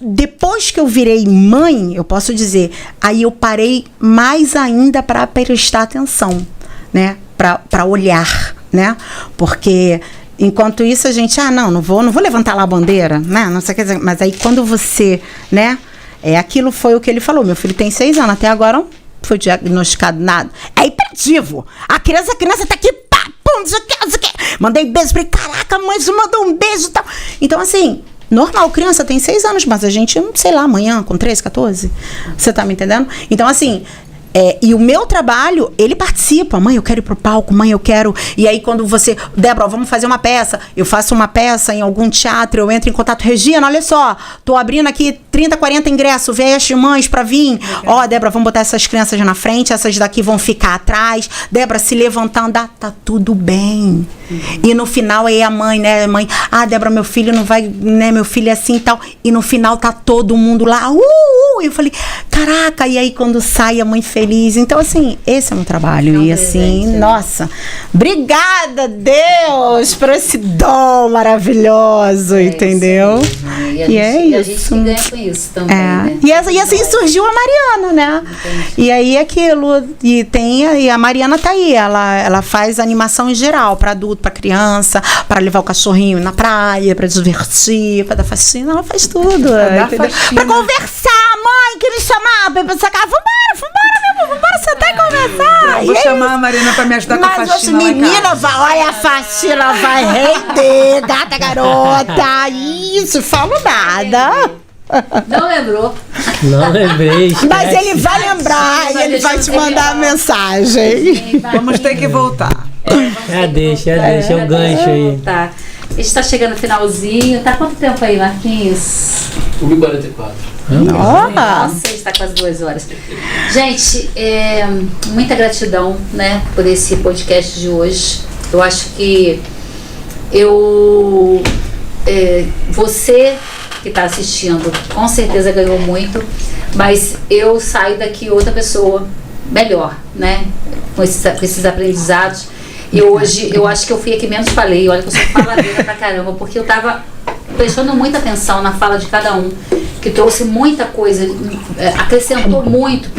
depois que eu virei mãe, eu posso dizer, aí eu parei mais ainda para prestar atenção, né, para olhar, né, porque enquanto isso a gente, não vou levantar lá a bandeira, né, não sei o que dizer, mas aí quando você, né, aquilo foi o que ele falou, meu filho tem 6 anos, até agora não foi diagnosticado nada. É hiperativo. A criança tá aqui, pá, pum, não sei o que. Mandei beijo, falei, caraca, mãe, você mandou um beijo e tal. Então, assim, normal, criança tem 6 anos, mas a gente, sei lá, amanhã, com 13, 14. Você tá me entendendo? Então, assim, e o meu trabalho, ele participa. Mãe, eu quero ir pro palco, mãe, eu quero. E aí, quando você, Débora, vamos fazer uma peça. Eu faço uma peça em algum teatro, eu entro em contato. Regina, olha só, tô abrindo aqui 30, 40 ingressos, vê as mães pra vir. Débora, vamos botar essas crianças na frente, essas daqui vão ficar atrás. Débora, se levantar, andar, tá tudo bem. E no final, aí a mãe, né, Débora, meu filho não vai, né, meu filho é assim e tal. E no final tá todo mundo lá, E eu falei, caraca, e aí quando sai a mãe feliz. Então, assim, esse é um trabalho. E assim, nossa, obrigada, Deus, por esse dom maravilhoso, entendeu? E é isso. A gente que ganha com isso também, né? E assim surgiu a Mariana, né? Entendi. E aí aquilo, e a Mariana tá aí, ela faz animação em geral, para adulto, para criança, para levar o cachorrinho na praia, para divertir, para dar faxina, ela faz tudo. Para conversar, mãe, que me chamar, pra pensar, vambora, meu amor, vambora sentar e conversar. Eu vou chamar a Marina pra me ajudar com a faxina. Mas menina, olha, a faxina vai render, gata garota. Isso, falo nada. Não lembrou. Não lembrei. Mas ele vai lembrar e ele vai te mandar a mensagem. Vamos ter que voltar. Deixa o gancho aí. Tá. A gente tá chegando no finalzinho. Tá quanto tempo aí, Marquinhos? 1h44. Nossa, a gente tá quase 2 horas. Gente, muita gratidão, né, por esse podcast de hoje. Eu acho que você que está assistindo com certeza ganhou muito, mas eu saio daqui outra pessoa melhor, né, com esses aprendizados. E hoje eu acho que eu fui a que menos falei. Olha que eu sou faladeira pra caramba, porque eu tava prestando muita atenção na fala de cada um, que trouxe muita coisa, acrescentou muito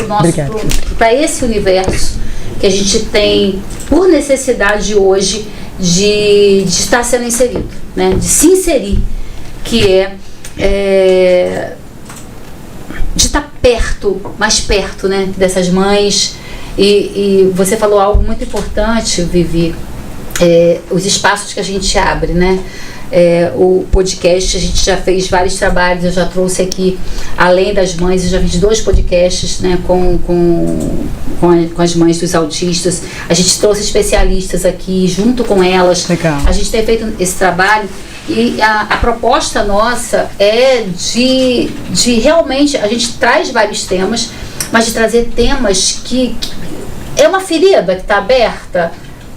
para esse universo que a gente tem por necessidade hoje de estar sendo inserido, né? De se inserir, que é de estar perto, mais perto, né, dessas mães. E você falou algo muito importante, Vivi, os espaços que a gente abre, né? O podcast, a gente já fez vários trabalhos, eu já trouxe aqui, além das mães, eu já fiz 2 podcasts, né, com as mães dos autistas. A gente trouxe especialistas aqui, junto com elas. Legal. A gente tem feito esse trabalho e a proposta nossa é de realmente, a gente traz vários temas, mas de trazer temas que é uma ferida que está aberta.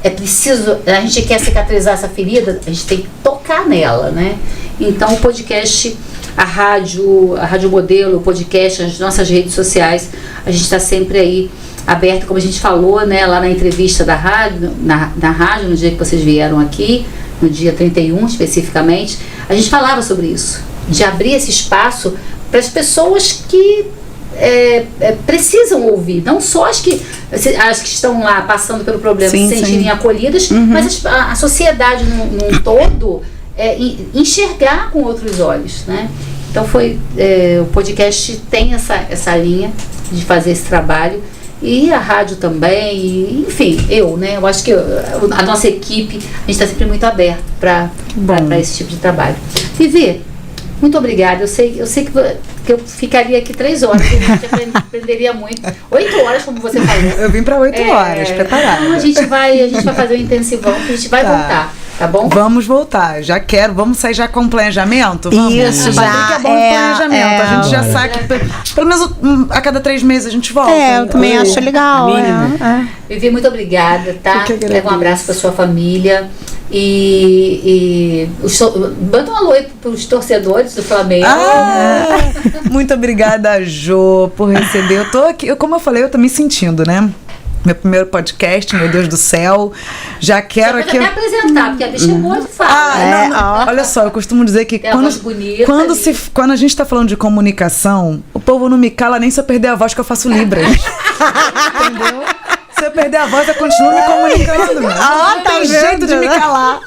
É preciso, a gente quer cicatrizar essa ferida, a gente tem que tocar nela, né? Então o podcast, a rádio modelo, o podcast, as nossas redes sociais, a gente está sempre aí aberto, como a gente falou, né, lá na entrevista da rádio, na rádio, no dia que vocês vieram aqui, no dia 31 especificamente, a gente falava sobre isso, de abrir esse espaço para as pessoas que precisam ouvir, não só as que estão lá passando pelo problema se sentirem acolhidas, mas a sociedade num todo enxergar com outros olhos, né? Então o podcast tem essa linha de fazer esse trabalho, e a rádio também, e, enfim, eu acho que a nossa equipe, a gente está sempre muito aberto para esse tipo de trabalho. Vivi, muito obrigada. Eu sei que eu ficaria aqui 3 horas, a gente aprenderia muito. 8 horas, como você falou. Eu vim para 8 horas, preparada. Então a gente vai fazer um intensivão, que a gente vai voltar, tá bom? Vamos voltar, já quero. Vamos sair já com o planejamento? Vamos. Isso, já. Patrick é bom no planejamento. A gente já sabe que pelo menos a cada 3 meses a gente volta. Eu também acho legal. Vivi, muito obrigada, tá? Eu que agradeço. Leva um abraço para sua família. Manda um alô aí pros torcedores do Flamengo. Muito obrigada, Jo, por receber. Eu tô aqui, como eu falei, eu tô me sentindo, né? Meu primeiro podcast, meu Deus do céu. Já quero aqui. Você pode até apresentar, porque a bicha é muito fala. Olha só, eu costumo dizer que quando a gente tá falando de comunicação, o povo não me cala nem se eu perder a voz, que eu faço libras. Entendeu? Se eu perder a voz, eu continuo me comunicando. Não tem jeito de me calar.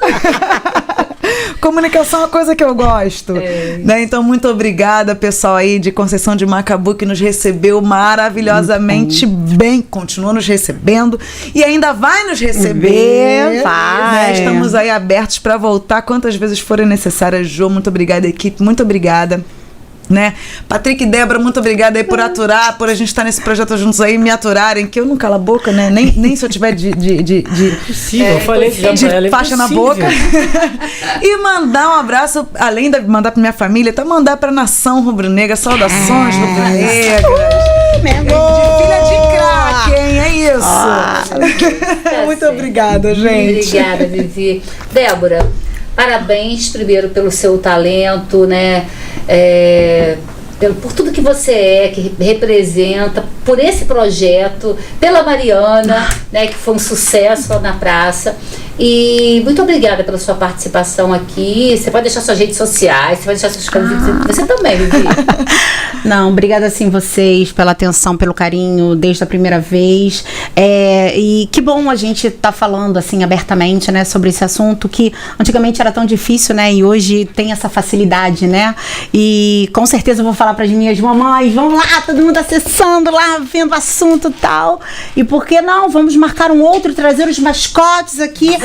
Comunicação é uma coisa que eu gosto. Né? Então, muito obrigada, pessoal aí de Conceição de Macabu, que nos recebeu maravilhosamente bem. Continua nos recebendo e ainda vai nos receber. Vai. Né? Estamos aí abertos para voltar quantas vezes forem necessárias. Jo, muito obrigada, equipe. Muito obrigada. Né? Patrick e Débora, muito obrigada aí por aturar, por a gente estar nesse projeto juntos aí, me aturarem, que eu não calo a boca, né? Nem se eu tiver de eu falei que de faixa na boca. E mandar um abraço, além de mandar pra minha família, tá mandar pra nação rubro-negra, saudações rubro-negras. De filha de craque, hein? É isso. Muito obrigada, gente. Obrigada, Vivi. Débora, parabéns primeiro pelo seu talento, né? Por tudo que você que representa, por esse projeto, pela Mariana, né, que foi um sucesso lá na praça. E muito obrigada pela sua participação aqui. Você pode deixar suas redes sociais, você pode deixar seus convites. Você também, Vivi. Não, obrigada assim vocês pela atenção, pelo carinho desde a primeira vez. E que bom a gente tá falando assim abertamente, né, sobre esse assunto que antigamente era tão difícil, né, e hoje tem essa facilidade, né. E com certeza eu vou falar para as minhas mamães, vamos lá, todo mundo acessando lá, vendo o assunto e tal. E por que não? Vamos marcar um outro, trazer os mascotes aqui.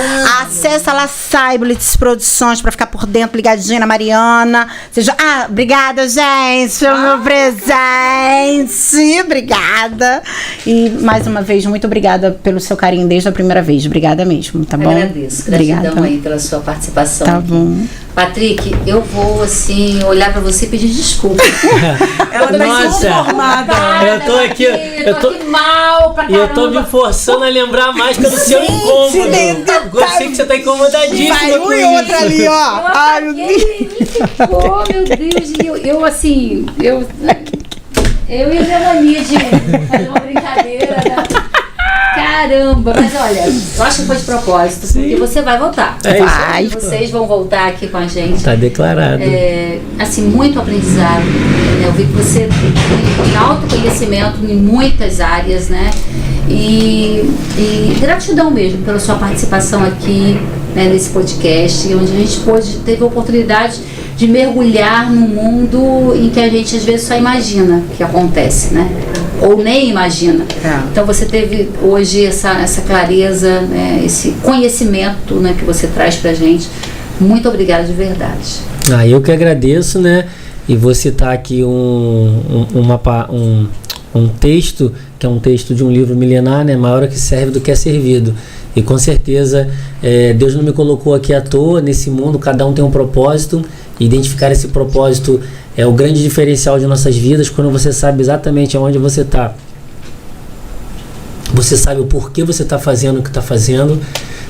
Acessa lá Cyblitz Produções para ficar por dentro, ligadinha na Mariana. Obrigada, gente, pelo meu presente. Obrigada. E mais uma vez, muito obrigada pelo seu carinho desde a primeira vez. Obrigada mesmo, tá bom? Agradeço. Gratidão aí pela sua participação. Tá bom. Patrick, eu vou assim olhar pra você e pedir desculpa. Ela tá inconformada. Eu tô aqui. Eu tô aqui mal pra caramba. E eu tô me forçando a lembrar mais pelo seu incômodo. Eu sei que você tá incomodadíssima. Vai um e outro ali, ó. Ai, meu Deus. Meu Deus. Eu assim, eu e a Melania de fazer uma brincadeira, né? Caramba, mas olha, eu acho que foi de propósito, porque você vai voltar. Vai. Vocês vão voltar aqui com a gente. Tá declarado. Assim, muito aprendizado. Né? Eu vi que você tem autoconhecimento em muitas áreas, né? E gratidão mesmo pela sua participação aqui, né, nesse podcast, onde a gente teve a oportunidade de mergulhar num mundo em que a gente às vezes só imagina que acontece, né? Ou nem imagina. Então você teve hoje essa clareza, né, esse conhecimento, né, que você traz pra gente. Muito obrigada de verdade. Eu que agradeço, né? E vou citar aqui um texto, que é um texto de um livro milenar, né? Maior que serve do que é servido. E com certeza Deus não me colocou aqui à toa nesse mundo, cada um tem um propósito. Identificar esse propósito é o grande diferencial de nossas vidas, quando você sabe exatamente aonde você está. Você sabe o porquê você está fazendo o que está fazendo.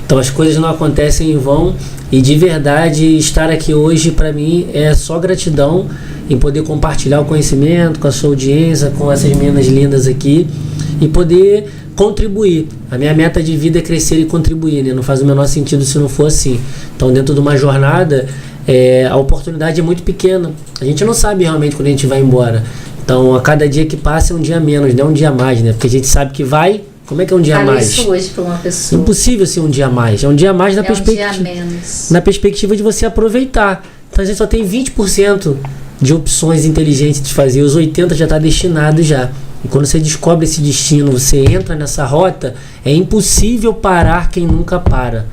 Então as coisas não acontecem em vão. E de verdade, estar aqui hoje para mim é só gratidão em poder compartilhar o conhecimento com a sua audiência, com essas meninas lindas aqui, e poder contribuir. A minha meta de vida é crescer e contribuir, né? Não faz o menor sentido se não for assim. Então, dentro de uma jornada, a oportunidade é muito pequena. A gente não sabe realmente quando a gente vai embora. Então, a cada dia que passa é um dia menos, não é um dia mais, né? Porque a gente sabe que vai. Como é que é um dia a mais? Isso hoje para uma pessoa. Impossível ser um dia a mais. É um dia a mais na perspectiva. Um dia a menos. Na perspectiva de você aproveitar. Então, a gente só tem 20% de opções inteligentes de fazer. Os 80% já está destinado já. E quando você descobre esse destino, você entra nessa rota, é impossível parar quem nunca para.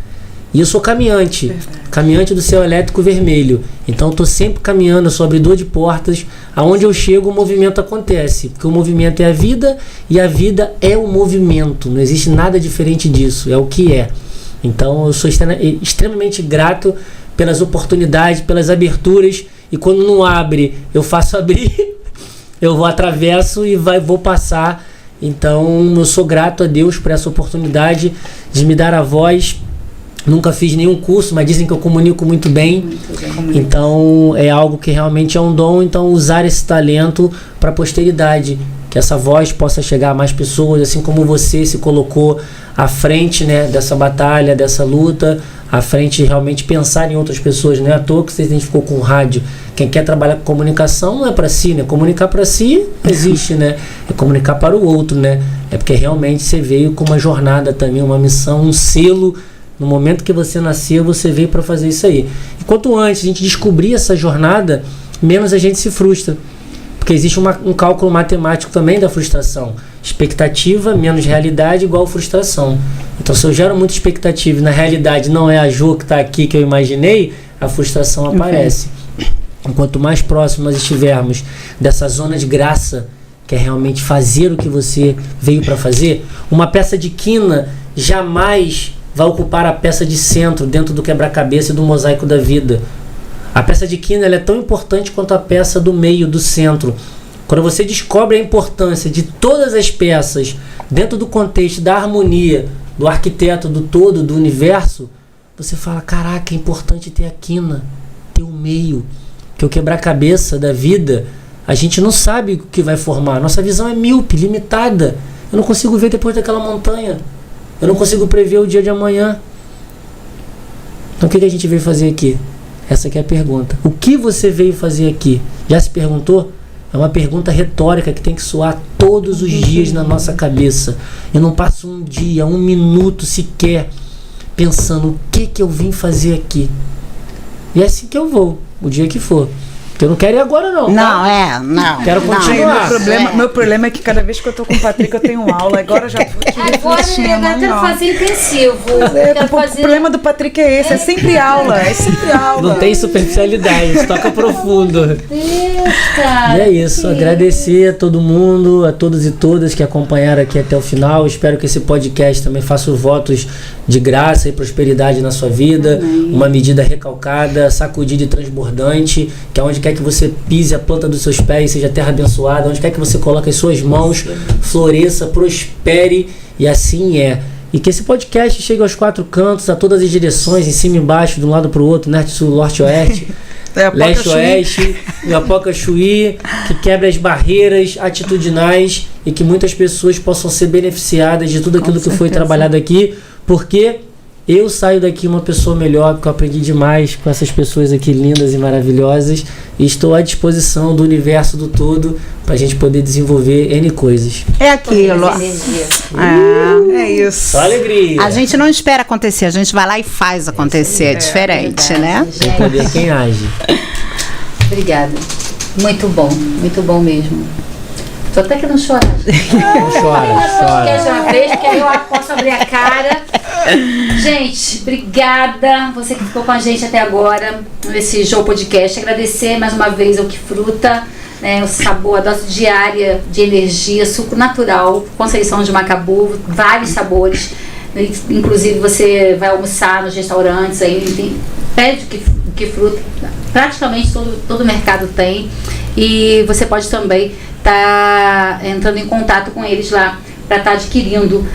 E eu sou caminhante, caminhante do céu elétrico vermelho. Então eu estou sempre caminhando, eu sou abridor de portas. Aonde eu chego, o movimento acontece. Porque o movimento é a vida e a vida é o movimento. Não existe nada diferente disso, é o que é. Então eu sou extremamente grato pelas oportunidades, pelas aberturas. E quando não abre, eu faço abrir. Eu vou atravesso e vou passar. Então eu sou grato a Deus por essa oportunidade de me dar a voz. Nunca fiz nenhum curso, mas dizem que eu comunico muito bem. Então é algo que realmente é um dom. Então usar esse talento para a posteridade, que essa voz possa chegar a mais pessoas, assim como você se colocou à frente, né, dessa batalha, dessa luta, à frente de realmente pensar em outras pessoas. Não é à toa que você se identificou com o rádio. Quem quer trabalhar com comunicação não é para si, né? Comunicar para si existe, né? É comunicar para o outro, né? É porque realmente você veio com uma jornada também, uma missão, um selo. No momento que você nasceu, você veio para fazer isso aí. E quanto antes a gente descobrir essa jornada, menos a gente se frustra. Porque existe um cálculo matemático também da frustração. Expectativa menos realidade igual frustração. Então, se eu gero muita expectativa e na realidade não é a Jo que está aqui que eu imaginei, a frustração aparece. Quanto mais próximo nós estivermos dessa zona de graça, que é realmente fazer o que você veio para fazer, uma peça de quina jamais vai ocupar a peça de centro dentro do quebra-cabeça e do mosaico da vida. A peça de quina ela é tão importante quanto a peça do meio, do centro. Quando você descobre a importância de todas as peças dentro do contexto da harmonia, do arquiteto, do todo, do universo, você fala, caraca, é importante ter a quina, ter o meio. Que o quebra-cabeça da vida, a gente não sabe o que vai formar. Nossa visão é míope, limitada. Eu não consigo ver depois daquela montanha. Eu não consigo prever o dia de amanhã. Então o que a gente veio fazer aqui? Essa aqui é a pergunta. O que você veio fazer aqui? Já se perguntou? É uma pergunta retórica que tem que soar todos os dias na nossa cabeça. Eu não passo um dia, um minuto sequer pensando o que eu vim fazer aqui. E é assim que eu vou, o dia que for. Porque eu não quero ir agora não. Não. Quero continuar. Meu problema é que cada vez que eu tô com o Patrick eu tenho aula. Agora já tô aqui refletindo. Agora eu quero fazer intensivo. O problema do Patrick é esse, é sempre aula. É sempre aula. Não tem superficialidade, toca profundo. Deus, cara. E é isso, agradecer a todo mundo, a todos e todas que acompanharam aqui até o final. Espero que esse podcast também faça votos de graça e prosperidade na sua vida. Amém. Uma medida recalcada, sacudida e transbordante, que é onde quer que você pise a planta dos seus pés, seja terra abençoada, onde quer que você coloque as suas mãos, floresça, prospere, e assim é. E que esse podcast chegue aos 4 cantos, a todas as direções, em cima e embaixo, de um lado para o outro, norte, sul, norte, oeste, leste, oeste, Iapoca, Chuí, que quebre as barreiras atitudinais e que muitas pessoas possam ser beneficiadas de tudo aquilo que foi trabalhado aqui, porque eu saio daqui uma pessoa melhor, porque eu aprendi demais com essas pessoas aqui lindas e maravilhosas, e estou à disposição do universo do todo para a gente poder desenvolver N coisas. É aquilo. É isso. Só alegria. A gente não espera acontecer, a gente vai lá e faz acontecer. É diferente, né? Tem poder quem age. Obrigada. Muito bom mesmo. Tô até que não chorar. Chora. Uma vez, porque aí eu posso abrir a cara. Gente, obrigada. Você que ficou com a gente até agora nesse Show Podcast. Agradecer mais uma vez ao Que Fruta, né, o sabor, a dose diária de energia, suco natural, Conceição de Macabu, vários sabores. Inclusive você vai almoçar nos restaurantes aí, pede o Que Fruta. Praticamente todo mercado tem. E você pode também estar entrando em contato com eles lá para estar adquirindo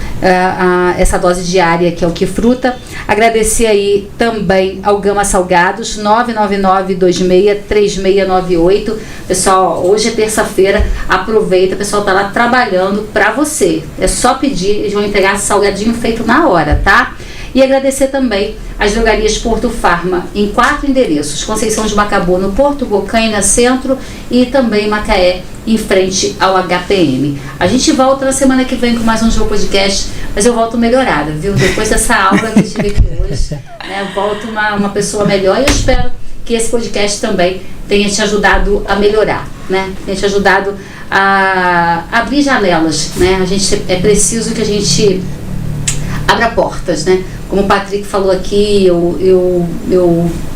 essa dose diária que é o Que Fruta. Agradecer aí também ao Gama Salgados, 999-26-3698. Pessoal, hoje é terça-feira, aproveita, o pessoal tá lá trabalhando para você. É só pedir, eles vão entregar salgadinho feito na hora, tá? E agradecer também as drogarias Porto Farma, em 4 endereços: Conceição de Macabu, no Porto Bocaina Centro, e também Macaé, em frente ao HPM. A gente volta na semana que vem com mais um Show Podcast, mas eu volto melhorada, viu? Depois dessa aula que eu tive aqui hoje, né, eu volto uma pessoa melhor, e eu espero que esse podcast também tenha te ajudado a melhorar, né? Tenha te ajudado a abrir janelas, né? É preciso que a gente abra portas, né? Como o Patrick falou aqui, eu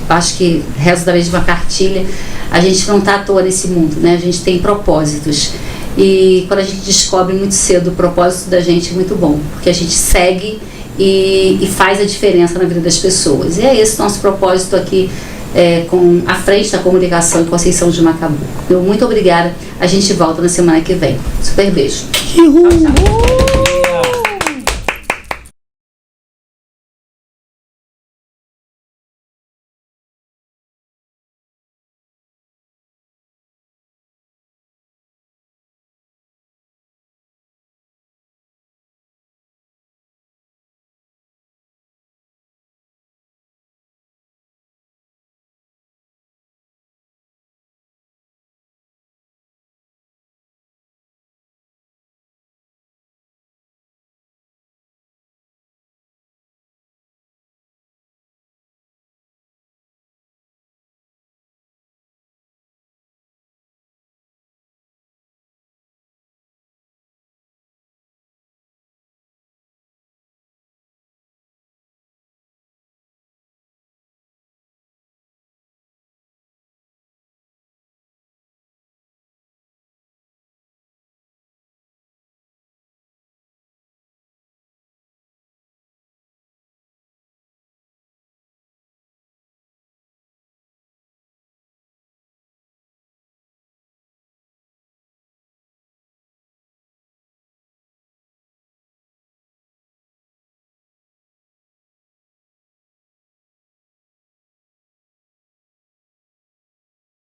acho que rezo da mesma cartilha, a gente não está à toa nesse mundo, né? A gente tem propósitos. E quando a gente descobre muito cedo o propósito da gente, é muito bom, porque a gente segue e faz a diferença na vida das pessoas. E é esse nosso propósito aqui, com a frente da comunicação em Conceição de Macabu. Muito obrigada. A gente volta na semana que vem. Super beijo. Tchau, tchau.